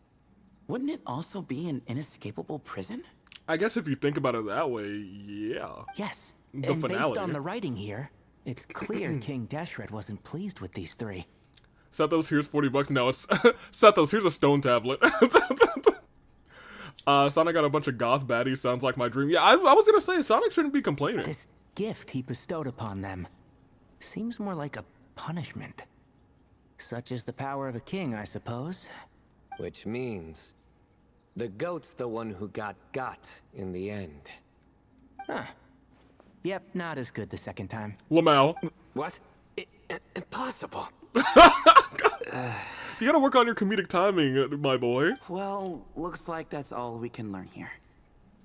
wouldn't it also be an inescapable prison? I guess if you think about it that way, yeah. Yes. The And finality. based on the writing here, it's clear King Deshret wasn't pleased with these three. Sethos, here's $40. No, it's Sethos, here's a stone tablet. Sonic got a bunch of goth baddies, sounds like my dream. Yeah, I was gonna say, Sonic shouldn't be complaining. This gift he bestowed upon them seems more like a punishment. Such is the power of a king, I suppose. Which means the goat's the one who got in the end. Huh. Yep, not as good the second time. Lamau. What? Impossible. You gotta work on your comedic timing, my boy. Well, looks like that's all we can learn here.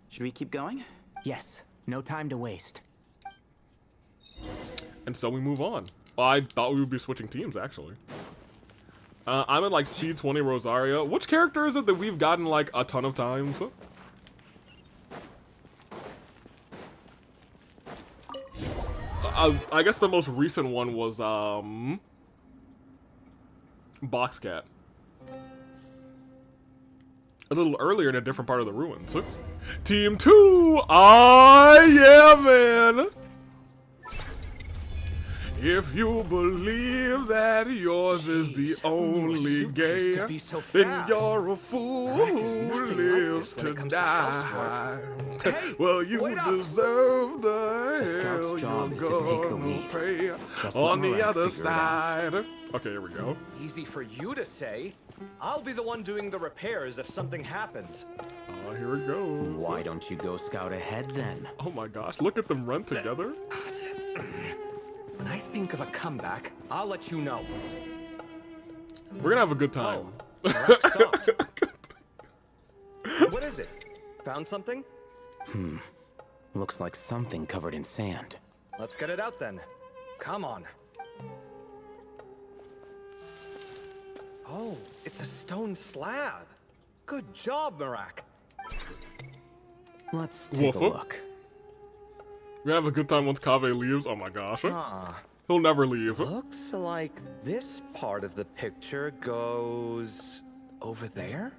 Should we keep going? Yes, no time to waste. And so we move on. Well, I thought we would be switching teams, actually. I'm in, like, C20 Rosaria. Which character is it that we've gotten, like, a ton of times? I guess the most recent one was, Boxcat. A little earlier in a different part of the ruins. Team 2! Ah, yeah, man! If you believe that yours is the only game, then you're a fool who lives to die. Well, you deserve the hell you're gonna pay on the other side. Okay, here we go. Easy for you to say. I'll be the one doing the repairs if something happens. Oh, here it goes. Why don't you go scout ahead then? Oh my gosh, look at them run together. When I think of a comeback, I'll let you know. We're gonna have a good time. Marak stopped. What is it? Found something? Looks like something covered in sand. Let's get it out then. Come on. Oh, it's a stone slab. Good job, Marak. Let's take a Woofa. look. We're gonna have a good time once Kaveh leaves. Oh my gosh. Huh. He'll never leave. Looks like this part of the picture goes over there?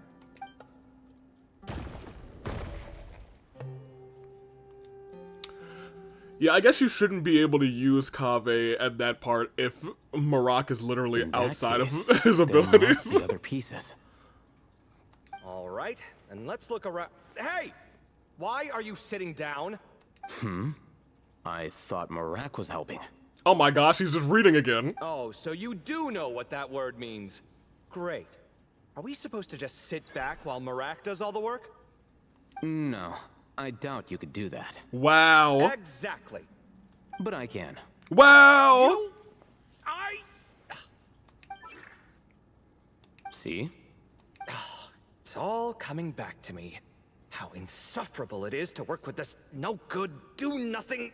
Yeah, I guess you shouldn't be able to use Kaveh at that part if Marak is literally In that outside case, of his there must abilities. be other pieces. All right, and let's look around. Hey! Why are you sitting down? I thought Marak was helping. Oh my gosh, he's just reading again. Oh, so you do know what that word means. Great. Are we supposed to just sit back while Marak does all the work? No, I doubt you could do that. Wow. Exactly. But I can. Wow. See? It's all coming back to me. How insufferable it is to work with this no-good, do-nothing...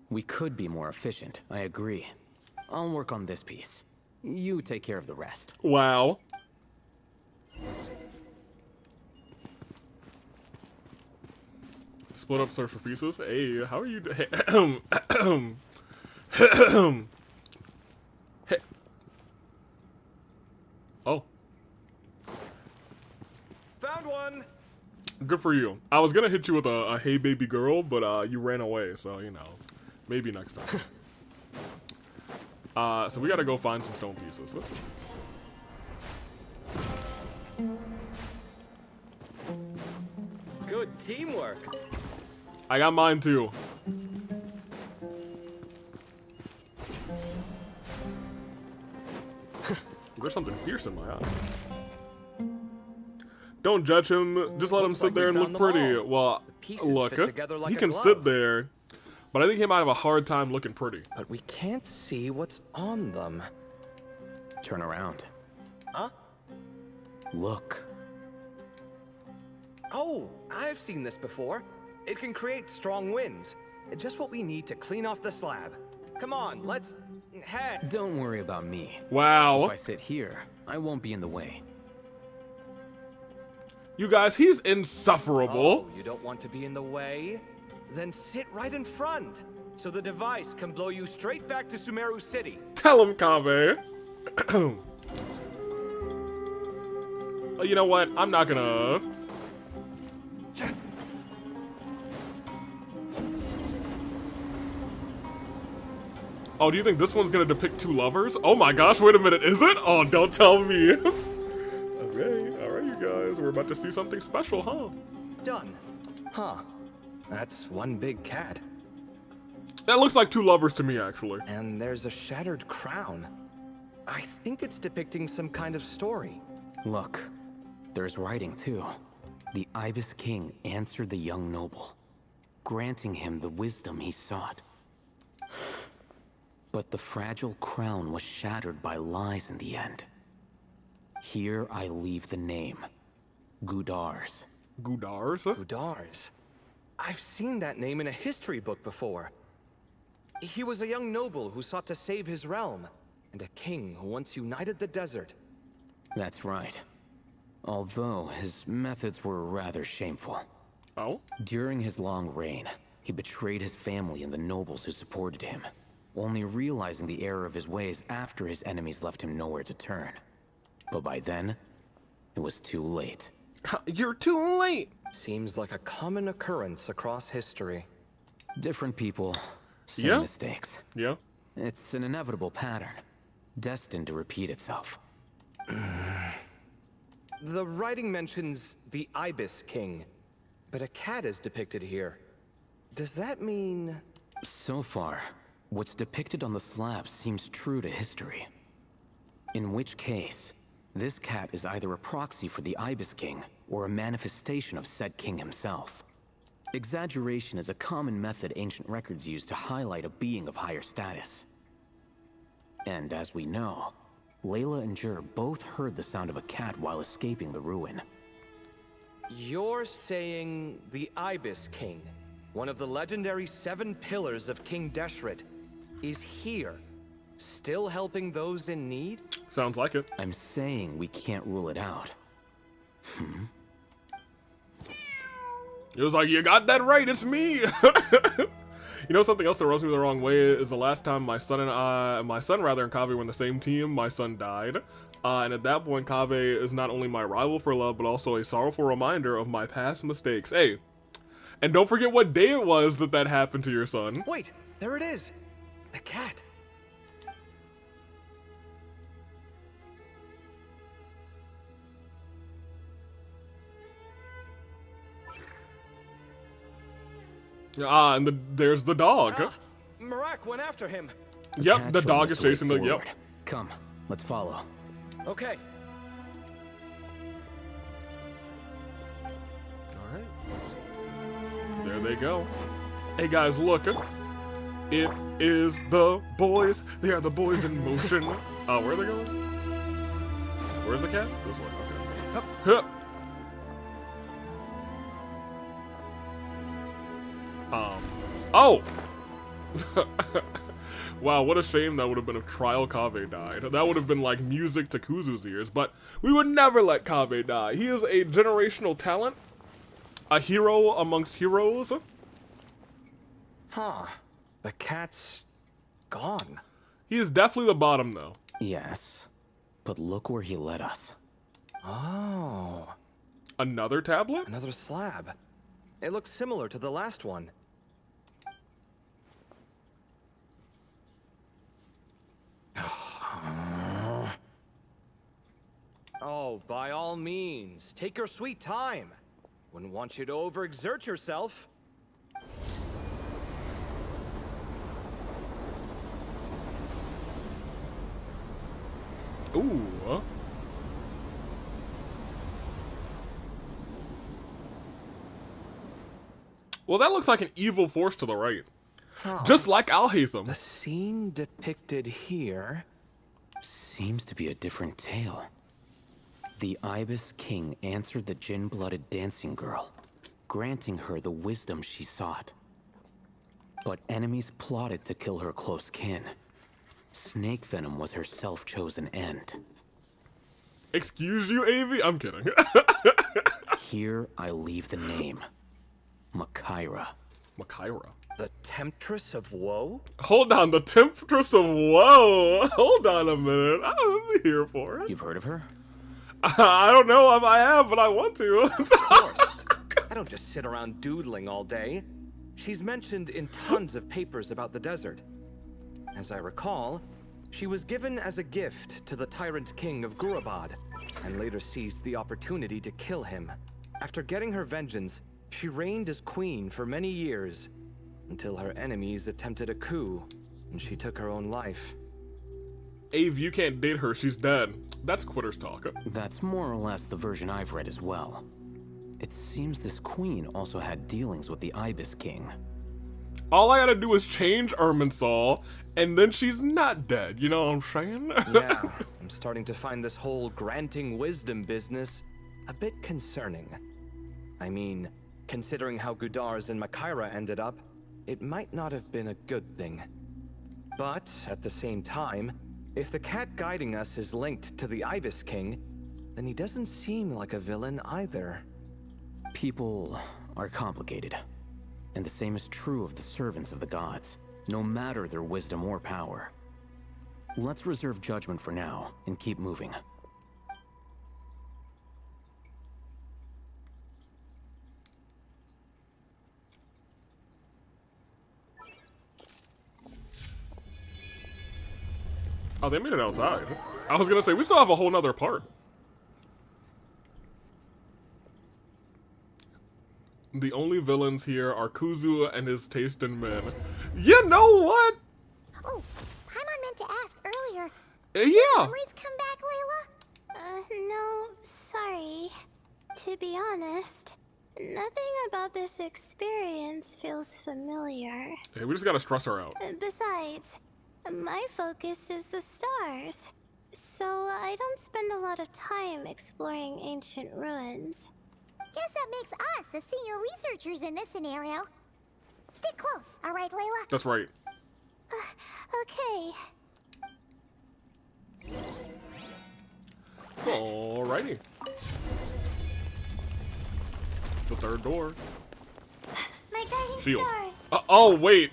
We could be more efficient, I agree. I'll work on this piece. You take care of the rest. Wow. Split up search for pieces. Hey, how are you? Hey. Hey. Oh, Found one! good for you. I was gonna hit you with a hey baby girl, but you ran away, so you know, maybe next time. So we gotta go find some stone pieces. Good teamwork. I got mine too. There's something fierce in my eye. Don't judge him. Just let him Looks sit like there we and look found them pretty. all. Well, The pieces look, fit together like he a can glove. sit there, but I think he might have a hard time looking pretty. But we can't see what's on them. Turn around. Huh? Look. Oh, I've seen this before. It can create strong winds. Just what we need to clean off the slab. Come on, let's head. Don't worry about me. Wow. If I sit here, I won't be in the way. You guys, he's insufferable. Oh, you don't want to be in the way? Then sit right in front, so the device can blow you straight back to Sumeru City. Tell him, Kaveh. You know what? I'm not gonna... Oh, do you think this one's gonna depict two lovers? Oh my gosh, wait a minute, is it? Oh, don't tell me. Alright, you guys. We're about to see something special, huh? Done. Huh. That's one big cat. That looks like two lovers to me, actually. And there's a shattered crown. I think it's depicting some kind of story. Look, there's writing too. The Ibis King answered the young noble, granting him the wisdom he sought. But the fragile crown was shattered by lies in the end. Here I leave the name, Gudars. Gudars? Gudars. I've seen that name in a history book before. He was a young noble who sought to save his realm, and a king who once united the desert. That's right. Although his methods were rather shameful. Oh? During his long reign, he betrayed his family and the nobles who supported him, only realizing the error of his ways after his enemies left him nowhere to turn. But by then, it was too late. You're too late! Seems like a common occurrence across history. Different people, same Yeah. mistakes. Yeah? It's an inevitable pattern, destined to repeat itself. The writing mentions the Ibis King, but a cat is depicted here. Does that mean... So far, what's depicted on the slab seems true to history. In which case, this cat is either a proxy for the Ibis King or a manifestation of said king himself. Exaggeration is a common method ancient records use to highlight a being of higher status. And as we know, Layla and Jur both heard the sound of a cat while escaping the ruin. You're saying the Ibis King, one of the legendary 7 pillars of King Deshret, is here, still helping those in need? Sounds like it. I'm saying we can't rule it out. It was like, you got that right, it's me! You know something else that rubs me the wrong way is the last time my son and Kaveh were in the same team, my son died. And at that point, Kaveh is not only my rival for love, but also a sorrowful reminder of my past mistakes. Hey, and don't forget what day it was that happened to your son. Wait, there it is! The cat! And there's the dog. Marak went after him. Yep, the dog is chasing the. Yep. Come, let's follow. Okay. Alright. There they go. Hey guys, look. It is the boys. They are the boys in motion. Where are they going? Where's the cat? This way. Okay. Hup. Oh! Wow, what a shame that would have been if Trial Kaveh died. That would have been like music to Kuzu's ears, but we would never let Kaveh die. He is a generational talent, a hero amongst heroes. Huh. The cat's gone. He is definitely the bottom, though. Yes, but look where he led us. Oh. Another tablet? Another slab. It looks similar to the last one. Oh, by all means, take your sweet time. Wouldn't want you to overexert yourself. Ooh. Well, that looks like an evil force to the right. Huh. Just like Alhaitham. The scene depicted here seems to be a different tale. The Ibis King answered the Jinn-blooded dancing girl, granting her the wisdom she sought. But enemies plotted to kill her close kin. Snake venom was her self-chosen end. Excuse you, Avi? I'm kidding. Here I leave the name. Makaira. Makaira. The Temptress of Woe? Hold on, the Temptress of Woe. Hold on a minute. I'm here for it. You've heard of her? I don't know if I have, but I want to. Of course. I don't just sit around doodling all day. She's mentioned in tons of papers about the desert. As I recall, she was given as a gift to the tyrant king of Gurabad, and later seized the opportunity to kill him. After getting her vengeance, she reigned as queen for many years, until her enemies attempted a coup, and she took her own life. Ave, you can't date her, she's dead. That's quitters talk. That's more or less the version I've read as well. It seems this queen also had dealings with the Ibis King. All I gotta do is change Irminsul, and then she's not dead, you know what I'm saying? Yeah, I'm starting to find this whole granting wisdom business a bit concerning. I mean, considering how Gudars and Makaira ended up, it might not have been a good thing. But, at the same time, if the cat guiding us is linked to the Ibis King, then he doesn't seem like a villain either. People are complicated. And the same is true of the servants of the gods, no matter their wisdom or power. Let's reserve judgment for now, and keep moving. Oh, they made it outside. I was gonna say, we still have a whole nother part. The only villains here are Kuzu and his taste in men. You know what? Oh, Paimon meant to ask earlier. Yeah. Memories come back, Layla? No, sorry. To be honest, nothing about this experience feels familiar. Hey, we just gotta stress her out. Besides, my focus is the stars. So I don't spend a lot of time exploring ancient ruins. Guess that makes us the senior researchers in this scenario. Stick close, all right, Layla? That's right. Okay. Alrighty. The third door. My guiding Shield. stars. Oh, wait.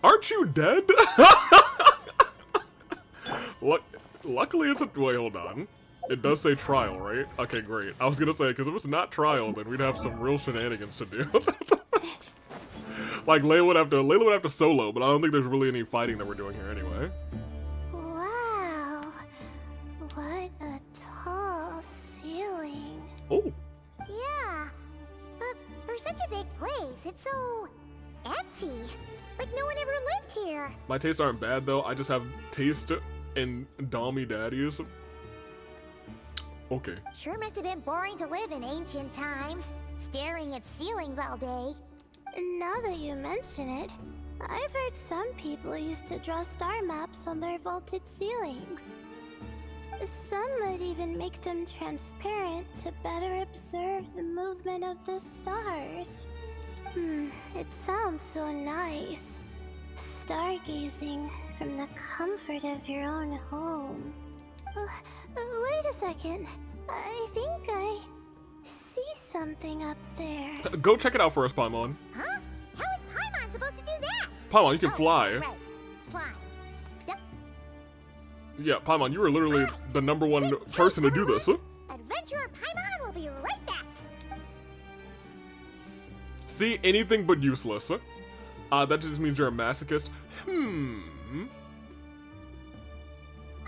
Aren't you dead? Luckily, it's a. Wait, hold on. It does say trial, right? Okay, great. I was gonna say, because if it's not trial, then we'd have some real shenanigans to do. Like, Layla would have to solo, but I don't think there's really any fighting that we're doing here anyway. Wow. What a tall ceiling. Oh. Yeah. But for such a big place, it's so empty. Like no one ever lived here. My tastes aren't bad, though. I just have taste and dommy daddies. Okay. Sure must have been boring to live in ancient times, staring at ceilings all day. Now that you mention it, I've heard some people used to draw star maps on their vaulted ceilings. Some might even make them transparent to better observe the movement of the stars. It sounds so nice. Stargazing from the comfort of your own home. Wait a second. I think I see something up there. Go check it out for us, Paimon. Huh? How is Paimon supposed to do that? Paimon, you can fly. Right. Fly. Yep. Yeah, Paimon, you were literally the #1 person to do this. Adventurer Paimon will be right back. See, anything but useless. That just means you're a masochist.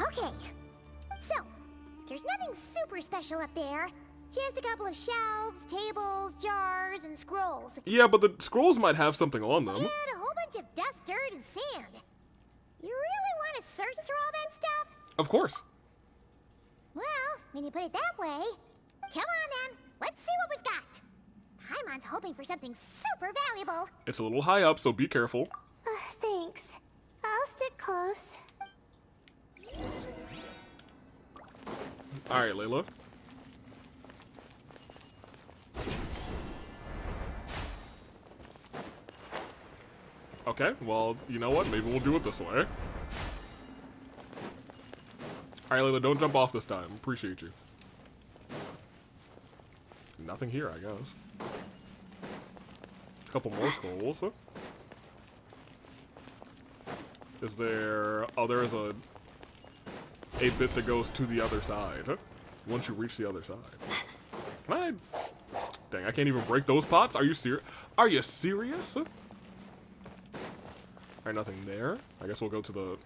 Okay. So, there's nothing super special up there. Just a couple of shelves, tables, jars, and scrolls. Yeah, but the scrolls might have something on them. And a whole bunch of dust, dirt, and sand. You really want to search through all that stuff? Of course. Well, when you put it that way, come on then. Let's see what we've got. Paimon's hoping for something super valuable. It's a little high up, so be careful. Thanks. I'll stick close. Alright, Layla. Okay, well, you know what? Maybe we'll do it this way. Alright, Layla, don't jump off this time. Appreciate you. Nothing here, I guess. A couple more scrolls. Is there... Oh, there is a bit that goes to the other side. Once you reach the other side. Can I... Dang, I can't even break those pots? Are you serious? Are you serious? Alright, nothing there. I guess we'll go to the...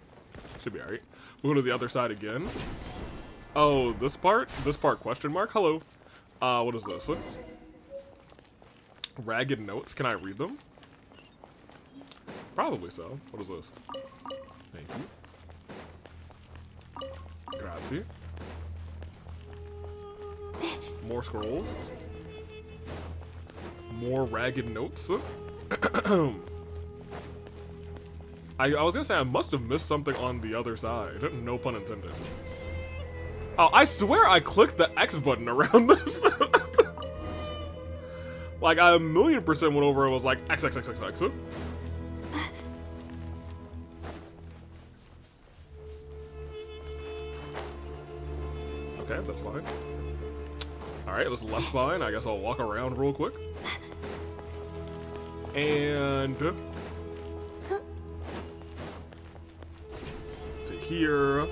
Should be alright. We'll go to the other side again. Oh, this part? This part, question mark? Hello. What is this? Ragged notes. Can I read them? Probably so. What is this? Thank you. Grazie. More scrolls. More ragged notes. I was gonna say I must have missed something on the other side. No pun intended. Oh, I swear I clicked the X button around this. Like, I 1,000,000% went over and was like, X, X, X, X, X. Okay, that's fine. Alright, that's less fine. I guess I'll walk around real quick. And... to here.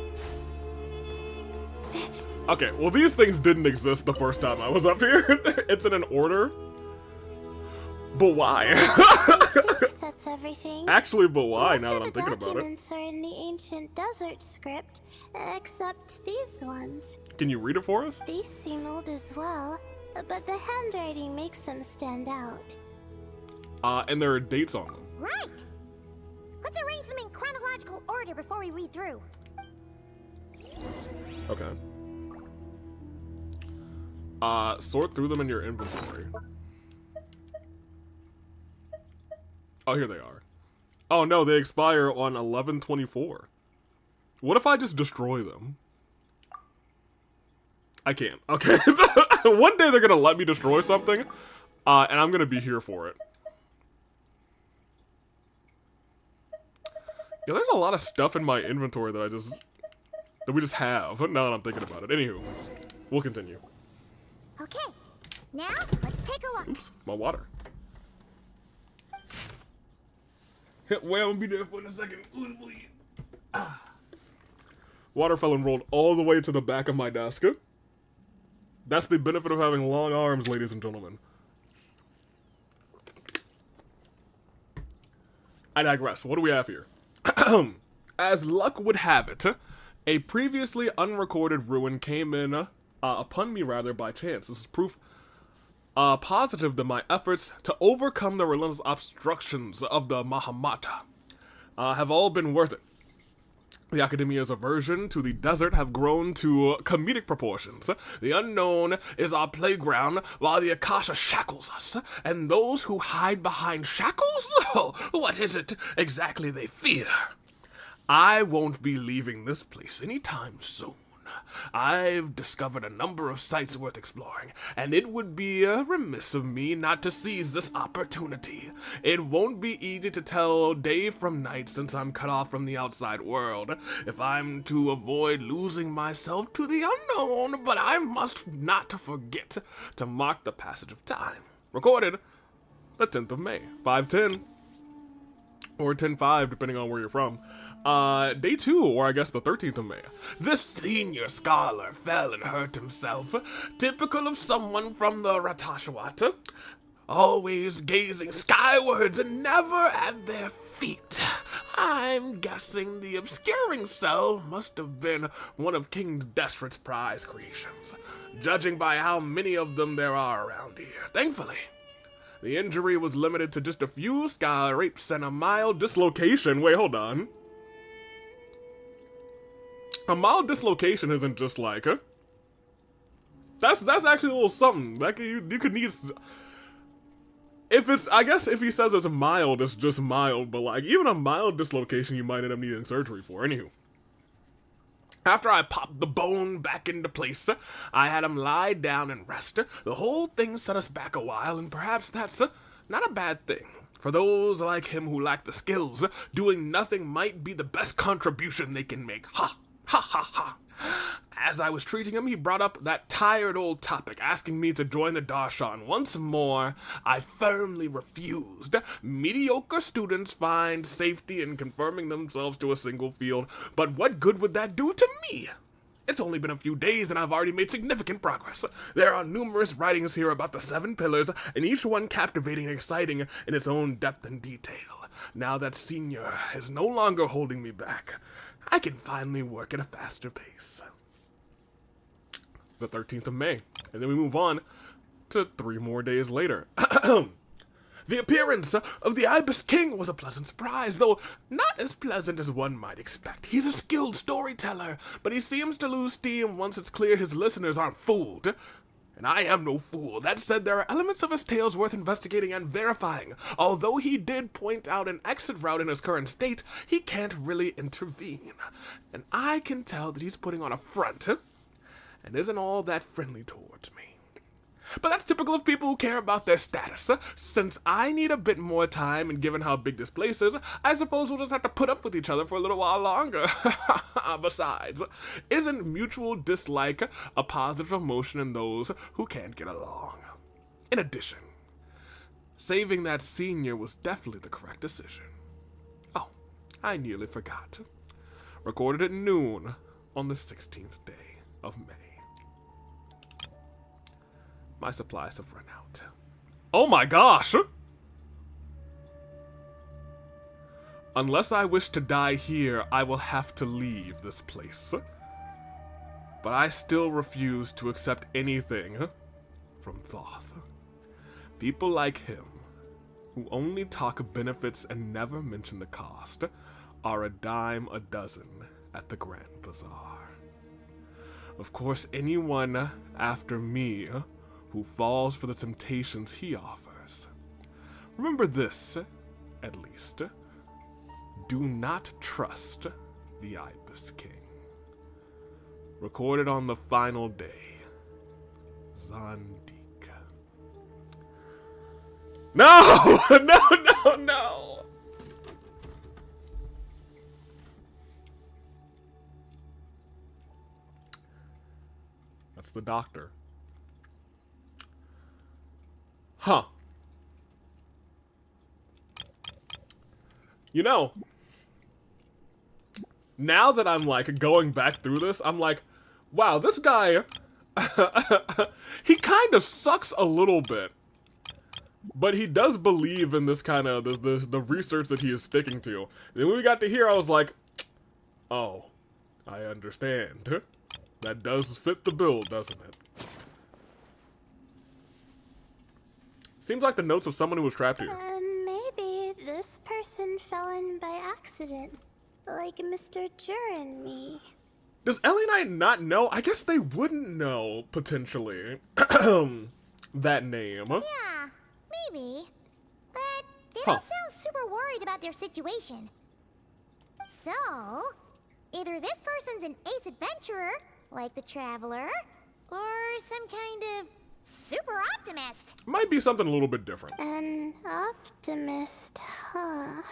Okay, well these things didn't exist the first time I was up here. It's in an order. But why? That's everything. Actually, but why, Most now that of I'm the thinking about it? documents are in the ancient desert script, except these ones. Can you read it for us? These seem old as well, but the handwriting makes them stand out. And there are dates on them. Right. Let's arrange them in chronological order before we read through. Okay. Sort through them in your inventory. Oh, here they are. Oh no, they expire on 11/24. What if I just destroy them? I can't. Okay. One day they're gonna let me destroy something, and I'm gonna be here for it. Yeah, there's a lot of stuff in my inventory that we just have. Now that I'm thinking about it. Anywho, we'll continue. Okay, now let's take a look. Oops, my water. Well, I'll be there for in a second. Water fell and rolled all the way to the back of my desk. That's the benefit of having long arms, ladies and gentlemen. I digress. What do we have here? As luck would have it, a previously unrecorded ruin came in upon me rather by chance. This is proof positive that my efforts to overcome the relentless obstructions of the Mahamata have all been worth it. The Academia's aversion to the desert have grown to comedic proportions. The unknown is our playground, while the Akasha shackles us. And those who hide behind shackles? Oh, what is it exactly they fear? I won't be leaving this place anytime soon. I've discovered a number of sites worth exploring, and it would be remiss of me not to seize this opportunity. It won't be easy to tell day from night since I'm cut off from the outside world, if I'm to avoid losing myself to the unknown, but I must not forget to mark the passage of time. Recorded the 10th of May, 5/10. Or 10/5, depending on where you're from. Day 2, or I guess the 13th of May. This senior scholar fell and hurt himself, typical of someone from the Ratashwat, always gazing skywards and never at their feet. I'm guessing the obscuring cell must have been one of King Deshret's prize creations, judging by how many of them there are around here. Thankfully, the injury was limited to just a few scalpes and a mild dislocation. Wait, hold on. A mild dislocation isn't just like, That's actually a little something. Like you could need. If it's, I guess, if he says it's mild, it's just mild. But like even a mild dislocation, you might end up needing surgery for. Anywho. After I popped the bone back into place, I had him lie down and rest. The whole thing set us back a while, and perhaps that's not a bad thing. For those like him who lack the skills, doing nothing might be the best contribution they can make. Ha! Ha ha ha! As I was treating him, he brought up that tired old topic, asking me to join the Darshan. Once more, I firmly refused. Mediocre students find safety in conforming themselves to a single field, but what good would that do to me? It's only been a few days and I've already made significant progress. There are numerous writings here about the 7 pillars, and each one captivating and exciting in its own depth and detail. Now that Senior is no longer holding me back, I can finally work at a faster pace. The 13th of May, and then we move on to 3 more days later. The appearance of the Ibis King was a pleasant surprise, though not as pleasant as one might expect. He's a skilled storyteller, but he seems to lose steam once it's clear his listeners aren't fooled. And I am no fool. That said, there are elements of his tales worth investigating and verifying. Although he did point out an exit route in his current state, he can't really intervene. And I can tell that he's putting on a front, and isn't all that friendly towards me. But that's typical of people who care about their status. Since I need a bit more time, and given how big this place is, I suppose we'll just have to put up with each other for a little while longer. Besides, isn't mutual dislike a positive emotion in those who can't get along? In addition, saving that Senior was definitely the correct decision. Oh, I nearly forgot. Recorded at noon on the 16th day of May. My supplies have run out. Oh my gosh! Unless I wish to die here, I will have to leave this place. But I still refuse to accept anything from Thoth. People like him, who only talk benefits and never mention the cost, are a dime a dozen at the Grand Bazaar. Of course, anyone after me who falls for the temptations he offers. Remember this, at least. Do not trust the Ibis King. Recorded on the final day. Zandik. No! No! That's the doctor. Huh. You know, now that I'm like going back through this, I'm like, wow, this guy, he kind of sucks a little bit. But he does believe in this kind of, the research that he is sticking to. Then when we got to here, I was like, oh, I understand. That does fit the bill, doesn't it? Seems like the notes of someone who was trapped here. Maybe this person fell in by accident, like Mr. Jur and me. Does Ellie and I not know? I guess they wouldn't know, potentially, that name. Yeah, maybe. But they don't sound super worried about their situation. So, either this person's an ace adventurer, like the Traveler, or some kind of super optimist. Might be something a little bit different. An optimist, huh?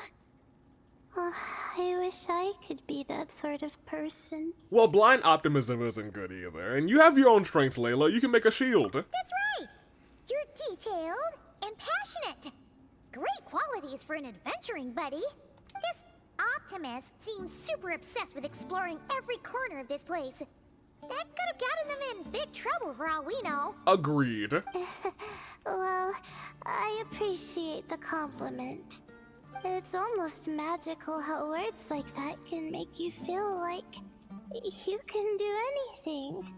Oh, I wish I could be that sort of person. Well, blind optimism isn't good either. And you have your own strengths, Layla. You can make a shield. That's right. You're detailed and passionate. Great qualities for an adventuring buddy. This optimist seems super obsessed with exploring every corner of this place. That could have gotten them in big trouble for all we know. Agreed. Well, I appreciate the compliment. It's almost magical how words like that can make you feel like you can do anything.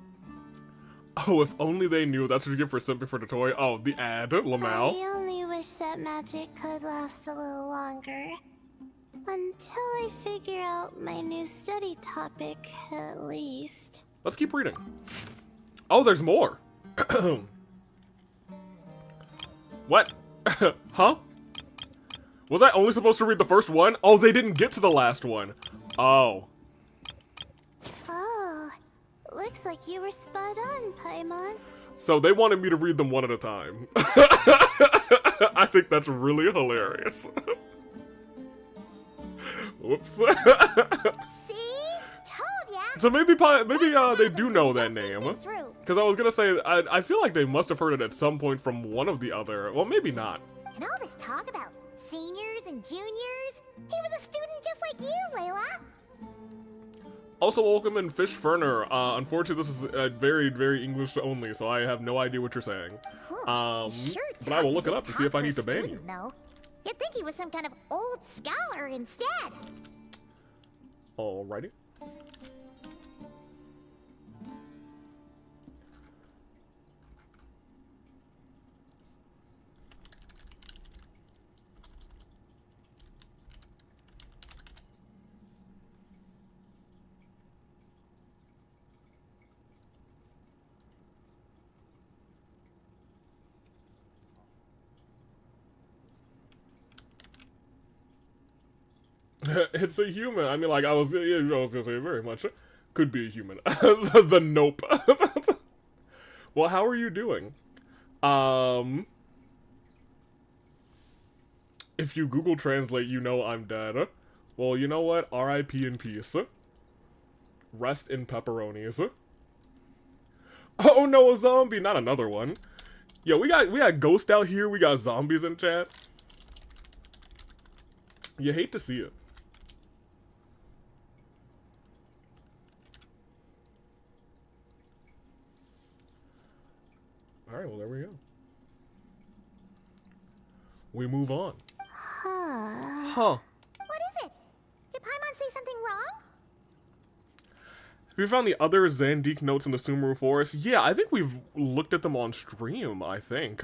Oh, if only they knew that's what you get for simping for the toy. Oh, the ad, Lamau. I only wish that magic could last a little longer. Until I figure out my new study topic, at least. Let's keep reading. Oh, there's more. What? Huh? Was I only supposed to read the first one? Oh, they didn't get to the last one. Oh. Oh, looks like you were spot on, Paimon. So they wanted me to read them one at a time. I think that's really hilarious. Whoops. See? Told ya. So maybe they do know that name. Because I was gonna say, I feel like they must have heard it at some point from one of the other. Well, maybe not. And all this talk about seniors and juniors, he was a student just like you, Layla. Also, welcome in Fish Ferner. Unfortunately, this is very, very English only, so I have no idea what you're saying. But I will look it up to see if I need to ban you. No. You'd think he was some kind of old scholar instead. Alrighty. It's a human. I mean, like, I was gonna say very much. Could be a human. The nope. Well, how are you doing? If you Google Translate, you know I'm dead. Well, you know what? R.I.P. in peace. Rest in pepperonis. Oh no, a zombie! Not another one. Yo, we got ghosts out here. We got zombies in chat. You hate to see it. Alright, well, there we go. We move on. Huh. What is it? Did Paimon say something wrong? Have you found the other Zandik notes in the Sumeru Forest? Yeah, I think we've looked at them on stream, I think.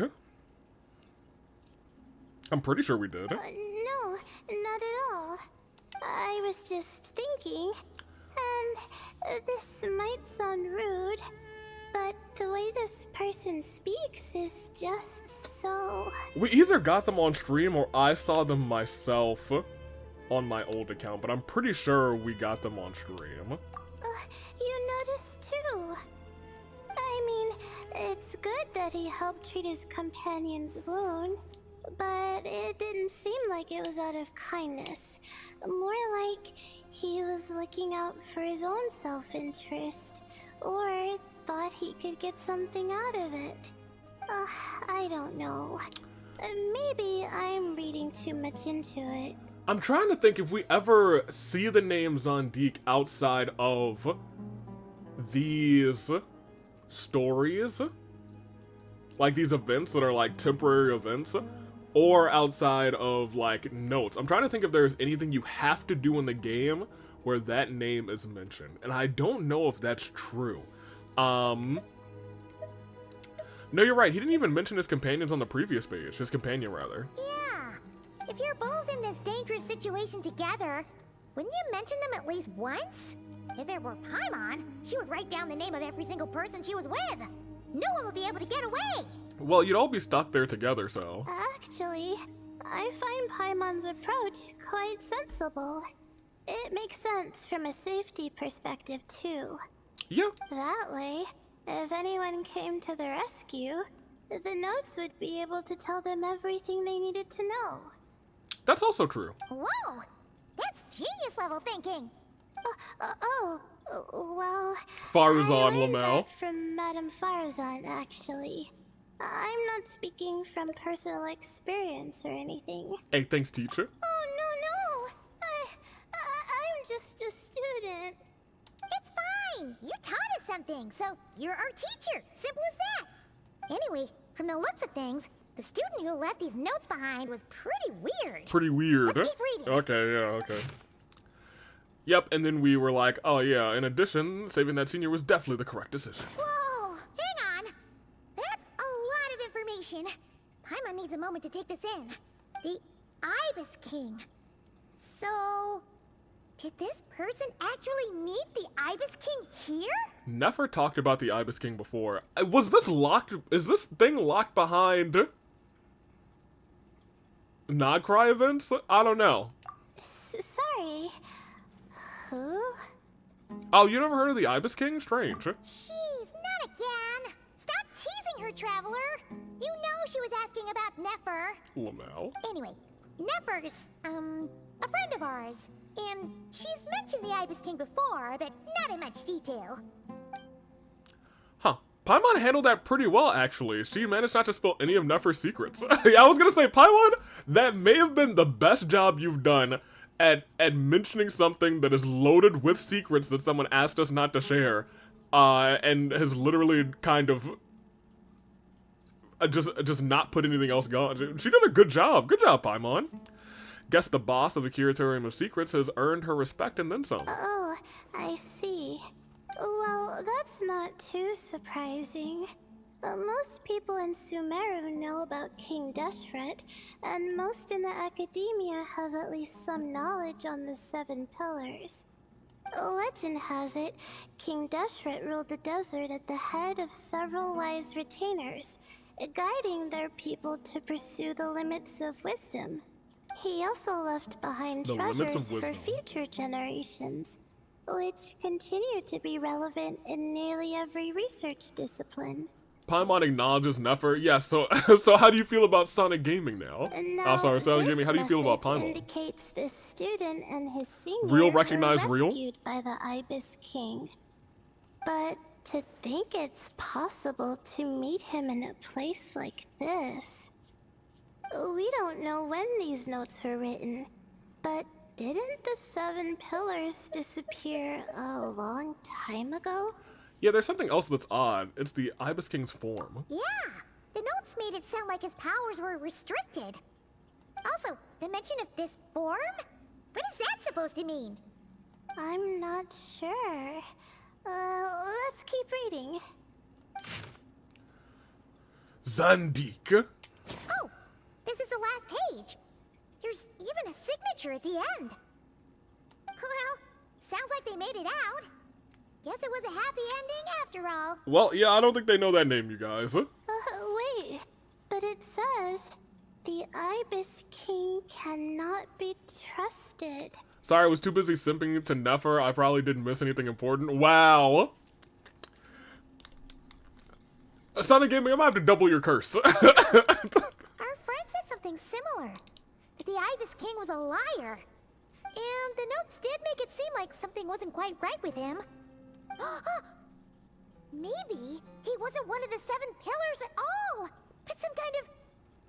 I'm pretty sure we did. No, not at all. I was just thinking, and This might sound rude, but the way this person speaks is just so... We either got them on stream or I saw them myself on my old account, but I'm pretty sure we got them on stream. You noticed too. I mean, it's good that he helped treat his companion's wound, but it didn't seem like it was out of kindness. More like he was looking out for his own self-interest, or thought he could get something out of it. I don't know. Maybe I'm reading too much into it. I'm trying to think if we ever see the name Zandik outside of these stories, like these events that are like temporary events, or outside of like notes. I'm trying to think if there's anything you have to do in the game where that name is mentioned, and I don't know if that's true. No, you're right. He didn't even mention his companions on the previous page. His companion, rather. Yeah. If you're both in this dangerous situation together, wouldn't you mention them at least once? If it were Paimon, she would write down the name of every single person she was with. No one would be able to get away. Well, you'd all be stuck there together, so. Actually, I find Paimon's approach quite sensible. It makes sense from a safety perspective, too. Yeah. That way, if anyone came to the rescue, the notes would be able to tell them everything they needed to know. That's also true. Whoa! That's genius level thinking. Well... Farzan I learned Lamel. that from Madame Farzan, actually. I'm not speaking from personal experience or anything. Hey, thanks, teacher. Oh, no. I'm just a student. It's fine. You taught us something, so you're our teacher. Simple as that. Anyway, from the looks of things, the student who left these notes behind was pretty weird. Pretty weird. Let's keep reading. Okay, yeah, okay. Yep, and then we were like, oh yeah, in addition, saving that senior was definitely the correct decision. Whoa! Hang on. That's a lot of information. Paimon needs a moment to take this in. The Ibis King. So... did this person actually meet the Ibis King here? Nefer talked about the Ibis King before. Was this locked? Is this thing locked behind Nodcry events? I don't know. Sorry. Who? Oh, you never heard of the Ibis King? Strange. Jeez, not again. Stop teasing her, Traveler. You know she was asking about Nefer. Lamel. Anyway, Nefer's, a friend of ours. And she's mentioned the Ibis King before, but not in much detail. Huh. Paimon handled that pretty well, actually. She managed not to spill any of Nefer's secrets. Yeah, I was gonna say, Paimon, that may have been the best job you've done at mentioning something that is loaded with secrets that someone asked us not to share, and has literally kind of just not put anything else going. She did a good job. Good job, Paimon. Guess the boss of the Curatorium of Secrets has earned her respect and then some. Oh, I see. Well, that's not too surprising. Most people in Sumeru know about King Deshret, and most in the academia have at least some knowledge on the 7 pillars. Legend has it, King Deshret ruled the desert at the head of several wise retainers, guiding their people to pursue the limits of wisdom. He also left behind The limits treasures of wisdom. for future generations, which continue to be relevant in nearly every research discipline. Paimon acknowledges Nefer. Yeah, so how do you feel about Sonic Gaming now? Now, Sorry, Sonic this Gaming, how do you feel about message Paimon? indicates this student and his senior Real recognize were real? rescued by the Ibis King. But to think it's possible to meet him in a place like this... We don't know when these notes were written, but didn't the 7 pillars disappear a long time ago? Yeah, there's something else that's odd. It's the Ibis King's form. Yeah, the notes made it sound like his powers were restricted. Also, the mention of this form? What is that supposed to mean? I'm not sure. Let's keep reading. Zandik. Oh, this is the last page. There's even a signature at the end. Well, sounds like they made it out. Guess it was a happy ending after all. Well, yeah, I don't think they know that name, you guys. Wait. But it says, the Ibis King cannot be trusted. Sorry, I was too busy simping to Nefer. I probably didn't miss anything important. Wow. Sonic Gaming, I'm gonna have to double your curse. Our friend said something similar. That the Ibis King was a liar. And the notes did make it seem like something wasn't quite right with him. Maybe he wasn't one of the 7 pillars at all, but some kind of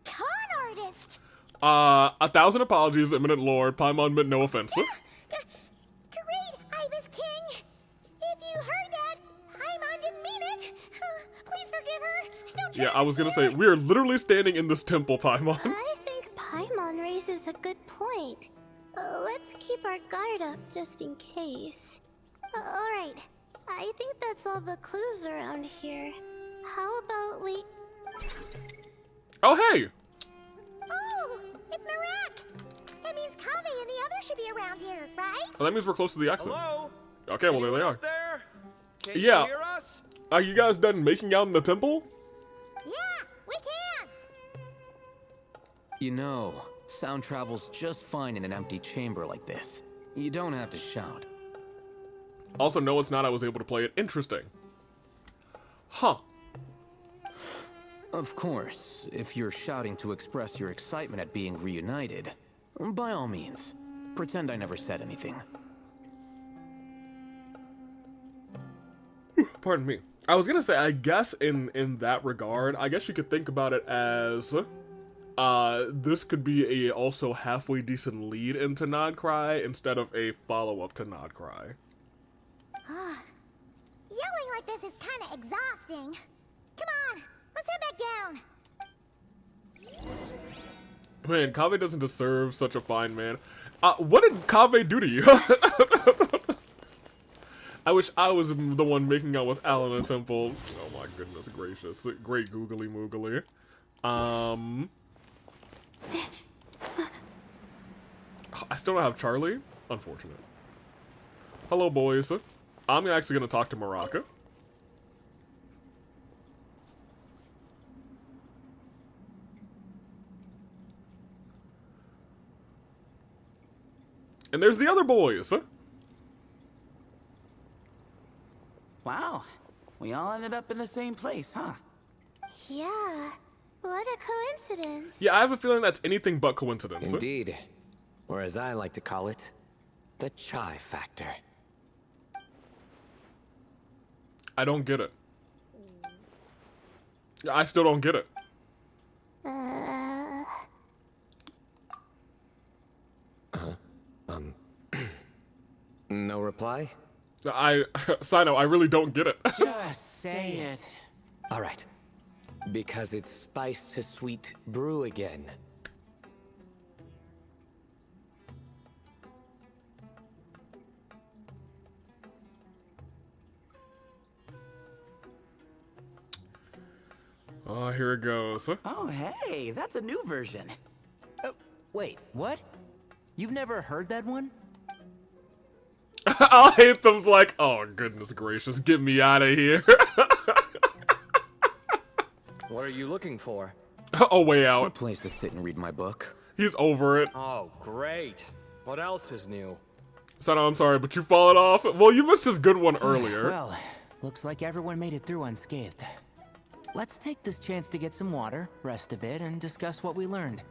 con artist. 1,000 apologies, Imminent Lord. Paimon meant no offense. Great, Ibis King. If you heard that, Paimon didn't mean it. Please forgive her. Don't try Yeah, I was gonna say, we are literally standing in this temple, Paimon. I think Paimon raises a good point. Let's keep our guard up just in case. Alright, I think that's all the clues around here. How about we... Oh, hey! Oh, it's Marak. That means Kaveh and the others should be around here, right? Well, that means we're close to the exit. Hello? Okay, well, there they are. There? Can Yeah. you hear us? Are you guys done making out in the temple? Yeah, we can. You know, sound travels just fine in an empty chamber like this. You don't have to shout. Also, no, it's not. I was able to play it. Interesting. Huh. Of course, if you're shouting to express your excitement at being reunited, by all means, pretend I never said anything. Pardon me. I was gonna say, I guess in that regard, I guess you could think about it as, this could be a also halfway decent lead into Nod Cry instead of a follow-up to Nod Cry. Yelling like this is kind of exhausting. Come on, let's head back down. Man, Kaveh doesn't deserve such a fine man. What did Kaveh do to you? I wish I was the one making out with Al in a temple. Oh my goodness gracious. Great googly moogly. I still don't have Charlie. Unfortunate. Hello, boys. I'm actually gonna talk to Maraka. And there's the other boys. Wow, we all ended up in the same place, huh? Yeah, what a coincidence. Yeah, I have a feeling that's anything but coincidence. Indeed. Or as I like to call it, the chai factor. I don't get it. I still don't get it. No reply? Sino, I really don't get it. Just say it. All right. Because it's spice to sweet brew again. Oh, here it goes. Oh, hey, that's a new version. Wait, what? You've never heard that one? I'll hate them's like, oh goodness gracious, get me out of here. What are you looking for? Oh, way What out. place to sit and read my book? He's over it. Oh, great. What else is new? Sino, I'm sorry, but you followed off. Well, you missed his good one earlier. Well, looks like everyone made it through unscathed. Let's take this chance to get some water, rest a bit, and discuss what we learned.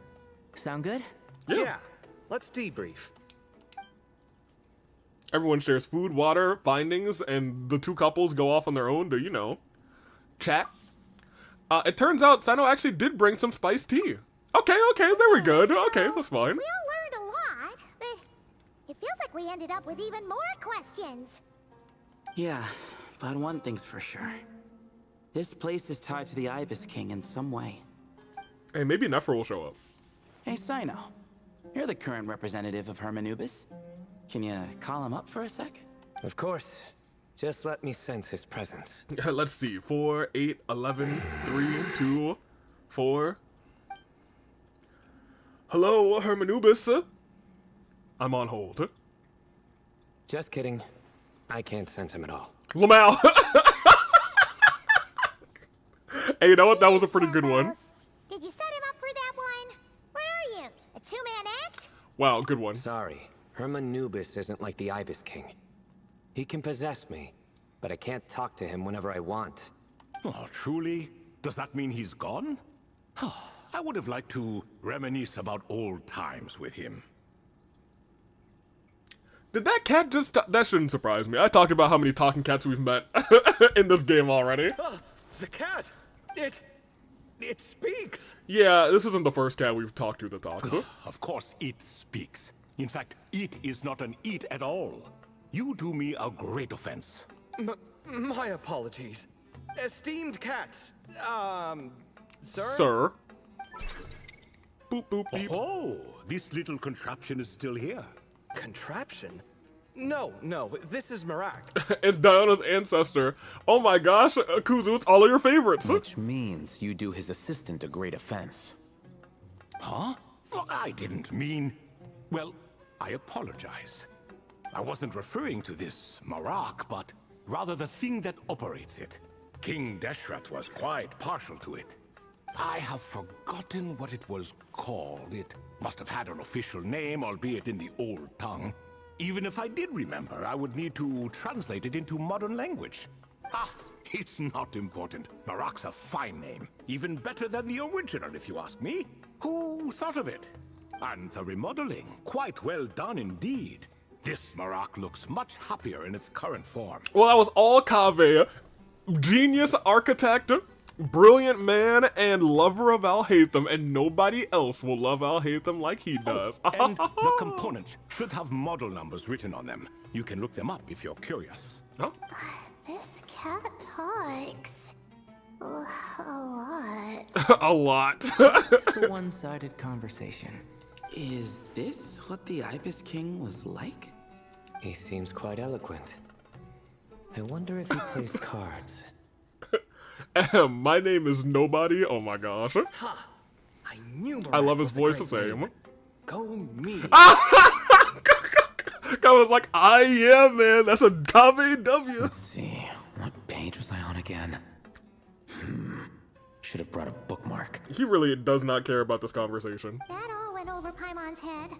Sound good? Yeah, let's debrief. Everyone shares food, water, findings, and the two couples go off on their own to, you know, chat. It turns out Sino actually did bring some spiced tea. Okay, there we're good. Okay, that's fine. We all learned a lot, but it feels like we ended up with even more questions. Yeah, but one thing's for sure. This place is tied to the Ibis King in some way. Hey, maybe Nefer will show up. Hey, Sino. You're the current representative of Hermanubis. Can you call him up for a sec? Of course. Just let me sense his presence. Let's see. 4, 8, 11, 3, 2, 4. Hello, Hermanubis. I'm on hold. Just kidding. I can't sense him at all. Lamau. Hey, you know what? That was a pretty good one. Did you set him up for that one? What are you, a two-man act? Wow, good one. Sorry, Herman Nubis isn't like the Ibis King. He can possess me, but I can't talk to him whenever I want. Oh, truly? Does that mean he's gone? Oh, I would have liked to reminisce about old times with him. Did that cat just... That shouldn't surprise me. I talked about how many talking cats we've met in this game already. The cat! It speaks! Yeah, this isn't the first cat we've talked to that talks. Of course it speaks. In fact, it is not an it at all. You do me a great offense. My apologies. Esteemed cats, sir? Sir? Boop, boop, beep. Oh, this little contraption is still here. Contraption? No, this is Marak. It's Diana's ancestor. Oh my gosh, Kuzu, it's all of your favorites. Which means you do his assistant a great offense. Huh? Well, I didn't mean... Well, I apologize. I wasn't referring to this Marak, but rather the thing that operates it. King Deshret was quite partial to it. I have forgotten what it was called. It must have had an official name, albeit in the old tongue. Even if I did remember, I would need to translate it into modern language. Ah, it's not important. Marak's a fine name. Even better than the original, if you ask me. Who thought of it? And the remodeling, quite well done indeed. This Marak looks much happier in its current form. Well, that was all Kaveh. Genius architect, brilliant man, and lover of Alhaitham, and nobody else will love Alhaitham like he does. And the components should have model numbers written on them. You can look them up if you're curious. Huh? This cat talks a lot. A lot. Just a one-sided conversation. Is this what the Ibis King was like? He seems quite eloquent. I wonder if he plays cards. My name is Nobody. Oh my gosh. Ha! I knew Marak I love his was a voice the great same. name. Go me. I was like, yeah, man, that's a Kaveh W. Let's see, what page was I on again? Should have brought a bookmark. He really does not care about this conversation. That all went over Paimon's head.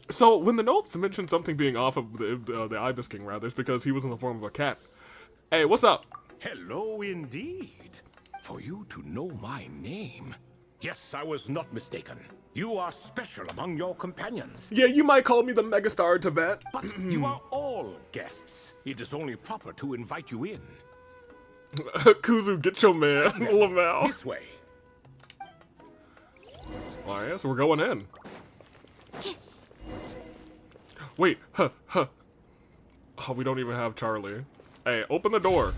So, when the notes mentioned something being off of the Ibis King, rather, it's because he was in the form of a cat. Hey, what's up? Hello indeed. For you to know my name. Yes, I was not mistaken. You are special among your companions. Yeah, you might call me the megastar Tibet. But you are all guests. It is only proper to invite you in. Kuzu, get your man, Lamau. This way. Alright, so we're going in. Wait, Oh, we don't even have Charlie. Hey, open the door.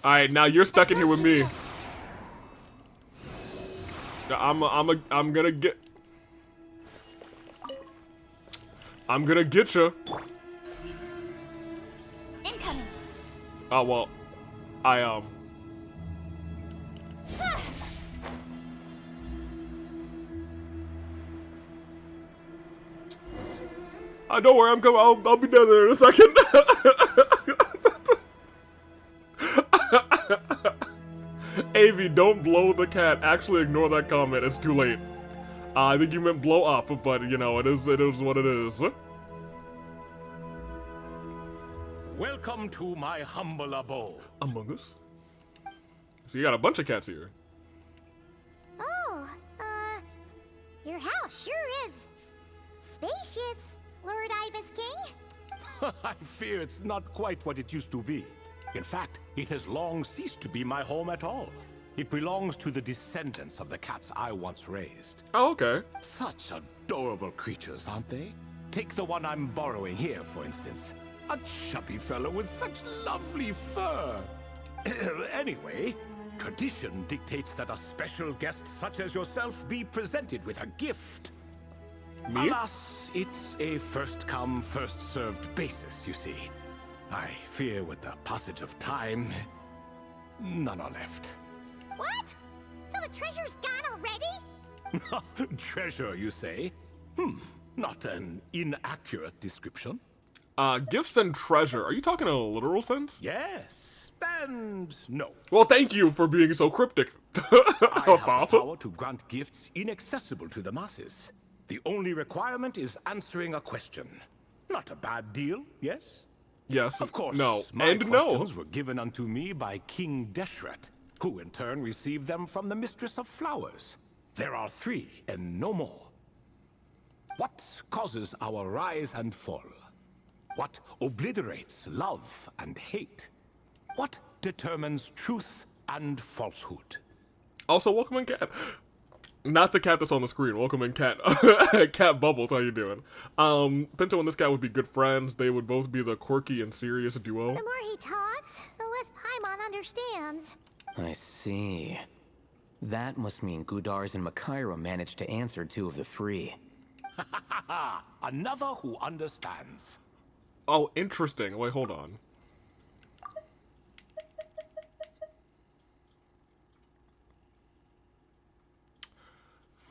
Alright, now you're stuck in here with me. I'm gonna get you. Incoming. Oh, well, don't worry, I'm coming. I'll be down there in a second. Avi, don't blow the cat. Actually, ignore that comment. It's too late. I think you meant blow up, but you know, it is what it is. Welcome to my humble abode. Among Us. So you got a bunch of cats here. Oh, your house sure is spacious, Lord Ibis King. I fear it's not quite what it used to be. In fact, it has long ceased to be my home at all. It belongs to the descendants of the cats I once raised. Oh, okay. Such adorable creatures, aren't they? Take the one I'm borrowing here, for instance. A chubby fellow with such lovely fur. Anyway, tradition dictates that a special guest such as yourself be presented with a gift. Me? Alas, it's a first-come, first-served basis, you see. I fear with the passage of time, none are left. What? So the treasure's gone already? Treasure, you say? not an inaccurate description. Gifts and treasure. Are you talking in a literal sense? Yes, and no. Well, thank you for being so cryptic. I have the power to grant gifts inaccessible to the masses. The only requirement is answering a question. Not a bad deal, yes? Yes. Of course. No. My And no. questions were given unto me by King Deshret, who in turn received them from the Mistress of Flowers. There are 3 and no more. What causes our rise and fall? What obliterates love and hate? What determines truth and falsehood? Also, welcome in, Cat. Not the cat that's on the screen. Welcome in, Cat. Cat Bubbles, how you doing? Pinto and this guy would be good friends. They would both be the quirky and serious duo. The more he talks, the less Paimon understands. I see. That must mean Gudars and Makaira managed to answer 2 of the 3. Another who understands. Oh, interesting. Wait, hold on.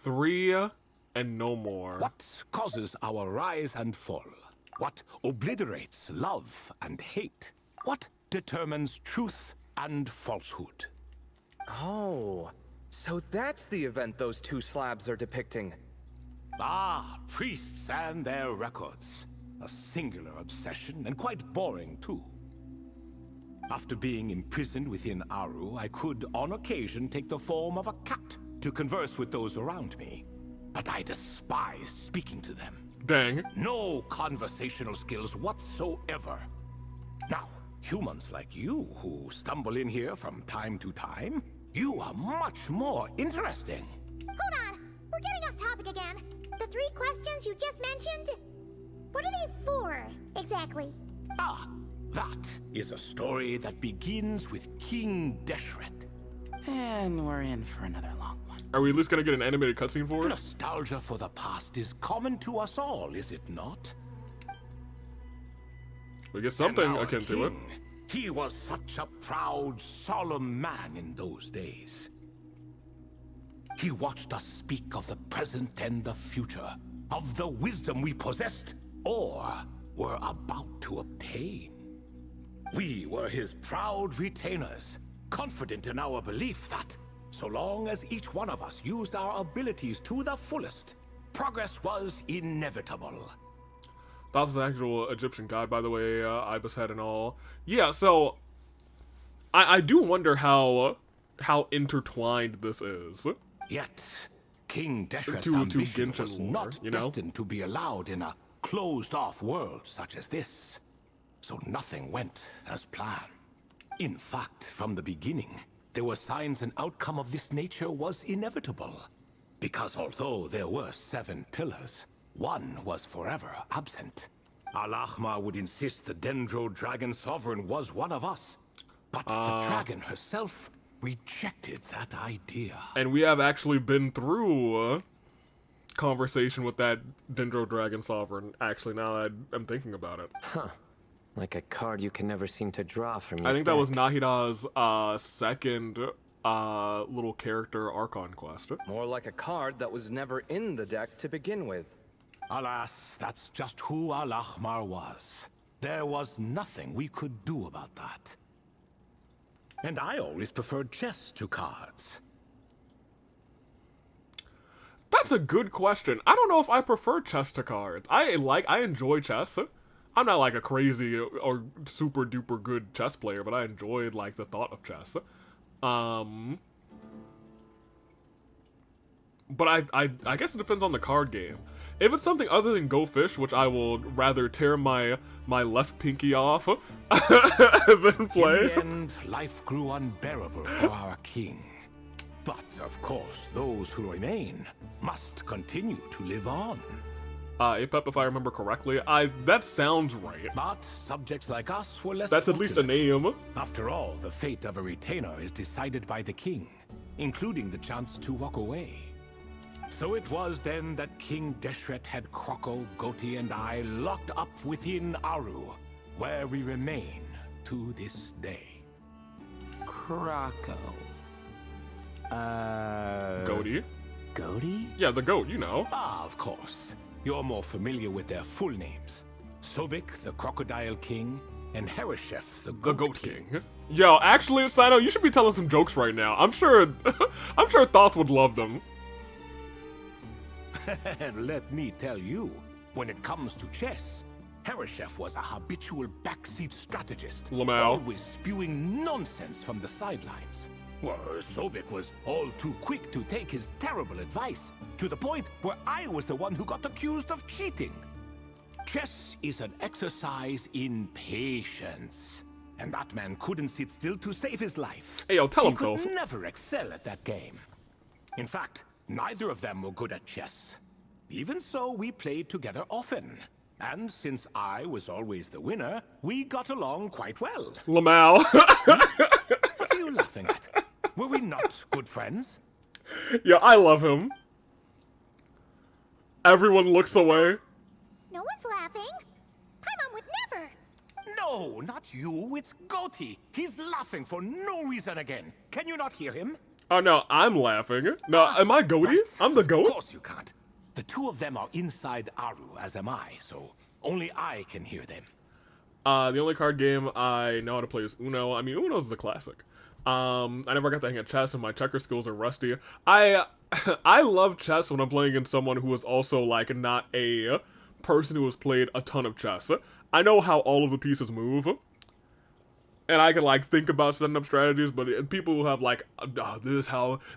Three and no more. What causes our rise and fall? What obliterates love and hate? What determines truth and falsehood? Oh, so that's the event those 2 slabs are depicting. Ah, priests and their records. A singular obsession, and quite boring too. After being imprisoned within Aru, I could, on occasion, take the form of a cat to converse with those around me. But I despised speaking to them. Dang. No conversational skills whatsoever. Now, humans like you who stumble in here from time to time, you are much more interesting. Hold on, we're getting off topic again. The 3 questions you just mentioned, what are they for, exactly? Ah, that is a story that begins with King Deshret. And we're in for another long one. Are we at least gonna get an animated cutscene for it? Nostalgia for the past is common to us all, is it not? We get something And our akin to it. king, he was such a proud, solemn man in those days. He watched us speak of the present and the future, of the wisdom we possessed or were about to obtain. We were his proud retainers, confident in our belief that, so long as each one of us used our abilities to the fullest, progress was inevitable. That's an actual Egyptian god, by the way, Ibis head and all. Yeah, so I do wonder how intertwined this is. Yet, King Deshret's to ambition Genshin was lore, not you know? destined to be allowed in a closed-off world such as this. So nothing went as planned. In fact, from the beginning, there were signs an outcome of this nature was inevitable. Because although there were 7 pillars, one was forever absent. Al-Ahmar would insist the Dendro Dragon Sovereign was one of us. But the dragon herself rejected that idea. And we have actually been through a conversation with that Dendro Dragon Sovereign, actually, now that I'm thinking about it. Huh. Like a card you can never seem to draw from your I think that was deck. Nahida's second little character Archon quest. More like a card that was never in the deck to begin with. Alas, that's just who Al-Ahmar was. There was nothing we could do about that. And I always preferred chess to cards. That's a good question. I don't know if I prefer chess to cards. I enjoy chess. I'm not like a crazy or super duper good chess player, but I enjoyed like the thought of chess. But I guess it depends on the card game. If it's something other than Go Fish, which I will rather tear my left pinky off than play. In the end, life grew unbearable for our king. But, of course, those who remain must continue to live on. Apep, if I remember correctly, that sounds right. But subjects like us were less That's at least a fortunate. name. After all, the fate of a retainer is decided by the king, including the chance to walk away. So it was then that King Deshret had Kroko, Goti, and I locked up within Aru, where we remain to this day. Krako. Goaty? Goaty? Yeah, the goat, you know. Ah, of course. You're more familiar with their full names. Sobek, the Crocodile King, and Hereshef, the Goat King. Yo, actually, Sino, you should be telling some jokes right now. I'm sure Thoughts would love them. And let me tell you, when it comes to chess, Hereshef was a habitual backseat strategist, Lamau. always spewing nonsense from the sidelines. Well, Sobek was all too quick to take his terrible advice, to the point where I was the one who got accused of cheating. Chess is an exercise in patience, and that man couldn't sit still to save his life. Hey, yo, tell him, He could Kof. never excel at that game. In fact, neither of them were good at chess. Even so, we played together often. And since I was always the winner, we got along quite well. Lamau. What are you laughing at? Were we not good friends? Yeah, I love him. Everyone looks away. No one's laughing. Paimon would never. No, not you. It's Goatee. He's laughing for no reason again. Can you not hear him? Oh no, I'm laughing. No, am I Goaty? Right. I'm the Of goat? course you can't. The two of them are inside Aru, as am I, so only I can hear them. The only card game I know how to play is Uno. I mean, Uno's a classic. I never got the hang of chess, and my checker skills are rusty. I love chess when I'm playing against someone who is also, like, not a person who has played a ton of chess. I know how all of the pieces move, and I can, like, think about setting up strategies, but people who have, like, oh, this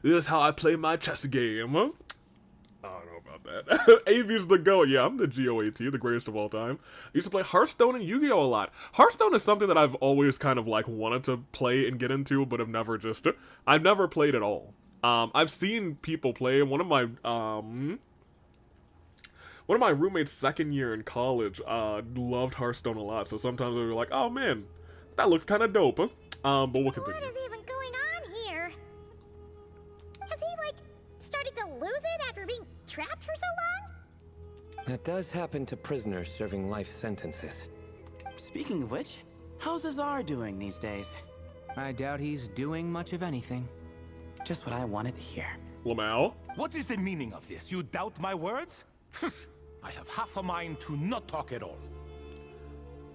is how I play my chess game. I don't know about that. AV's the GOAT. Yeah, I'm the GOAT, the greatest of all time. I used to play Hearthstone and Yu-Gi-Oh! A lot. Hearthstone is something that I've always kind of, like, wanted to play and get into, but have never just... I've never played at all. I've seen people play. One of my roommates' second year in college loved Hearthstone a lot, so sometimes we were like, oh man, that looks kind of dope, huh? But we'll continue. What is even going on here? Has he, like, started to lose it after being trapped for so long? That does happen to prisoners serving life sentences. Speaking of which, how's Azar doing these days? I doubt he's doing much of anything. Just what I wanted to hear. Lamau? What is the meaning of this? You doubt my words? I have half a mind to not talk at all.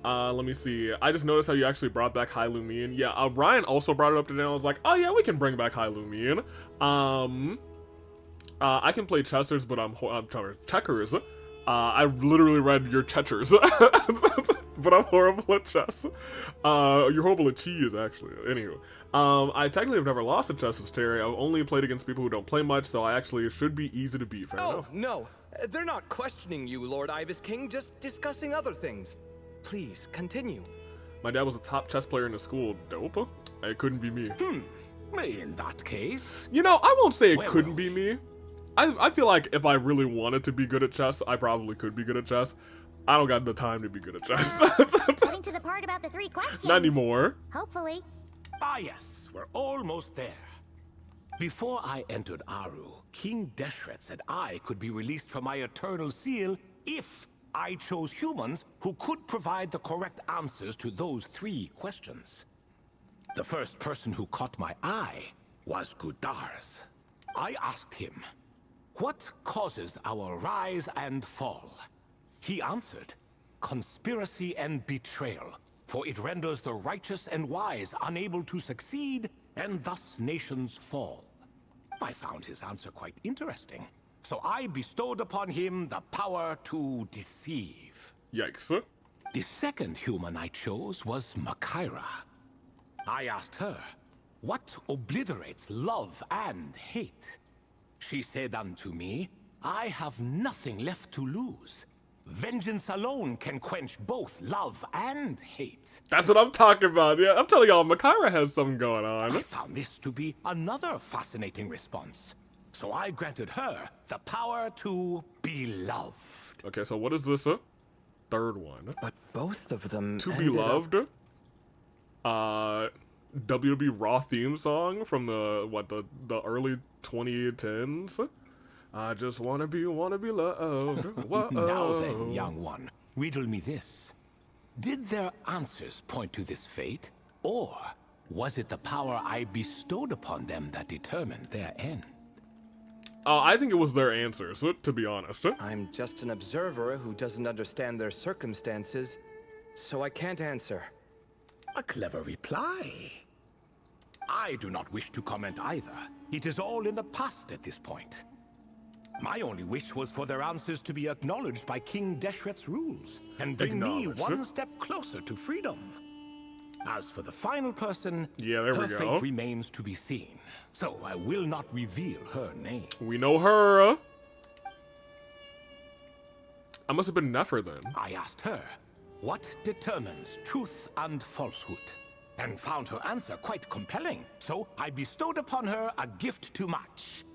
Let me see. I just noticed how you actually brought back High Lumion. Yeah, Ryan also brought it up today. I was like, oh yeah, we can bring back High Lumion. I can play chessers, but I'm sorry, checkers. I literally read your checkers, but I'm horrible at chess. You're horrible at cheese, actually. Anywho, I technically have never lost at chess as Terry. I've only played against people who don't play much, so I actually should be easy to beat. Fair enough. No. They're not questioning you, Lord Ibis King, just discussing other things. Please, continue. My dad was a top chess player in the school. Dope. It couldn't be me. In that case... You know, I won't say it Where couldn't were be me. I feel like if I really wanted to be good at chess, I probably could be good at chess. I don't got the time to be good at chess. Getting to the part about the 3 questions. Not anymore. Hopefully. Ah yes, we're almost there. Before I entered Aru, King Deshret said I could be released from my eternal seal if I chose humans who could provide the correct answers to those 3 questions. The first person who caught my eye was Gudars. I asked him, what causes our rise and fall? He answered, conspiracy and betrayal, for it renders the righteous and wise unable to succeed, and thus nations fall. I found his answer quite interesting, so I bestowed upon him the power to deceive. Yikes. The second human I chose was Makaira. I asked her, what obliterates love and hate? She said unto me, I have nothing left to lose. Vengeance alone can quench both love and hate. That's what I'm talking about. Yeah, I'm telling y'all, Makaira has something going on. I found this to be another fascinating response. So I granted her the power to be loved. Okay, so what is this? Third one. But both of them To be loved? WWE Raw theme song from the early 2010s? I just wanna be loved. Whoa. Now then, young one, riddle me this. Did their answers point to this fate, or was it the power I bestowed upon them that determined their end? I think it was their answers, to be honest. I'm just an observer who doesn't understand their circumstances, so I can't answer. A clever reply. I do not wish to comment either. It is all in the past at this point. My only wish was for their answers to be acknowledged by King Deshret's rules, and bring me one step closer to freedom. As for the final person, her fate remains to be seen, so I will not reveal her name. We know her. I must have been Nefer then. I asked her, what determines truth and falsehood? And found her answer quite compelling, so I bestowed upon her a gift to match.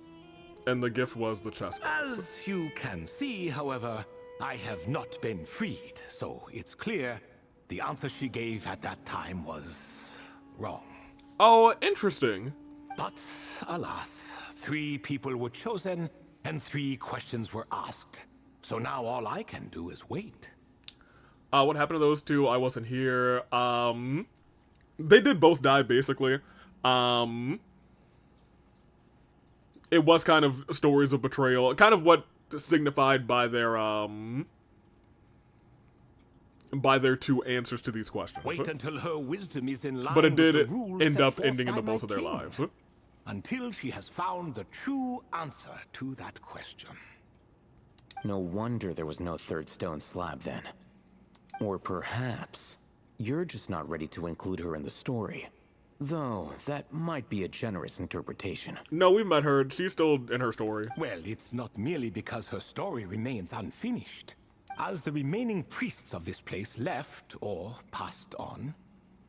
And the gift was the chest box. As you can see, however, I have not been freed, so it's clear the answer she gave at that time was wrong. Oh, interesting. But alas, 3 people were chosen and 3 questions were asked. So now all I can do is wait. What happened to those 2? I wasn't here. They did both die, basically. It was kind of stories of betrayal, kind of what signified by their 2 answers to these questions. Wait until her wisdom is in line but it did with the rules end set up forth ending in by the both my of their king. lives. Until she has found the true answer to that question. No wonder there was no 3rd stone slab then. Or perhaps you're just not ready to include her in the story. Though, that might be a generous interpretation. No, we met her. She's still in her story. Well, it's not merely because her story remains unfinished. As the remaining priests of this place left, or passed on,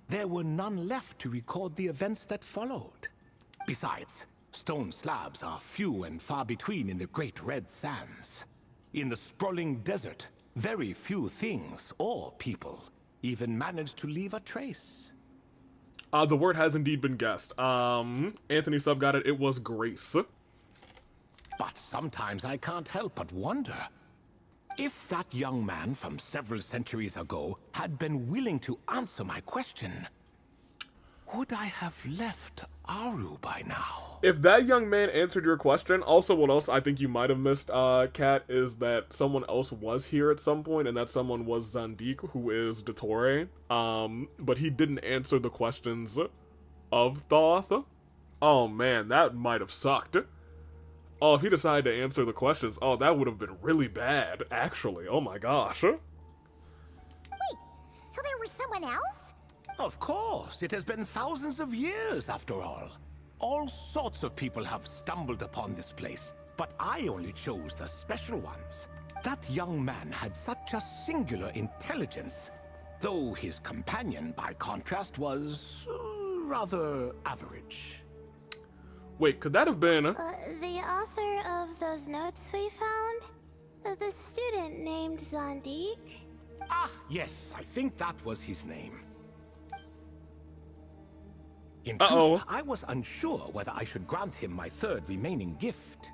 there were none left to record the events that followed. Besides, stone slabs are few and far between in the Great Red Sands. In the sprawling desert, very few things or people even managed to leave a trace. The word has indeed been guessed. Anthony Sub got it. It was grace. But sometimes I can't help but wonder. If that young man from several centuries ago had been willing to answer my question, would I have left Aru by now? If that young man answered your question, also what else I think you might have missed, Kat, is that someone else was here at some point, and that someone was Zandik, who is Dottore. But he didn't answer the questions of Thoth. Oh man, that might have sucked. Oh, if he decided to answer the questions, oh, that would have been really bad, actually. Oh my gosh. Wait, so there was someone else? Of course, it has been thousands of years after all. All sorts of people have stumbled upon this place, but I only chose the special ones. That young man had such a singular intelligence, though his companion, by contrast, was rather average. Wait, could that have been... The author of those notes we found? The student named Zandik? Ah, yes, I think that was his name. In truth, I was unsure whether I should grant him my 3rd remaining gift.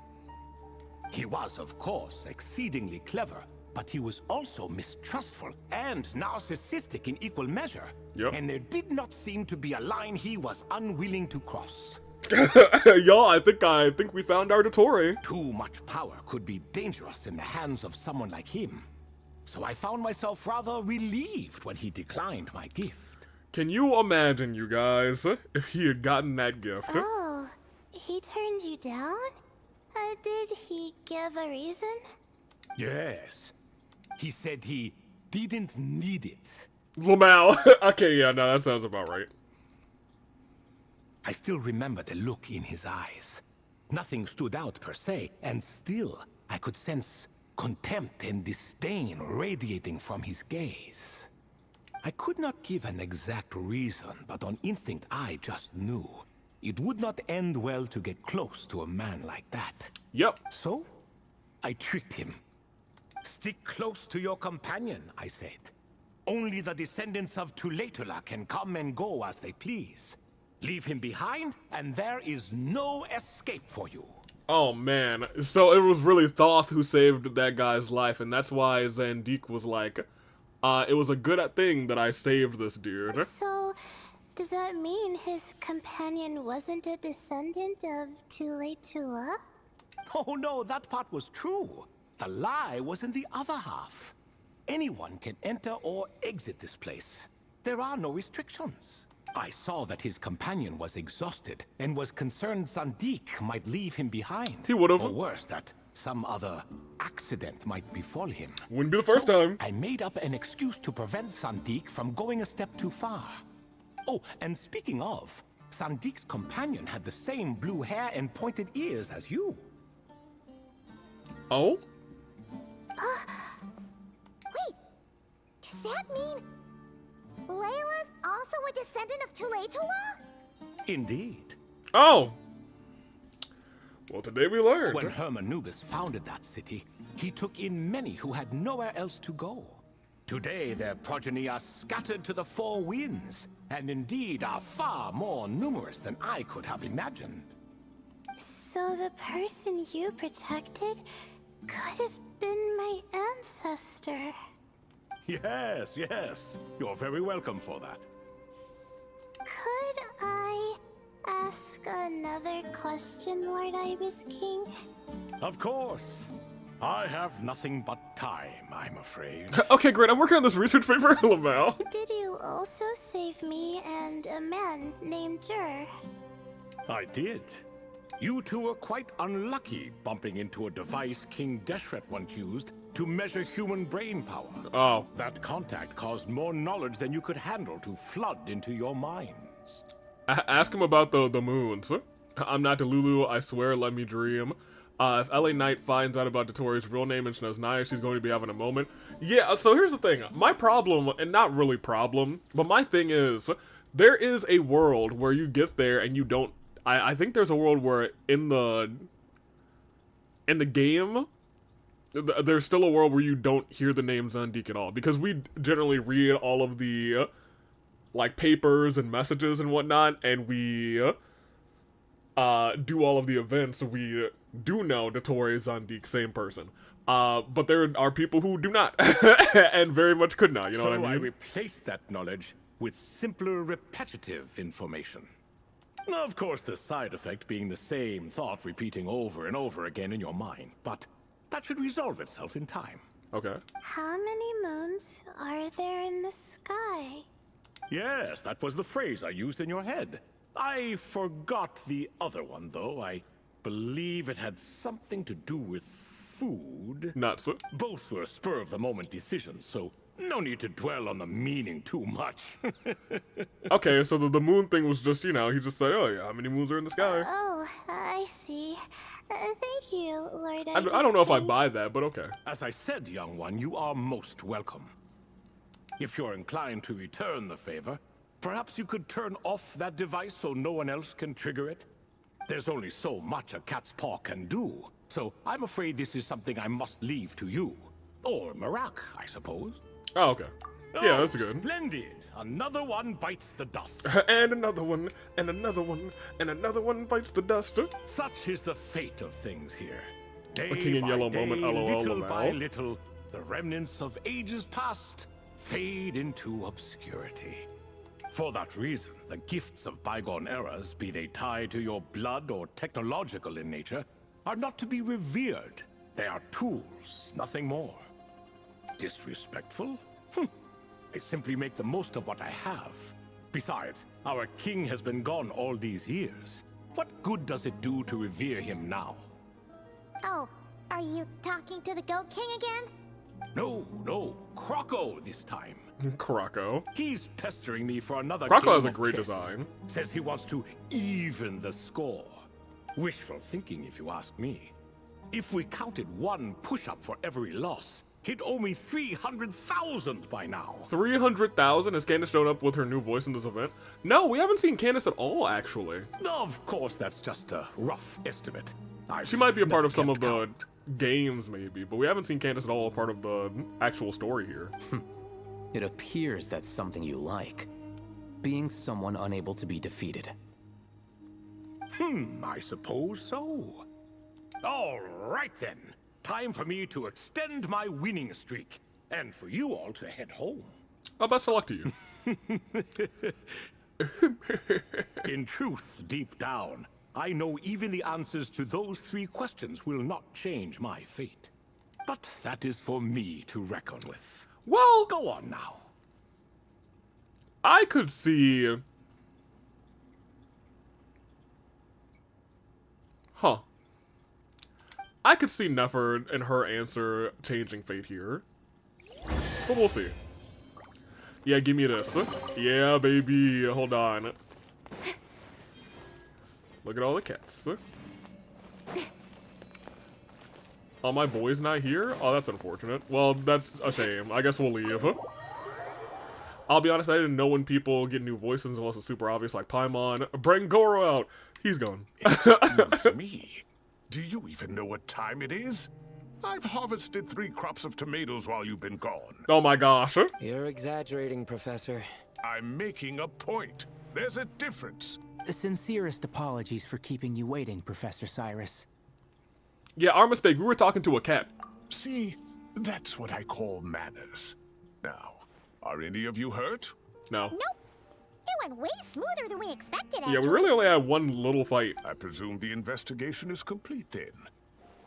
He was, of course, exceedingly clever, but he was also mistrustful and narcissistic in equal measure. Yep. And there did not seem to be a line he was unwilling to cross. Y'all, I think we found our Dottore. Too much power could be dangerous in the hands of someone like him. So I found myself rather relieved when he declined my gift. Can you imagine, you guys, if he had gotten that gift? Oh, he turned you down? Did he give a reason? Yes. He said he didn't need it. Lamau. Okay, yeah, no, that sounds about right. I still remember the look in his eyes. Nothing stood out per se, and still I could sense contempt and disdain radiating from his gaze. I could not give an exact reason, but on instinct I just knew. It would not end well to get close to a man like that. Yep. So, I tricked him. Stick close to your companion, I said. Only the descendants of Tuletula can come and go as they please. Leave him behind, and there is no escape for you. Oh man, so it was really Thoth who saved that guy's life, and that's why Zandik was like, it was a good thing that I saved this dude. So, does that mean his companion wasn't a descendant of Tuletula? Oh no, that part was true. The lie was in the other half. Anyone can enter or exit this place. There are no restrictions. I saw that his companion was exhausted and was concerned Zandik might leave him behind. He would have. Or worse, that some other accident might befall him. Wouldn't be the first time. I made up an excuse to prevent Zandik from going a step too far. Oh, and speaking of, Sandik's companion had the same blue hair and pointed ears as you. Oh? Wait, does that mean Layla's also a descendant of Tulatula? Indeed. Oh! Well, today we learned. When Hermanubis founded that city, he took in many who had nowhere else to go. Today, their progeny are scattered to the four winds, and indeed are far more numerous than I could have imagined. So the person you protected could have been my ancestor. Yes, yes. You're very welcome for that. Could I ask another question, Lord Ibis King? Of course. I have nothing but time, I'm afraid. Okay, great. I'm working on this research paper, Lamau. Did you also save me and a man named Jur? I did. You two were quite unlucky bumping into a device King Deshret once used to measure human brain power. Oh. That contact caused more knowledge than you could handle to flood into your minds. Ask him about the moons. I'm not Delulu, I swear, let me dream. If LA Knight finds out about Dotori's real name and she knows Naya, she's going to be having a moment. Yeah, so here's the thing. My problem, and not really problem, but my thing is, there is a world where you get there and you don't... I think there's a world where in the game, there's still a world where you don't hear the name Zandik at all. Because we generally read all of the, like, papers and messages and whatnot, and we do all of the events, so we do know Dotori is Zandik, same person. But there are people who do not, and very much could not, you know what I mean? So I replaced that knowledge with simpler, repetitive information. Of course, the side effect being the same thought repeating over and over again in your mind, but that should resolve itself in time. Okay. How many moons are there in the sky? Yes, that was the phrase I used in your head. I forgot the other one, though. I believe it had something to do with food. Nuts. Both were spur-of-the-moment decisions, so no need to dwell on the meaning too much. Okay, so the moon thing was just, you know, he just said, oh yeah, how many moons are in the sky? Oh, I see. Thank you, Lord I don't know if I buy that, but okay. As I said, young one, you are most welcome. If you're inclined to return the favor, perhaps you could turn off that device so no one else can trigger it? There's only so much a cat's paw can do, so I'm afraid this is something I must leave to you. Or Marak, I suppose. Oh, okay. Yeah, that's good. Splendid! Another one bites the dust. And another one, and another one, and another one bites the dust. Such is the fate of things here. Day A King in by Yellow day, moment, LOL, little by Lamau. little, the remnants of ages past fade into obscurity. For that reason, the gifts of bygone eras, be they tied to your blood or technological in nature, are not to be revered. They are tools, nothing more. Disrespectful? I simply make the most of what I have. Besides, our king has been gone all these years. What good does it do to revere him now? Oh, are you talking to the Goat King again? No, Croco this time. Croco. He's pestering me for another Croco game has a of great chess. design. Says he wants to even the score. Wishful thinking, if you ask me. If we counted one push-up for every loss, he'd owe me 300,000 by now. 300,000? Has Candace shown up with her new voice in this event? No, we haven't seen Candace at all, actually. Of course, that's just a rough estimate. She might be a part never of some of kept the count. games, maybe, but we haven't seen Candace at all a part of the actual story here. It appears that's something you like. Being someone unable to be defeated. I suppose so. All right then. Time for me to extend my winning streak, and for you all to head home. Oh, best of luck to you. In truth, deep down, I know even the answers to those 3 questions will not change my fate. But that is for me to reckon with. Well, Go on now. I could see... Huh. I could see Nefer and her answer changing fate here. But we'll see. Yeah, give me this. Yeah, baby. Hold on. Look at all the cats. Oh, my boy's not here? Oh, that's unfortunate. Well, that's a shame. I guess we'll leave. I'll be honest, I didn't know when people get new voices unless it's super obvious, like Paimon. Bring Goro out. He's gone. Excuse me. Do you even know what time it is? I've harvested 3 crops of tomatoes while you've been gone. Oh my gosh. You're exaggerating, Professor. I'm making a point. There's a difference. The sincerest apologies for keeping you waiting, Professor Cyrus. Yeah, our mistake. We were talking to a cat. See, that's what I call manners. Now, are any of you hurt? No. Nope. It went way smoother than we expected, Yeah, we actually. really only had one little fight. I presume the investigation is complete then.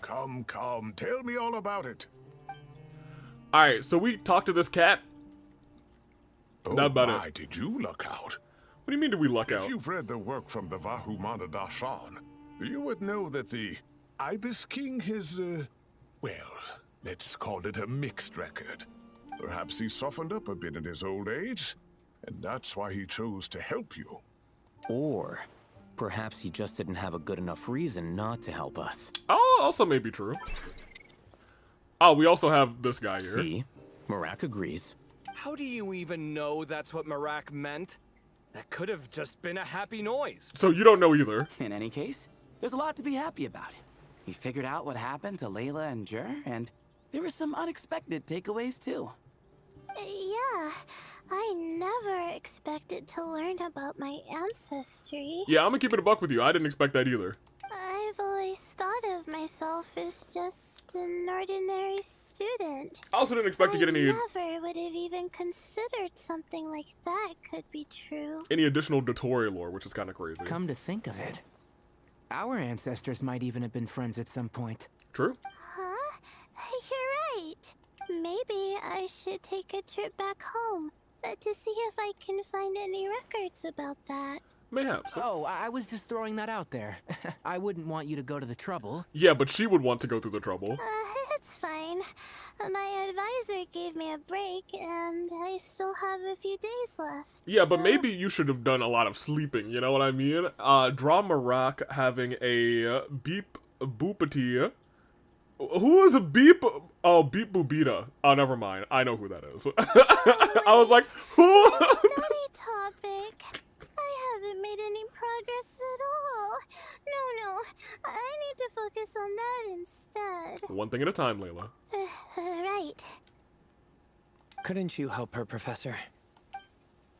Come, tell me all about it. Alright, so we talked to this cat. Oh Not about my, it. did you luck out? What do you mean did we luck If out? you've read the work from the Vahumana Dashan, you would know that the Ibis King has, well, let's call it a mixed record. Perhaps he softened up a bit in his old age, and that's why he chose to help you. Or perhaps he just didn't have a good enough reason not to help us. Oh, also may be true. Oh, we also have this guy here. See? Marak agrees. How do you even know that's what Marak meant? That could have just been a happy noise. So you don't know either. In any case, there's a lot to be happy about. We figured out what happened to Layla and Jur, and there were some unexpected takeaways too. Yeah, I never expected to learn about my ancestry. Yeah, I'm gonna keep it a buck with you. I didn't expect that either. I've always thought of myself as just an ordinary student. I also didn't expect to get I any never would have even considered something like that could be true. additional Dotori lore, which is kind of crazy. Come to think of it, our ancestors might even have been friends at some point. True. Huh? You're right. Maybe I should take a trip back home to see if I can find any records about that. Mayhaps. Oh, I was just throwing that out there. I wouldn't want you to go to the trouble. Yeah, but she would want to go through the trouble. It's fine. My advisor gave me a break, and I still have a few days left. Yeah, but so- maybe you should have done a lot of sleeping, you know what I mean? Draw Marak having a beep boopity. Who is a beep? Oh, beep boobita. Oh, never mind. I know who that is. I was like, who? Study topic. I haven't made any progress at all. No, I need to focus on that instead. One thing at a time, Layla. Right. Couldn't you help her, Professor?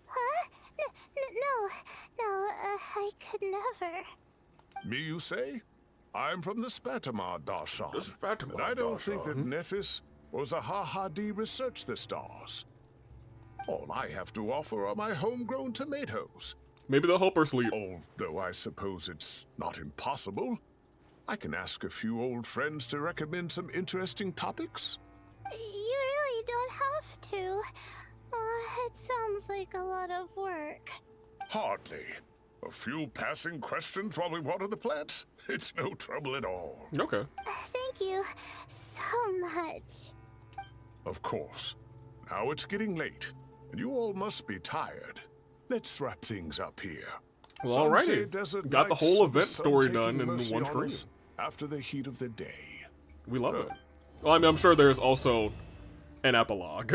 Huh? No, I could never. Me, you say? I'm from the Spatamar Darshan. The Spatamar And I don't think that Darshan. Nephis or Zahahadi researched the stars. All I have to offer are my homegrown tomatoes. Maybe they'll help her sleep. Although I suppose it's not impossible. I can ask a few old friends to recommend some interesting topics. You really don't have to. It sounds like a lot of work. Hardly. A few passing questions while we water the plants? It's no trouble at all. Okay. Thank you so much. Of course. Now it's getting late, and you all must be tired. Let's wrap things up here. Well, Some alrighty. say desert Got the nights whole of the event sun story taking done in mercy one on screen. us after the heat of the day. We love it. Well, I mean, I'm sure there's also an epilogue.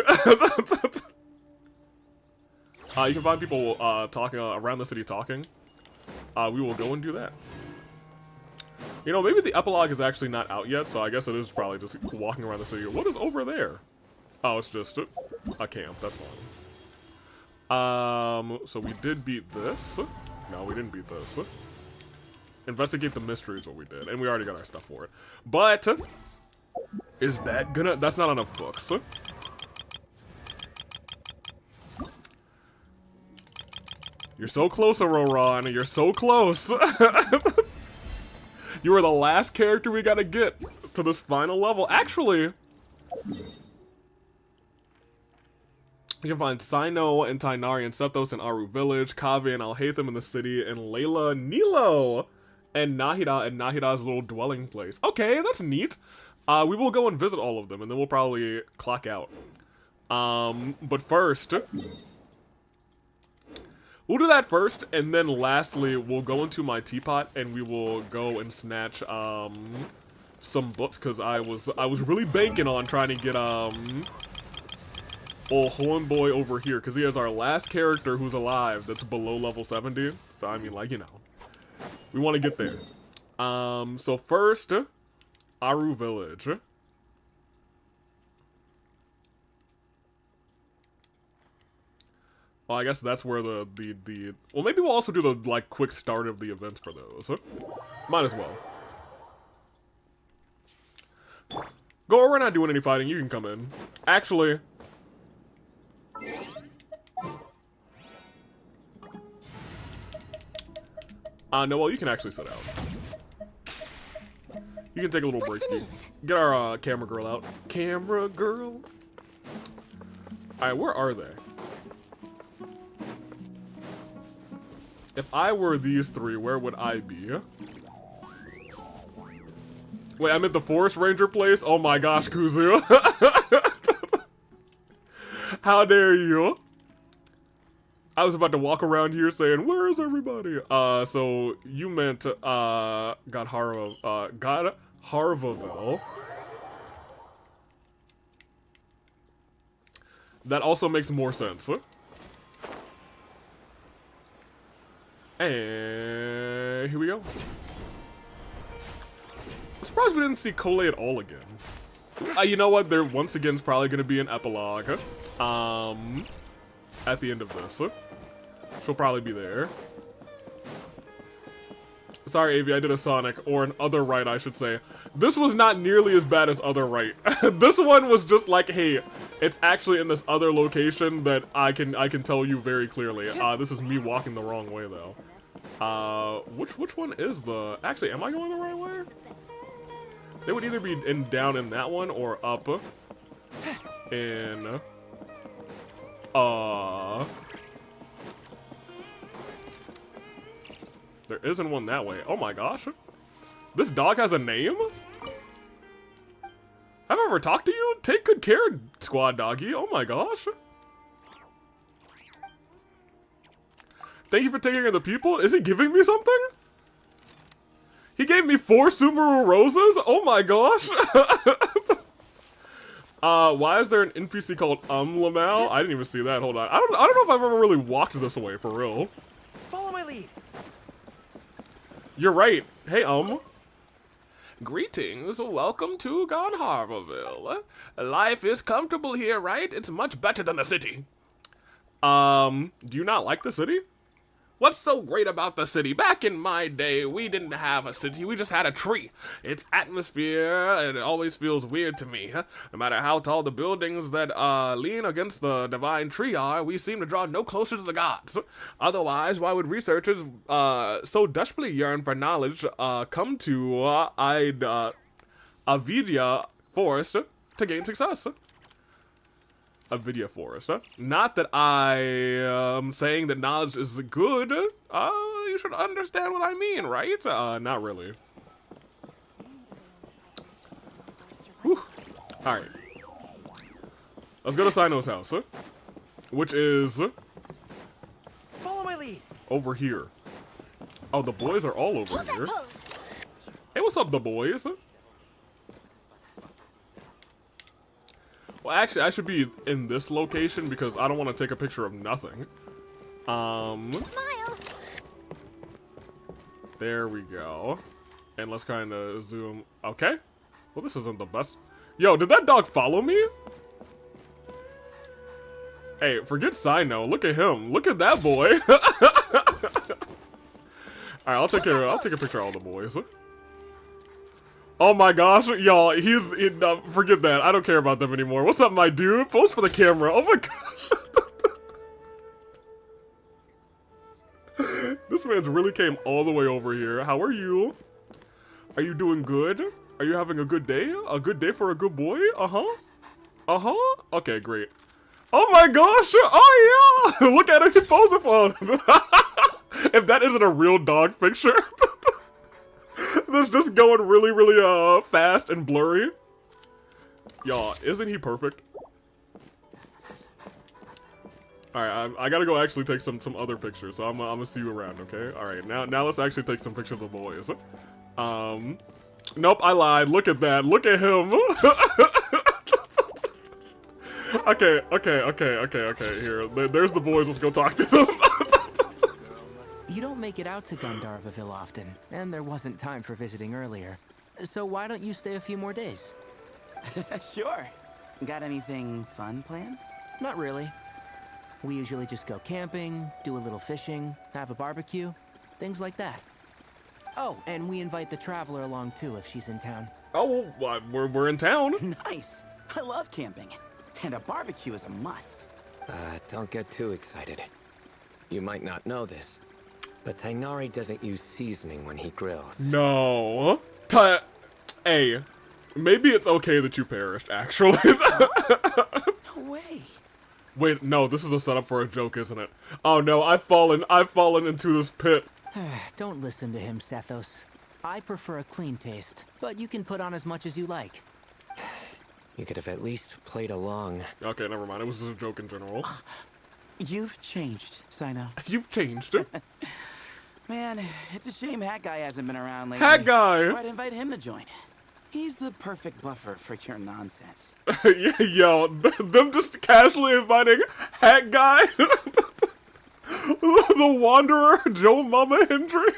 You can find people talking around the city talking. We will go and do that. You know, maybe the epilogue is actually not out yet, so I guess it is probably just walking around the city. What is over there? Oh, it's just a camp. That's fine. So we did beat this. No, we didn't beat this. Investigate the mystery is what we did, and we already got our stuff for it. But is that gonna? That's not enough books. You're so close, Auroron. You're so close. You are the last character we gotta get to this final level. Actually, you can find Sino and Tainari and Sethos in Aru Village, Kaveh and Alhaitham in the city, and Layla, Nilo, and Nahida at Nahida's little dwelling place. Okay, that's neat. We will go and visit all of them, and then we'll probably clock out. But first, we'll do that first, and then lastly, we'll go into my teapot, and we will go and snatch, some books, because I was really banking on trying to get, old Hornboy over here, because he is our last character who's alive that's below level 70. So, I mean, like, you know, we want to get there. So first, Aru Village. Well, I guess that's where the well, maybe we'll also do the, like, quick start of the events for those. Might as well. Go, we're not doing any fighting, you can come in. Actually, Noel, you can actually sit out. You can take a little break, Steve. Get our camera girl out. Camera girl. Alright, where are they? If I were these three, where would I be? Wait, I'm at the Forest Ranger place? Oh my gosh, Kuzu. How dare you? I was about to walk around here saying, where is everybody? So you meant, Harvaville. That also makes more sense. And here we go. I'm surprised we didn't see Cole at all again. You know what? There once again is probably going to be an epilogue. At the end of this. She'll probably be there. Sorry, Avi, I did a Sonic, or an Other Right, I should say. This was not nearly as bad as Other Right. This one was just like, hey, it's actually in this other location that I can tell you very clearly. This is me walking the wrong way, though. Which one is the... Actually, am I going the right way? They would either be down in that one, or up in... There isn't one that way. Oh my gosh. This dog has a name? Have I ever talked to you? Take good care, squad doggy. Oh my gosh. Thank you for taking care of the people. Is he giving me something? He gave me 4 Sumeru roses? Oh my gosh. Why is there an NPC called Lamal? I didn't even see that. Hold on. I don't know if I've ever really walked this way for real. Follow my lead. You're right. Hey, Greetings. Welcome to Gonharvaville. Life is comfortable here, right? It's much better than the city. Do you not like the city? What's so great about the city? Back in my day, we didn't have a city, we just had a tree. Its atmosphere, it always feels weird to me. No matter how tall the buildings that lean against the divine tree are, we seem to draw no closer to the gods. Otherwise, why would researchers so desperately yearn for knowledge come to Avidia Forest to gain success? Avidia Forest, huh? Not that I am saying that knowledge is good. You should understand what I mean, right? Not really. Whew. Alright. Let's go to Sino's house, huh? Which is... Follow my lead. Over here. Oh, the boys are all over here. Hey, what's up, the boys? Well, actually, I should be in this location because I don't want to take a picture of nothing. Smile. There we go. And let's kind of zoom. Okay. Well, this isn't the best. Yo, did that dog follow me? Hey, forget Sino. Look at him. Look at that boy. Alright, I'll take a picture of all the boys. Oh my gosh, y'all, forget that. I don't care about them anymore. What's up, my dude? Post for the camera. Oh my gosh. This man's really came all the way over here. How are you? Are you doing good? Are you having a good day? A good day for a good boy? Uh-huh. Uh-huh. Okay, great. Oh my gosh! Oh yeah! Look at it, he posing for If that isn't a real dog picture. That's just going really, really fast and blurry. Y'all, isn't he perfect? Alright, I gotta go actually take some other pictures, so I'm gonna see you around, okay? Alright, now let's actually take some pictures of the boys. Nope, I lied. Look at that. Look at him. Okay. Here, there's the boys. Let's go talk to them. You don't make it out to Gandharvaville often, and there wasn't time for visiting earlier. So why don't you stay a few more days? Sure. Got anything fun planned? Not really. We usually just go camping, do a little fishing, have a barbecue, things like that. Oh, and we invite the Traveler along too if she's in town. Oh, well, we're in town. Nice. I love camping. And a barbecue is a must. Don't get too excited. You might not know this, but Tainari doesn't use seasoning when he grills. No. Hey, maybe it's okay that you perished, actually. No way. Wait, no, this is a setup for a joke, isn't it? Oh no, I've fallen into this pit. Don't listen to him, Sethos. I prefer a clean taste, but you can put on as much as you like. You could have at least played along. Okay, never mind. It was just a joke in general. You've changed, Sino. You've changed. Man, it's a shame Hat Guy hasn't been around lately. Hat Guy! I'd invite him to join. He's the perfect buffer for your nonsense. Yo, them just casually inviting Hat Guy, the Wanderer, Joe Mama Hendry.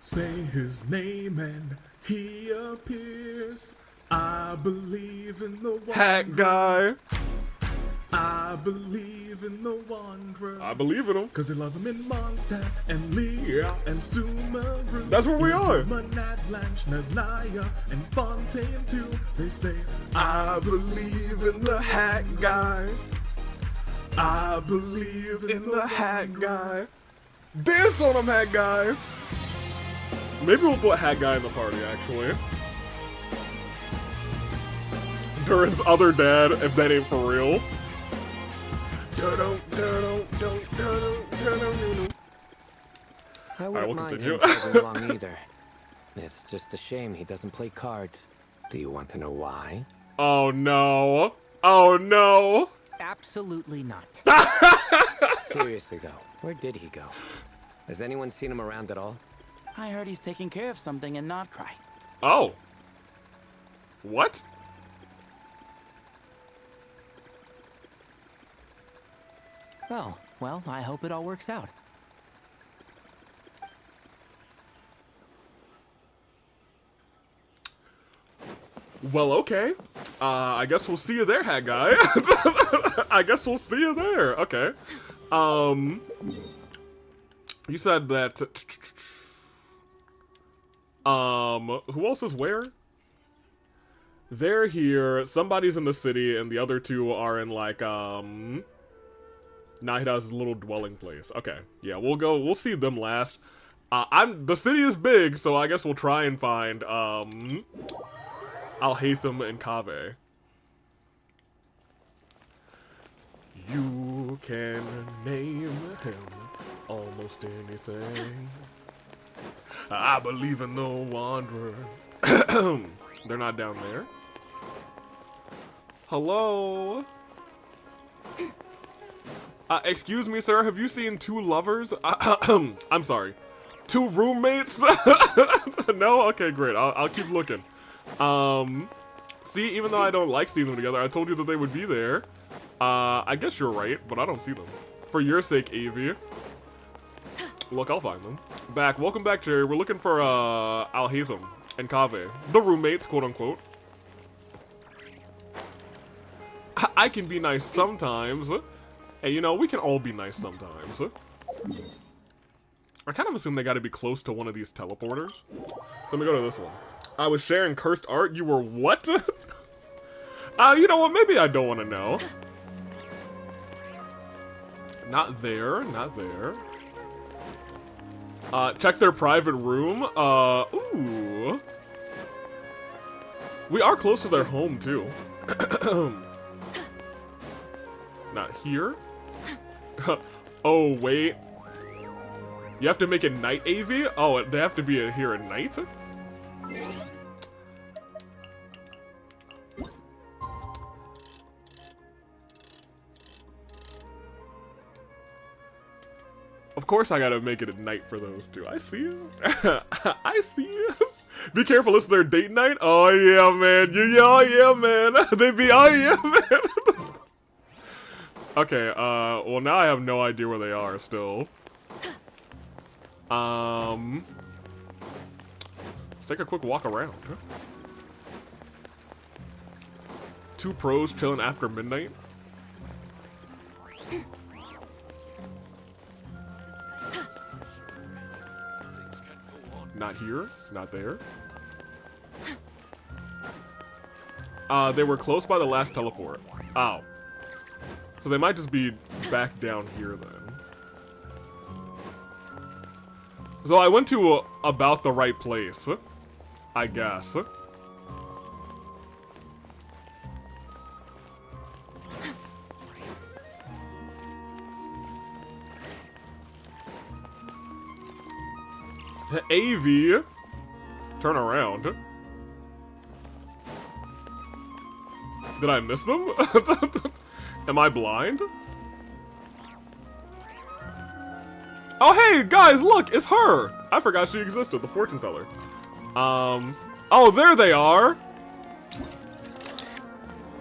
Say his name and he appears. I believe in the Wanderer. Hat Guy. I believe in the Wanderer. I believe in him. Cause they love him in Mondstadt and Leah and Sumeru. That's where we are. Naznaya and Fontaine too. They say, I believe in the Hat Guy. I believe in the Hat Guy. Dance on him, Hat Guy. Maybe we'll put Hat Guy in the party, actually. Durin's other dad, if that ain't for real. I wouldn't mind continue. him tagging along either. It's just a shame he doesn't play cards. Do you want to know why? Oh no. Oh no. Absolutely not. Seriously though, where did he go? Has anyone seen him around at all? I heard he's taking care of something in Nodcry. Oh. What? Oh, well, I hope it all works out. Well, okay. I guess we'll see you there, Hat Guy. I guess we'll see you there. Okay. You said that... who else is where? They're here, somebody's in the city, and the other two are in, like, Nahida's little dwelling place. Okay, yeah, we'll see them last. The city is big, so I guess we'll try and find, Alhaitham and Kaveh. You can name him almost anything. I believe in the Wanderer. They're not down there. Hello? Excuse me, sir, have you seen two lovers? I'm sorry. Two roommates? No? Okay, great. I'll keep looking. See, even though I don't like seeing them together, I told you that they would be there. I guess you're right, but I don't see them. For your sake, Avi. Look, I'll find them. Welcome back, Jerry. We're looking for, Alhaitham and Kaveh. The roommates, quote-unquote. I can be nice sometimes. Hey, you know, we can all be nice sometimes. I kind of assume they gotta be close to one of these teleporters. So let me go to this one. I was sharing cursed art. You were what? You know what? Maybe I don't want to know. Not there. Not there. Check their private room. Ooh. We are close to their home, too. Not here. Oh, wait. You have to make it night, AV? Oh, they have to be here at night? Of course I gotta make it at night for those two. I see you. I see you. Be careful, it's their date night. Oh yeah, man. Oh yeah, man. They be, oh yeah, man. Okay, well now I have no idea where they are still. Let's take a quick walk around. Two pros chilling after midnight. Not here, not there. They were close by the last teleport. Oh. So they might just be back down here then. So I went to about the right place, I guess. AV, turn around. Did I miss them? Am I blind? Oh, hey, guys, look, it's her. I forgot she existed, the fortune teller. Oh, there they are.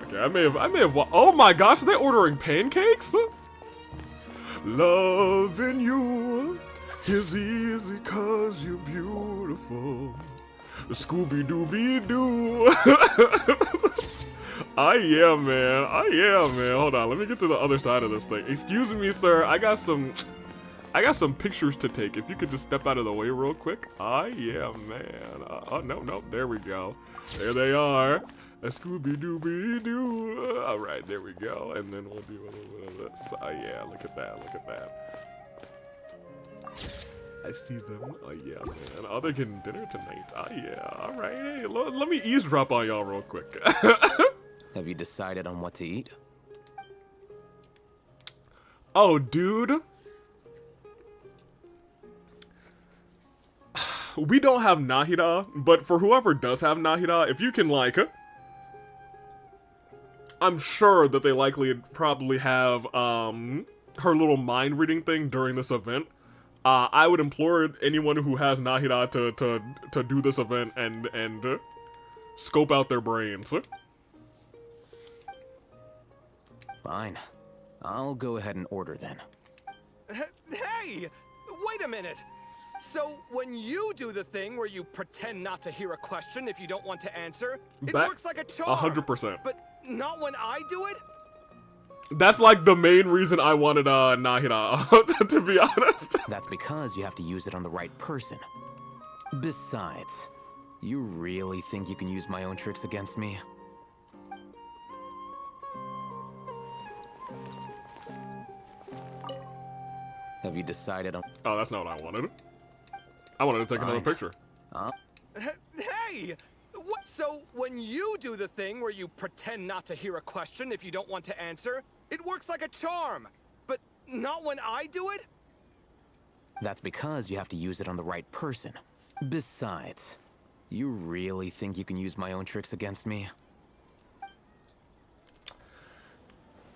Okay, I may have, oh my gosh, are they ordering pancakes? Loving you is easy cause you're beautiful. Scooby-Dooby-Doo. I am, man. I am, man. Hold on, let me get to the other side of this thing. Excuse me, sir. I got some pictures to take. If you could just step out of the way real quick. I am, man. Oh, no. There we go. There they are. A Scooby-Dooby-Doo. All right, there we go. And then we'll do a little bit of this. Oh, yeah. Look at that. Look at that. I see them. Oh, yeah, man. Oh, they're getting dinner tonight. Oh, yeah. All right. Hey, let me eavesdrop on y'all real quick. Have you decided on what to eat? Oh, dude. We don't have Nahida, but for whoever does have Nahida, if you can, like... I'm sure that they probably have, her little mind reading thing during this event. I would implore anyone who has Nahida to do this event and scope out their brains. Fine. I'll go ahead and order then. Hey! Wait a minute! So, when you do the thing where you pretend not to hear a question if you don't want to answer, it works like a charm! 100%. But not when I do it? That's like the main reason I wanted Nahida, to be honest. That's because you have to use it on the right person. Besides, you really think you can use my own tricks against me? Have you decided on... Oh, that's not what I wanted. I wanted to take another picture. Hey! What? So, when you do the thing where you pretend not to hear a question if you don't want to answer, it works like a charm. But not when I do it? That's because you have to use it on the right person. Besides, you really think you can use my own tricks against me?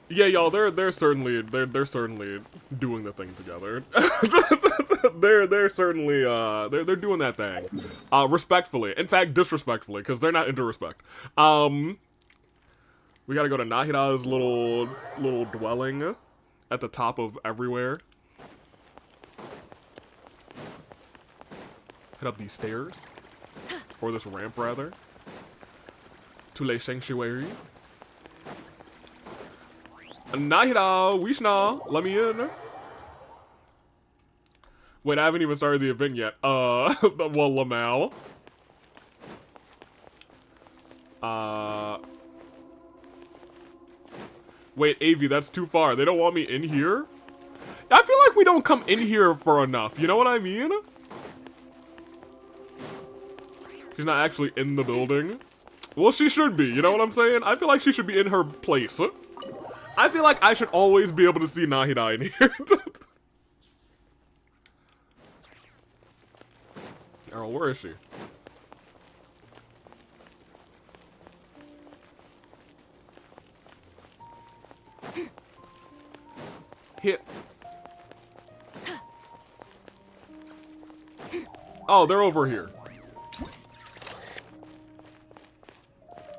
Yeah, y'all, they're certainly doing the thing together. they're certainly they're doing that thing. Respectfully. In fact, disrespectfully, because they're not into respect. We gotta go to Nahida's little dwelling at the top of everywhere. Head up these stairs. Or this ramp rather. To Le Sanctuary. Nahida, Wishna, let me in. Wait, I haven't even started the event yet. Well, Lamau. Wait, AV, that's too far. They don't want me in here? I feel like we don't come in here for enough, you know what I mean? She's not actually in the building. Well, she should be, you know what I'm saying? I feel like she should be in her place. I feel like I should always be able to see Nahida in here. Earl, where is she? Here. Oh, they're over here.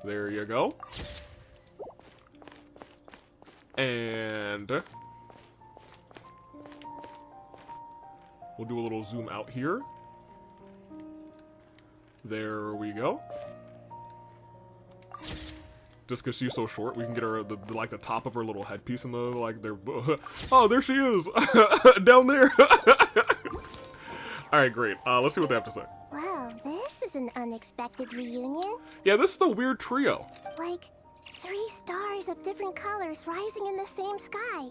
There you go. And we'll do a little zoom out here. There we go. Just because she's so short, we can get her like the top of her little headpiece in the like there. Oh, there she is, down there. All right, great. Let's see what they have to say. Wow, this is an unexpected reunion. Yeah, this is a weird trio. Like 3 stars of different colors rising in the same sky.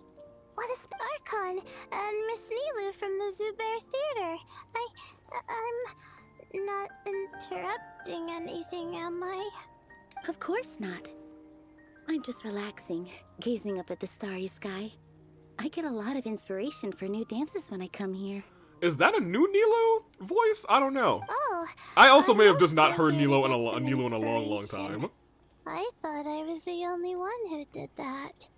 What a sparkon! And Miss Nilu from the Zubair Theater. I'm not interrupting anything, am I? Of course not. I'm just relaxing, gazing up at the starry sky. I get a lot of inspiration for new dances when I come here. Is that a new Nilo voice? I don't know. Oh. I also may have just not heard Nilo in a long time. I thought I was the only one who did that.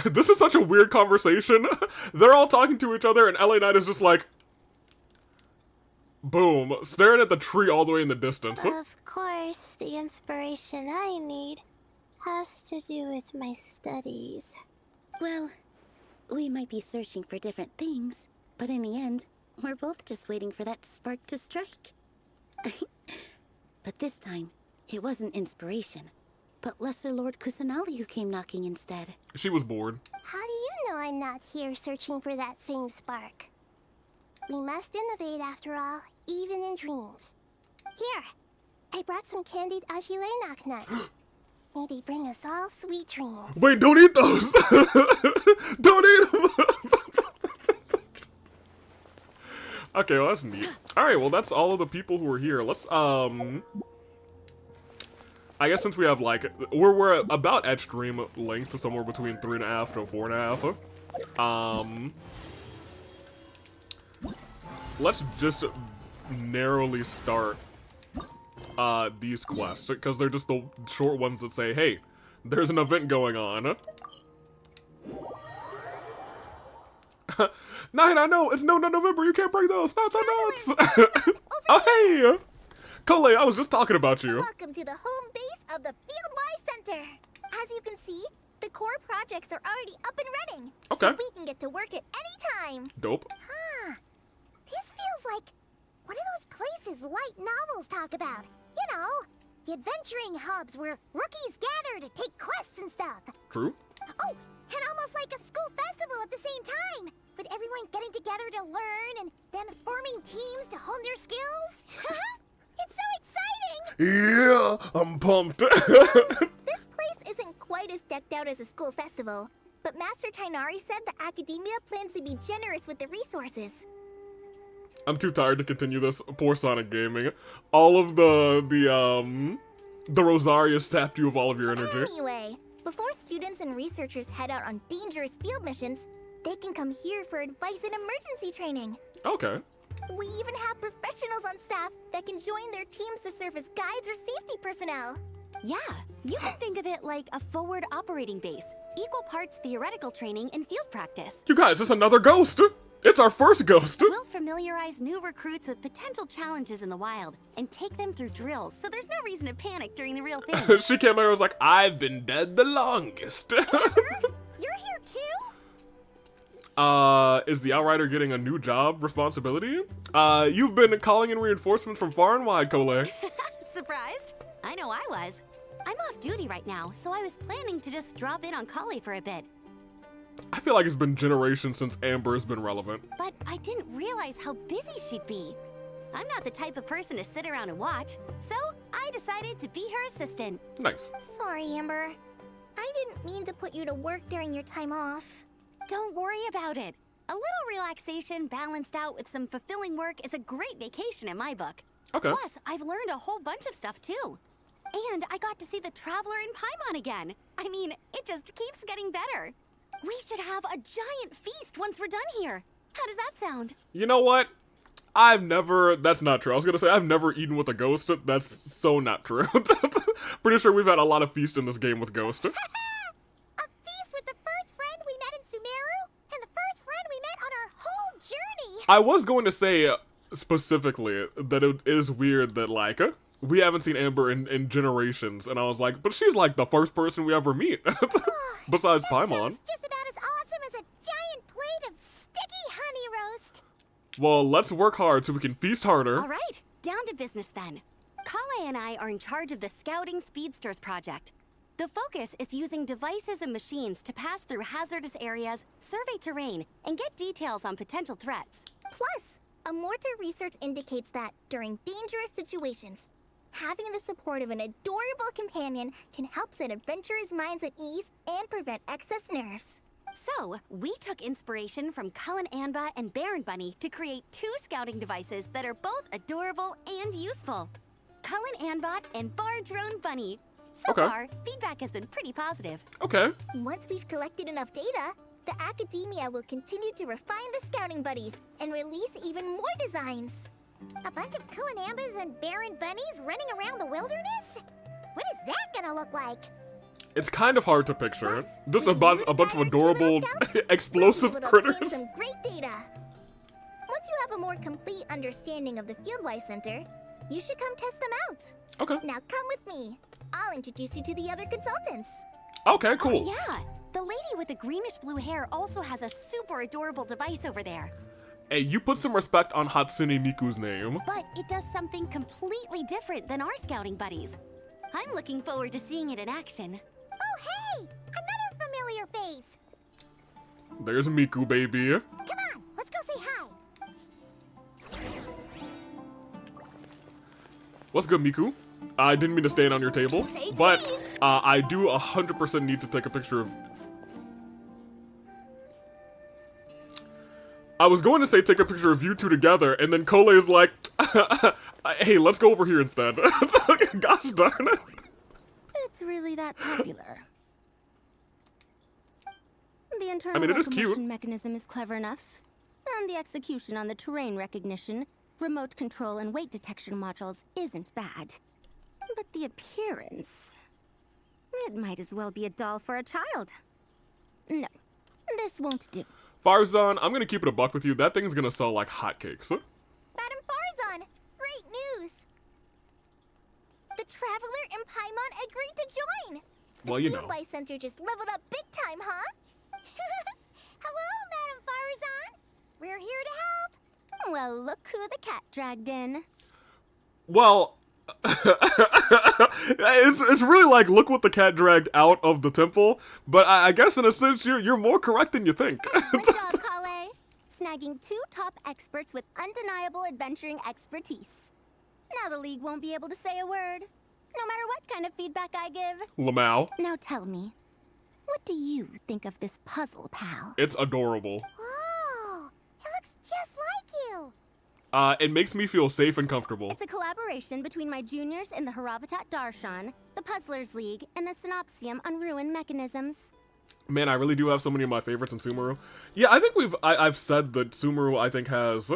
This is such a weird conversation. They're all talking to each other, and LA Knight is just like, boom, staring at the tree all the way in the distance. Of course, the inspiration I need has to do with my studies. Well, we might be searching for different things, but in the end, we're both just waiting for that spark to strike. But this time, it wasn't inspiration, but Lesser Lord Kusanali who came knocking instead. She was bored. How do you know I'm not here searching for that same spark? We must innovate after all, even in dreams. Here, I brought some candied ajilenak nuts. May they bring us all sweet dreams. Wait, don't eat those! Don't eat them! Okay, well, that's neat. Alright, well, that's all of the people who are here. Let's, I guess since we have, like, we're about at stream length, somewhere between 3.5 to 4.5. Let's just narrowly start, these quests, because they're just the short ones that say, hey, there's an event going on. Nine, I know, it's no November, you can't break those, not the nuts! Oh, hey! Cole, I was just talking about you. Welcome to the home base of the Fieldwise Center. As you can see, the core projects are already up and running. Okay. So we can get to work at any time. Dope. Huh. This feels like one of those places light novels talk about. You know, the adventuring hubs where rookies gather to take quests and stuff. True. Oh, and almost like a school festival at the same time, with everyone getting together to learn and then forming teams to hone their skills. It's so exciting! Yeah, I'm pumped. This place isn't quite as decked out as a school festival, but Master Tainari said the academia plans to be generous with the resources. I'm too tired to continue this. Poor Sonic Gaming. All of the Rosaria sapped you of all of your energy. Anyway, before students and researchers head out on dangerous field missions, they can come here for advice and emergency training. Okay. We even have professionals on staff that can join their teams to serve as guides or safety personnel. Yeah, you can think of it like a forward operating base. Equal parts theoretical training and field practice. You guys, it's another ghost. It's our first ghost. We'll familiarize new recruits with potential challenges in the wild and take them through drills, so there's no reason to panic during the real thing. She came in and was like, I've been dead the longest. You're here too? Is the Outrider getting a new job responsibility? You've been calling in reinforcements from far and wide, Cole. Surprised? I know I was. I'm off duty right now, so I was planning to just drop in on Kali for a bit. I feel like it's been generations since Amber has been relevant. But I didn't realize how busy she'd be. I'm not the type of person to sit around and watch, so I decided to be her assistant. Nice. Sorry, Amber. I didn't mean to put you to work during your time off. Don't worry about it. A little relaxation balanced out with some fulfilling work is a great vacation in my book. Okay. Plus, I've learned a whole bunch of stuff too. And I got to see the Traveler in Paimon again. I mean, it just keeps getting better. We should have a giant feast once we're done here. How does that sound? You know what? That's not true. I was gonna say, I've never eaten with a ghost. That's so not true. Pretty sure we've had a lot of feast in this game with Ghost. A feast with the first friend we met in Sumeru, and the first friend we met on our whole journey! I was going to say, specifically, that it is weird that, like, we haven't seen Amber in generations, and I was like, but she's like the first person we ever meet. Besides Paimon. Just about as awesome as a giant plate of sticky honey roast! Well, let's work hard so we can feast harder. All right, down to business then. Kale and I are in charge of the Scouting Speedsters project. The focus is using devices and machines to pass through hazardous areas, survey terrain, and get details on potential threats. Plus, a mortar research indicates that during dangerous situations, having the support of an adorable companion can help set adventurers' minds at ease and prevent excess nerves. So, we took inspiration from Cullen Anba and Baron Bunny to create 2 scouting devices that are both adorable and useful. Cullen Anbot and Bar Drone Bunny. So far, feedback has been pretty positive. Okay. Once we've collected enough data, the Academia will continue to refine the scouting buddies and release even more designs. A bunch of Kulanambas and Baron Bunnies running around the wilderness? What is that gonna look like? It's kind of hard to picture. Just a bunch of adorable, explosive we'll critters. obtain some great data. Once you have a more complete understanding of the Fieldwise Center, you should come test them out. Okay. Now come with me. I'll introduce you to the other consultants. Okay, cool. Oh, yeah. The lady with the greenish blue hair also has a super adorable device over there. Hey, you put some respect on Hatsune Miku's name. But it does something completely different than our scouting buddies. I'm looking forward to seeing it in action. Oh, hey! Another familiar face! There's Miku, baby. Come on, let's go say hi! What's good, Miku? I didn't mean to stand on your table, but I do 100% need to take a picture of... I was going to say take a picture of you two together, and then Cole is like, hey, let's go over here instead. Gosh darn it. It's really that popular. The internal it is cute. locomotion mechanism is clever enough. And the execution on the terrain recognition, remote control, and weight detection modules isn't bad. But the appearance... it might as well be a doll for a child. No, this won't do. Farzan, I'm gonna keep it a buck with you. That thing's gonna sell like hotcakes. Madam Farzan, great news! The Traveler and Paimon agreed to join! Well, you The know. Fieldwise Center just leveled up big time, huh? Hello, Madam Farzan! We're here to help! Well, look who the cat dragged in. Well, it's really like, look what the cat dragged out of the temple, but I guess in a sense you're more correct than you think. Good job, Kale. Snagging 2 top experts with undeniable adventuring expertise. Now the League won't be able to say a word, no matter what kind of feedback I give. Lamau. Now tell me, what do you think of this puzzle, pal? It's adorable. Whoa! It looks just like you! It makes me feel safe and comfortable. It's a collaboration between my juniors in the Harabatat Darshan, the Puzzlers League, and the Synopsium on Ruin Mechanisms. Man, I really do have so many of my favorites in Sumeru. Yeah, I think I've said that Sumeru, I think, has...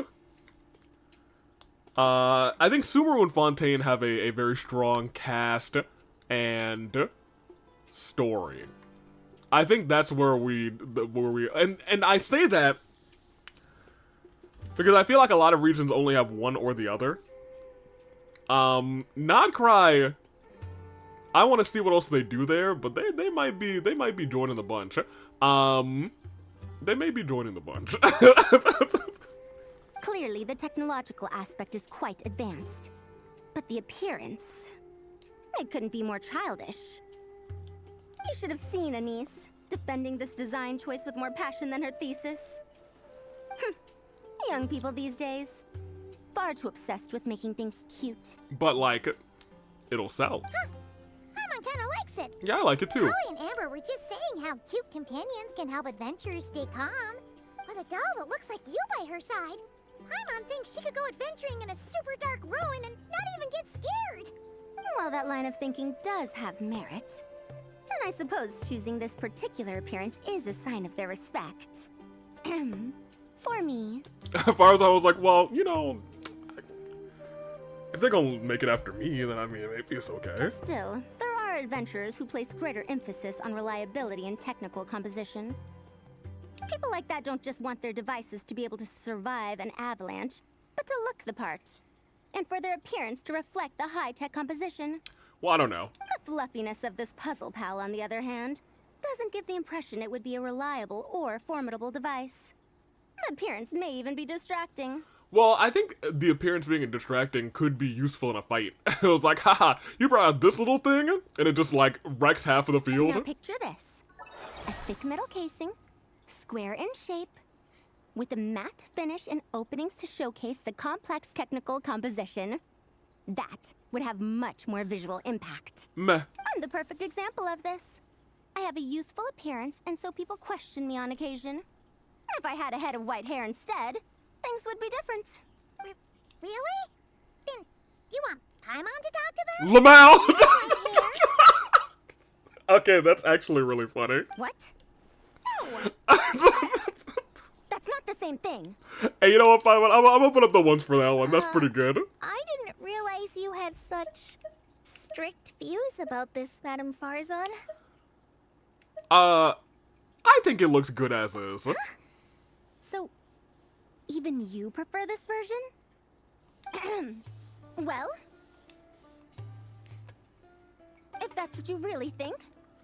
I think Sumeru and Fontaine have a very strong cast and story. I think that's where we and I say that because I feel like a lot of regions only have one or the other. Nodcry, I want to see what else they do there, but they might be joining the bunch. They may be joining the bunch. Clearly, the technological aspect is quite advanced. But the appearance... it couldn't be more childish. You should have seen Anise, defending this design choice with more passion than her thesis. Young people these days. Far too obsessed with making things cute. But, like, it'll sell. Huh. Paimon kinda likes it. Yeah, I like it too. Holly and Amber were just saying how cute companions can help adventurers stay calm. With a doll that looks like you by her side, Paimon thinks she could go adventuring in a super dark ruin and not even get scared. Well, that line of thinking does have merit. And I suppose choosing this particular appearance is a sign of their respect. For me. As far as I was like, well, you know, if they're gonna make it after me, then I mean, maybe it's okay. Still, there are adventurers who place greater emphasis on reliability and technical composition. People like that don't just want their devices to be able to survive an avalanche, but to look the part. And for their appearance to reflect the high-tech composition. Well, I don't know. The fluffiness of this puzzle pal, on the other hand, doesn't give the impression it would be a reliable or formidable device. The appearance may even be distracting. Well, I think the appearance being distracting could be useful in a fight. It was like, haha, you brought out this little thing, and it just, like, wrecks half of the field. Now picture this. A thick metal casing, square in shape, with a matte finish and openings to showcase the complex technical composition. That would have much more visual impact. Meh. I'm the perfect example of this. I have a youthful appearance, and so people question me on occasion. If I had a head of white hair instead, things would be different. Really? Then you want Paimon to talk to them? Lamau! Okay, that's actually really funny. What? No! That's not the same thing. Hey, you know what, Paimon? I'm gonna put up the ones for that one. That's pretty good. I didn't realize you had such strict views about this, Madame Farzan. I think it looks good as is. So, even you prefer this version? Well, if that's what you really think,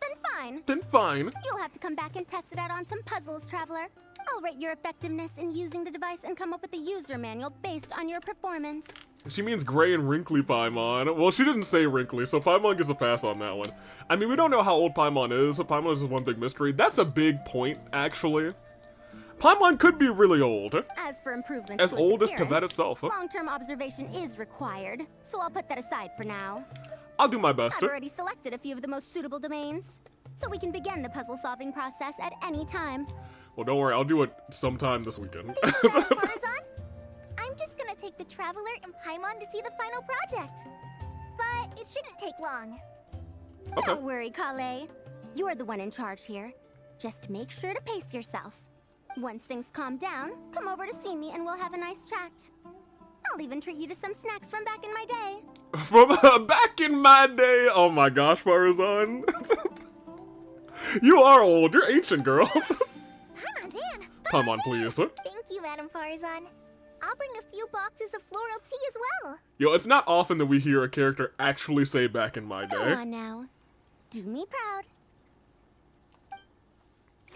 then fine. Then fine. You'll have to come back and test it out on some puzzles, Traveler. I'll rate your effectiveness in using the device and come up with a user manual based on your performance. She means gray and wrinkly Paimon. Well, she didn't say wrinkly, so Paimon gets a pass on that one. I mean, we don't know how old Paimon is. Paimon is just one big mystery. That's a big point, actually. Paimon could be really old. As for improvements As to its old as appearance, Tevet itself. long-term observation is required, so I'll put that aside for now. I'll do my best. I've already selected a few of the most suitable domains, so we can begin the puzzle-solving process at any time. Well, don't worry, I'll do it sometime this weekend. Farzan, I'm just gonna take the Traveler and Paimon to see the final project. But it shouldn't take long. Okay. Don't worry, Kale. You're the one in charge here. Just make sure to pace yourself. Once things calm down, come over to see me and we'll have a nice chat. I'll even treat you to some snacks from back in my day. From back in my day? Oh my gosh, Farzan. You are old. You're ancient, girl. Paimon's in. Paimon, please. Thank you, Madame Farzan. I'll bring a few boxes of floral tea as well. Yo, it's not often that we hear a character actually say back in my Go day. on now. Do me proud.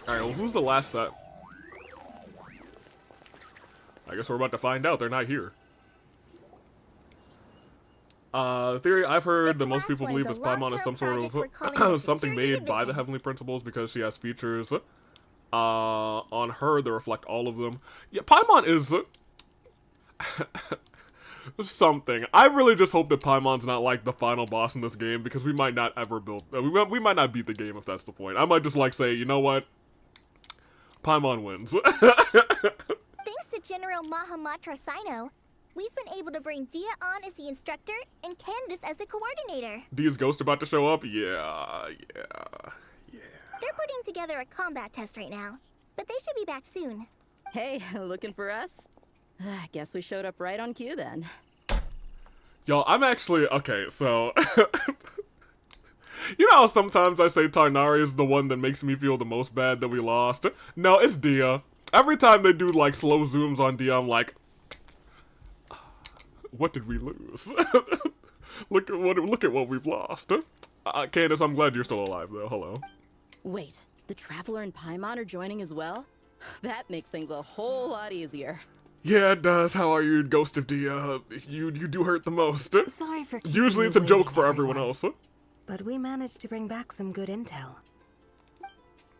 Alright, well, who's the last set? I guess we're about to find out. They're not here. Theory I've heard that most people believe that Paimon is some sort of something made by the Heavenly Principles because she has features on her that reflect all of them. Yeah, Paimon is something. I really just hope that Paimon's not like the final boss in this game because we might not ever build. We might not beat the game if that's the point. I might just like say, you know what? Paimon wins. Thanks to General Mahamatra Sino, we've been able to bring Dia on as the instructor and Candace as the coordinator. Dia's ghost about to show up? Yeah. They're putting together a combat test right now, but they should be back soon. Hey, looking for us? I guess we showed up right on cue then. Yo, I'm actually, okay, so, you know how sometimes I say Tarnari is the one that makes me feel the most bad that we lost? No, it's Dia. Every time they do, like, slow zooms on Dia, I'm like, what did we lose? Look at what we've lost. Candace, I'm glad you're still alive, though. Hello. Wait, the Traveler and Paimon are joining as well? That makes things a whole lot easier. Yeah, it does. How are you, Ghost of Dia? You do hurt the most. Sorry for keeping Usually you it's a joke waiting, for everyone else. But we managed to bring back some good intel.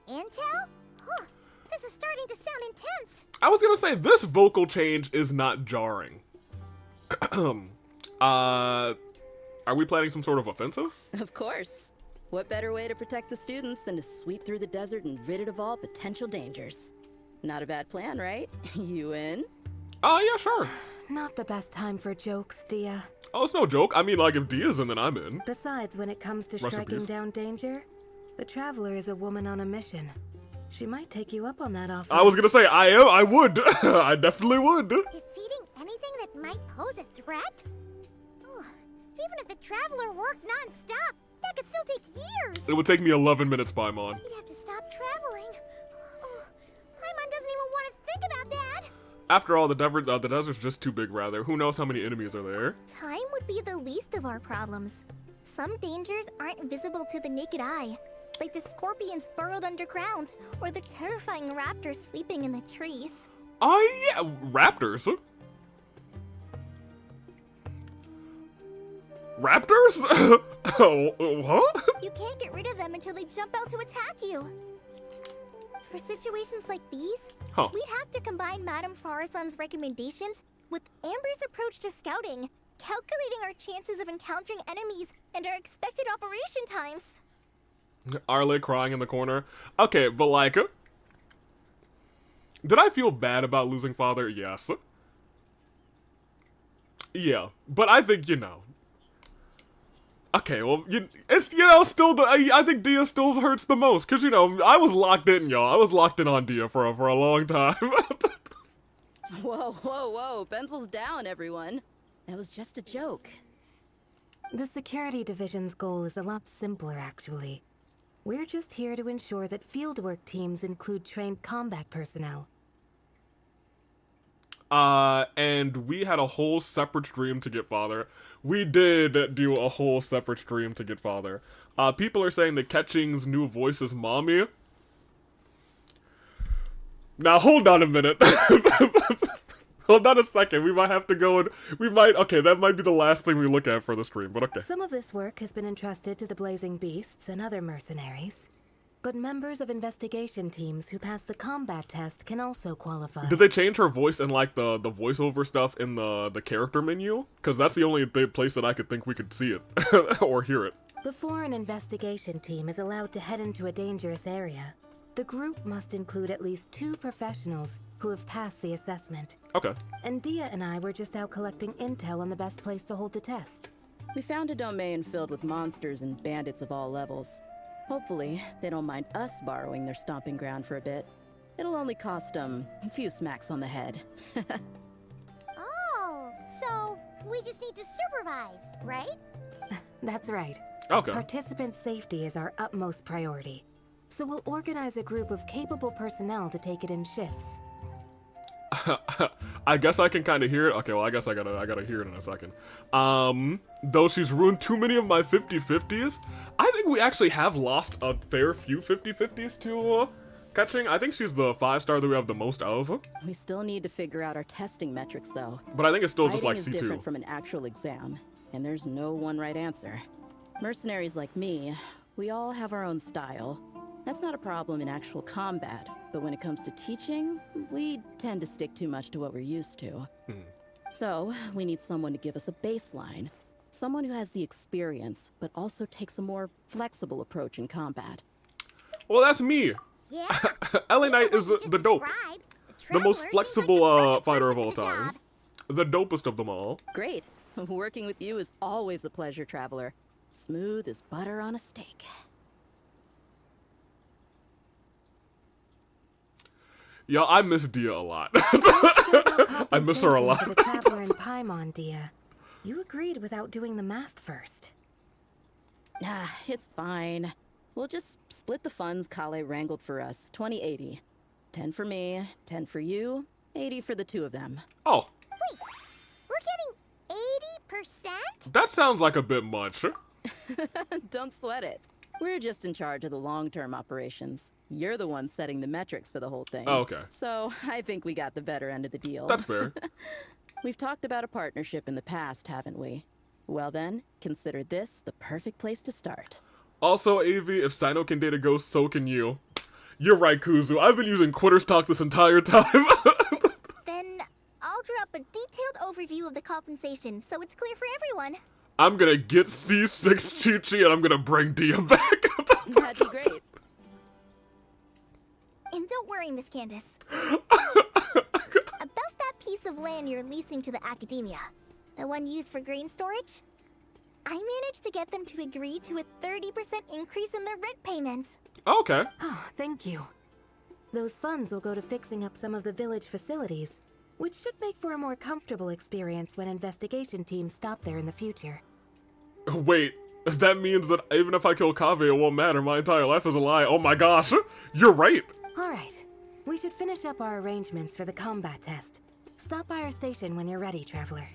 Intel? Huh. This is starting to sound intense. I was gonna say, this vocal change is not jarring. Are we planning some sort of offensive? Of course. What better way to protect the students than to sweep through the desert and rid it of all potential dangers? Not a bad plan, right? You in? Yeah, sure. Not the best time for jokes, Dia. Oh, it's no joke. I mean, like, if Dia's in, then I'm in. Besides, when it comes to Rest in striking peace. down danger, the Traveler is a woman on a mission. She might take you up on that offer. I was gonna say, I would. I definitely would. Defeating anything that might pose a threat? Oh, even if the Traveler worked non-stop, that could still take years. It would take me 11 minutes, Paimon. You'd have to stop traveling. Oh, Paimon doesn't even want to think about that. After all, the desert's just too big, rather. Who knows how many enemies are there? Time would be the least of our problems. Some dangers aren't visible to the naked eye, like the scorpions burrowed underground, or the terrifying raptors sleeping in the trees. Oh, yeah, raptors. Raptors? Oh, huh? You can't get rid of them until they jump out to attack you. For situations like these, we'd have to combine Madame Farason's recommendations with Amber's approach to scouting, calculating our chances of encountering enemies and our expected operation times. Arle crying in the corner. Okay, but like, did I feel bad about losing father? Yes. Yeah, but I think, you know. Okay, well, it's, you know, still, I think Dia still hurts the most, because, you know, I was locked in, y'all. I was locked in on Dia for a long time. Whoa, whoa, whoa. Pencils down, everyone. That was just a joke. The security division's goal is a lot simpler, actually. We're just here to ensure that fieldwork teams include trained combat personnel. And we had a whole separate stream to get father. We did do a whole separate stream to get father. People are saying that Ketching's new voice is mommy. Now, hold on a minute. Hold on a second. We might have to go and, okay, that might be the last thing we look at for the stream, but okay. Some of this work has been entrusted to the Blazing Beasts and other mercenaries. But members of investigation teams who pass the combat test can also qualify. Did they change her voice and like the voiceover stuff in the character menu? Because that's the only place that I could think we could see it or hear it. Before an investigation team is allowed to head into a dangerous area, the group must include at least 2 professionals who have passed the assessment. Okay. And Dia and I were just out collecting intel on the best place to hold the test. We found a domain filled with monsters and bandits of all levels. Hopefully, they don't mind us borrowing their stomping ground for a bit. It'll only cost them a few smacks on the head. Oh, so we just need to supervise, right? That's right. Okay. Participant safety is our utmost priority. So we'll organize a group of capable personnel to take it in shifts. I guess I can kind of hear it. Okay, well, I guess I gotta hear it in a second. Though she's ruined too many of my 50-50s, I think we actually have lost a fair few 50-50s to Ketching. I think she's the 5-star that we have the most of. We still need to figure out our testing metrics, though. But I think it's still just like Fighting C2. is different from an actual exam, and there's no one right answer. Mercenaries like me, we all have our own style. That's not a problem in actual combat, but when it comes to teaching, we tend to stick too much to what we're used to. So, we need someone to give us a baseline. Someone who has the experience, but also takes a more flexible approach in combat. Well, that's me. Yeah. LA Knight is the dope. The most flexible fighter of all time. The dopest of them all. Great. Working with you is always a pleasure, Traveler. Smooth as butter on a steak. Yeah, I miss Dia a lot. I miss her a lot. For the Traveler in Paimon, Dia. You agreed without doing the math first. Ah, it's fine. We'll just split the funds Kale wrangled for us, 20-80. 10 for me, 10 for you, 80 for the 2 of them. Oh. Wait, we're getting 80%? That sounds like a bit much. Don't sweat it. We're just in charge of the long-term operations. You're the one setting the metrics for the whole thing. Oh, okay. So, I think we got the better end of the deal. That's fair. We've talked about a partnership in the past, haven't we? Well then, consider this the perfect place to start. Also, AV, if Sino can date a ghost, so can you. You're right, Kuzu. I've been using Quitter's Talk this entire time. Then, I'll draw up a detailed overview of the compensation so it's clear for everyone. I'm gonna get C6 Chi-Chi and I'm gonna bring Dia back. That'd be great. And don't worry, Miss Candace. About that piece of land you're leasing to the academia. The one used for grain storage? I managed to get them to agree to a 30% increase in their rent payments. Okay. Oh, thank you. Those funds will go to fixing up some of the village facilities, which should make for a more comfortable experience when investigation teams stop there in the future. Wait, that means that even if I kill Kaveh, it won't matter. My entire life is a lie. Oh my gosh, you're right. All right, we should finish up our arrangements for the combat test. Stop by our station when you're ready, Traveler.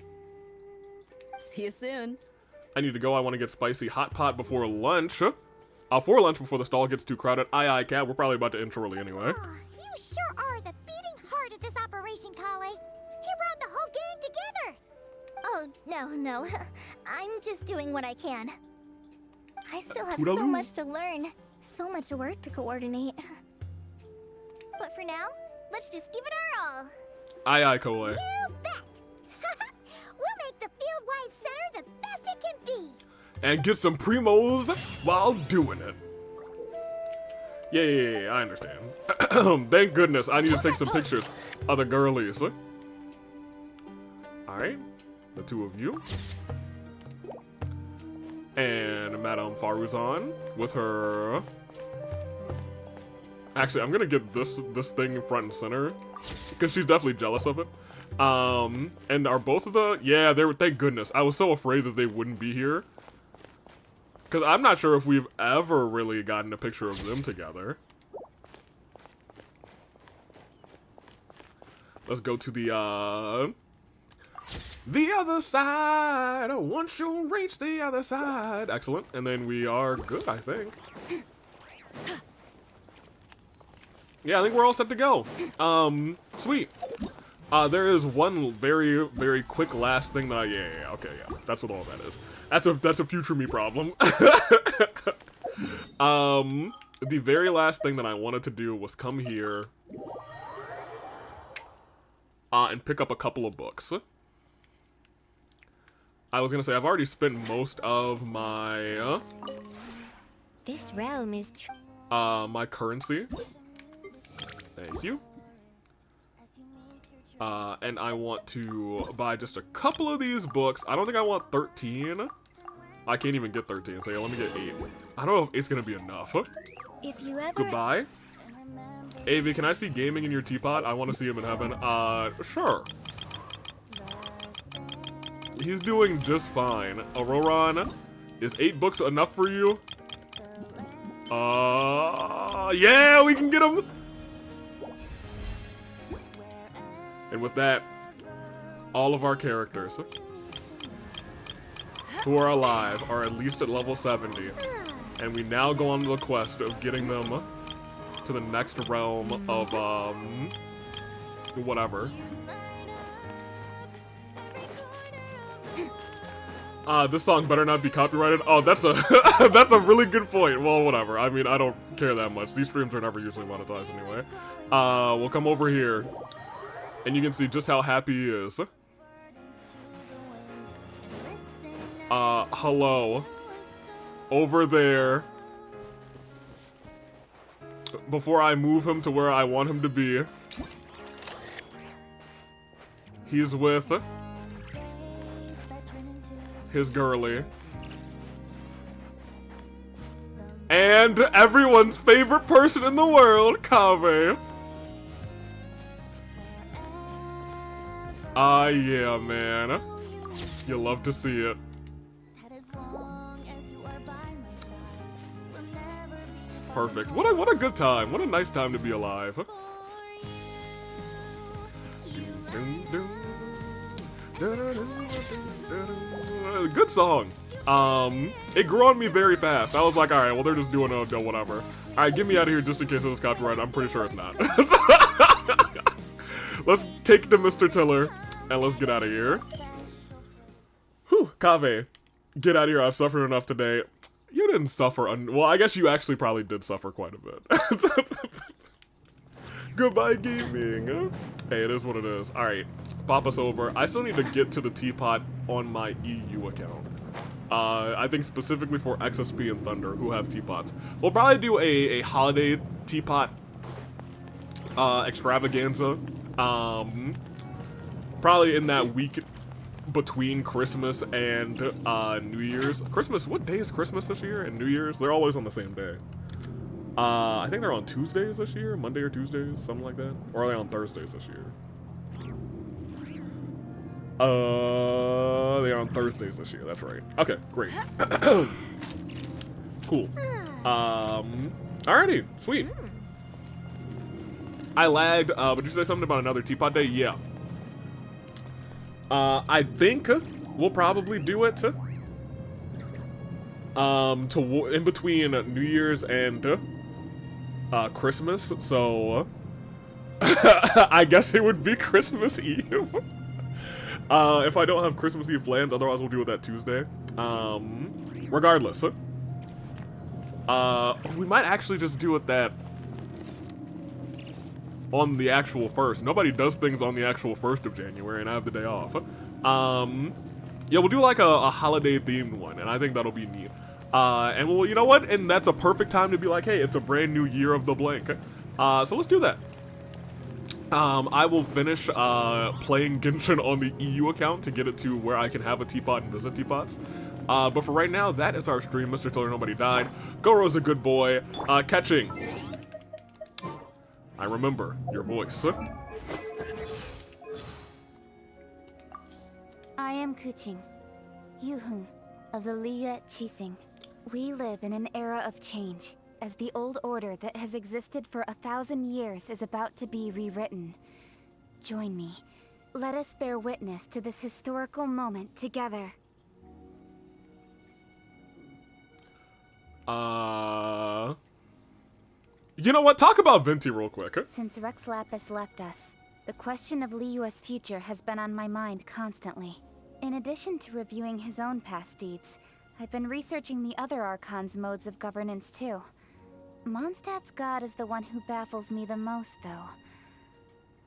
See you soon. I need to go. I want to get spicy hot pot before lunch. For lunch before the stall gets too crowded. Aye, cat. We're probably about to end shortly anyway. Aw, you sure are the beating heart of this operation, Kale. He brought the whole gang together. Oh, no. I'm just doing what I can. I still have Toodaloo. so much to learn, so much work to coordinate. But for now, let's just give it our all. Aye, Kole. You bet. We'll make the Fieldwise Center the best it can be. And get some primos while doing it. Yeah, I understand. Thank goodness, I need to take some pictures of the girlies. Alright, the two of you. And Madame Faruzan with her... Actually, I'm gonna get this thing front and center, because she's definitely jealous of it. And are both of the... Yeah, thank goodness. I was so afraid that they wouldn't be here. Because I'm not sure if we've ever really gotten a picture of them together. Let's go to the other side. Once you reach the other side. Excellent. And then we are good, I think. Yeah, I think we're all set to go. Sweet. There is one very, very quick last thing that okay, that's what all that is. That's a future me problem. The very last thing that I wanted to do was come here and pick up a couple of books. I was gonna say, I've already spent most of my, This realm is my currency. Thank you. And I want to buy just a couple of these books. I don't think I want 13. I can't even get 13, so yeah, let me get 8. I don't know if 8's gonna be enough. If you ever... Goodbye. Avi, can I see gaming in your teapot? I want to see him in heaven. Sure. He's doing just fine. Auroron, is 8 books enough for you? Yeah, we can get him! And with that, all of our characters who are alive are at least at level 70. And we now go on the quest of getting them to the next realm of, whatever. This song better not be copyrighted. Oh, that's a that's a really good point. Well, whatever. I mean, I don't care that much. These streams are never usually monetized anyway. We'll come over here, and you can see just how happy he is. Hello. Over there. Before I move him to where I want him to be, he's with his girly. And everyone's favorite person in the world, Kaveh. Ah, yeah, man. You love to see it. Perfect. What a good time. What a nice time to be alive. Good song. It grew on me very fast. I was like, alright, well, they're just doing whatever. Alright, get me out of here just in case it was copyright. I'm pretty sure it's not. Let's take the Mr. Tiller and let's get out of here. Whew, Kaveh. Get out of here. I've suffered enough today. You didn't suffer. Well, I guess you actually probably did suffer quite a bit. Goodbye, gaming. Hey, it is what it is. All right, pop us over. I still need to get to the teapot on my EU account. I think specifically for XSP and Thunder, who have teapots. We'll probably do a holiday teapot extravaganza. probably in that week between Christmas and New Year's. Christmas, what day is Christmas this year? And New Year's? They're always on the same day. I think they're on Tuesdays this year, Monday or Tuesdays, something like that. Or are they on Thursdays this year? They're on Thursdays this year, that's right. Okay, great. Cool. Alrighty, sweet. I lagged, but did you say something about another Teapot Day? Yeah. I think we'll probably do it in between New Year's and Christmas, so I guess it would be Christmas Eve. If I don't have Christmas Eve plans, otherwise we'll do it that Tuesday. Regardless, we might actually just do it that on the actual 1st. Nobody does things on the actual 1st of January, and I have the day off. Yeah, we'll do like a holiday themed one, and I think that'll be neat. And well, you know what? And that's a perfect time to be like, hey, it's a brand new year of the blank. So let's do that. I will finish playing Genshin on the EU account to get it to where I can have a teapot and visit teapots. But for right now, that is our stream. Mr. Tiller Nobody Died. Goro's a good boy. Catching. I remember your voice. I am Kuching, Yuhung of the Liyue Qixing. We live in an era of change, as the old order that has existed for 1,000 years is about to be rewritten. Join me. Let us bear witness to this historical moment together. You know what? Talk about Venti real quick. Since Rex Lapis left us, the question of Liyue's future has been on my mind constantly. In addition to reviewing his own past deeds, I've been researching the other Archon's modes of governance too. Mondstadt's god is the one who baffles me the most, though.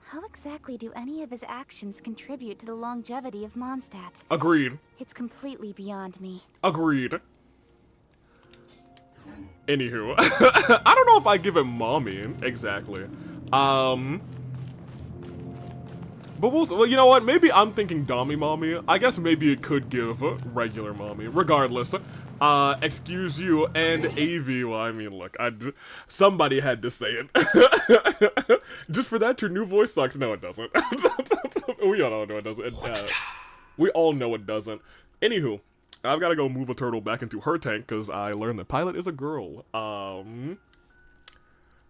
How exactly do any of his actions contribute to the longevity of Mondstadt? Agreed. It's completely beyond me. Agreed. Anywho, I don't know if I give it mommy exactly. But well, you know what? Maybe I'm thinking Dommy mommy. I guess maybe it could give regular mommy. Regardless, excuse you and AV. Well, I mean, look, somebody had to say it. Just for that, your new voice sucks. No, it doesn't. We all know it doesn't. We all know it doesn't. Anywho, I've got to go move a turtle back into her tank because I learned that Pilot is a girl.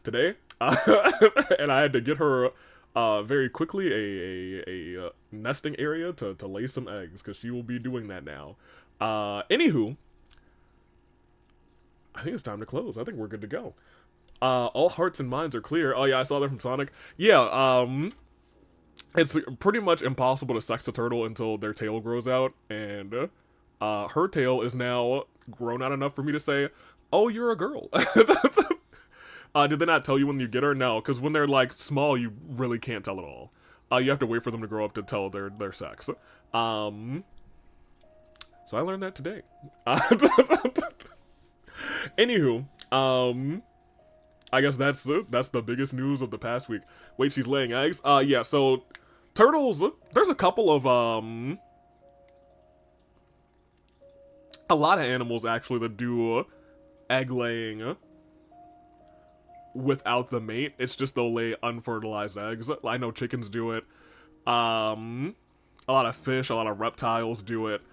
Today, and I had to get her very quickly a nesting area to lay some eggs because she will be doing that now. Anywho, I think it's time to close. I think we're good to go. All hearts and minds are clear. Oh yeah, I saw that from Sonic. Yeah, it's pretty much impossible to sex a turtle until their tail grows out, and her tail is now grown out enough for me to say, oh, you're a girl. Did they not tell you when you get her? No, because when they're like small, you really can't tell at all. You have to wait for them to grow up to tell their sex. So I learned that today. Anywho, I guess that's the biggest news of the past week. Wait, she's laying eggs? Yeah, so turtles, there's a couple of a lot of animals actually that do egg laying without the mate. It's just they'll lay unfertilized eggs. I know chickens do it. A lot of fish, a lot of reptiles do it.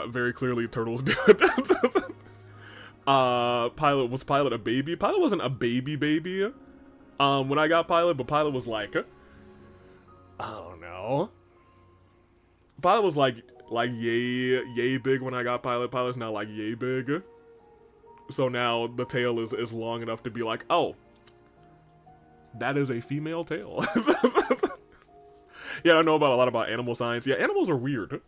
Very clearly turtles do it. Was Pilot a baby? Pilot wasn't a baby when I got Pilot, but Pilot was like, I don't know. Pilot was like yay big when I got Pilot. Pilot's now like yay big. So now the tail is long enough to be like, oh, that is a female tail. Yeah, I don't know about a lot about animal science. Yeah, animals are weird.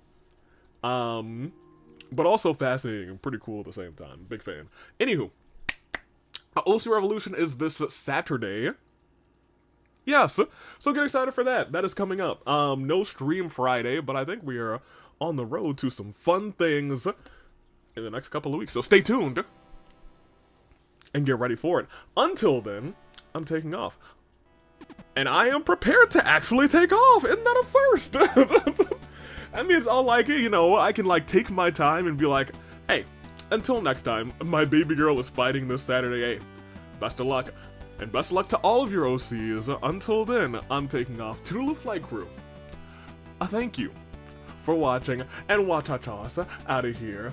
But also fascinating and pretty cool at the same time. Big fan. Anywho, OC Revolution is this Saturday. Yes, so get excited for that. That is coming up. No stream Friday, but I think we are on the road to some fun things in the next couple of weeks. So stay tuned and get ready for it. Until then, I'm taking off. And I am prepared to actually take off. Isn't that a first? That means I'll like, you know, I can like take my time and be like, hey, until next time, my baby girl is fighting this Saturday. Hey, best of luck. And best of luck to all of your OCs. Until then, I'm taking off. Toodaloo Flight Crew. Thank you for watching, and watch us out of here.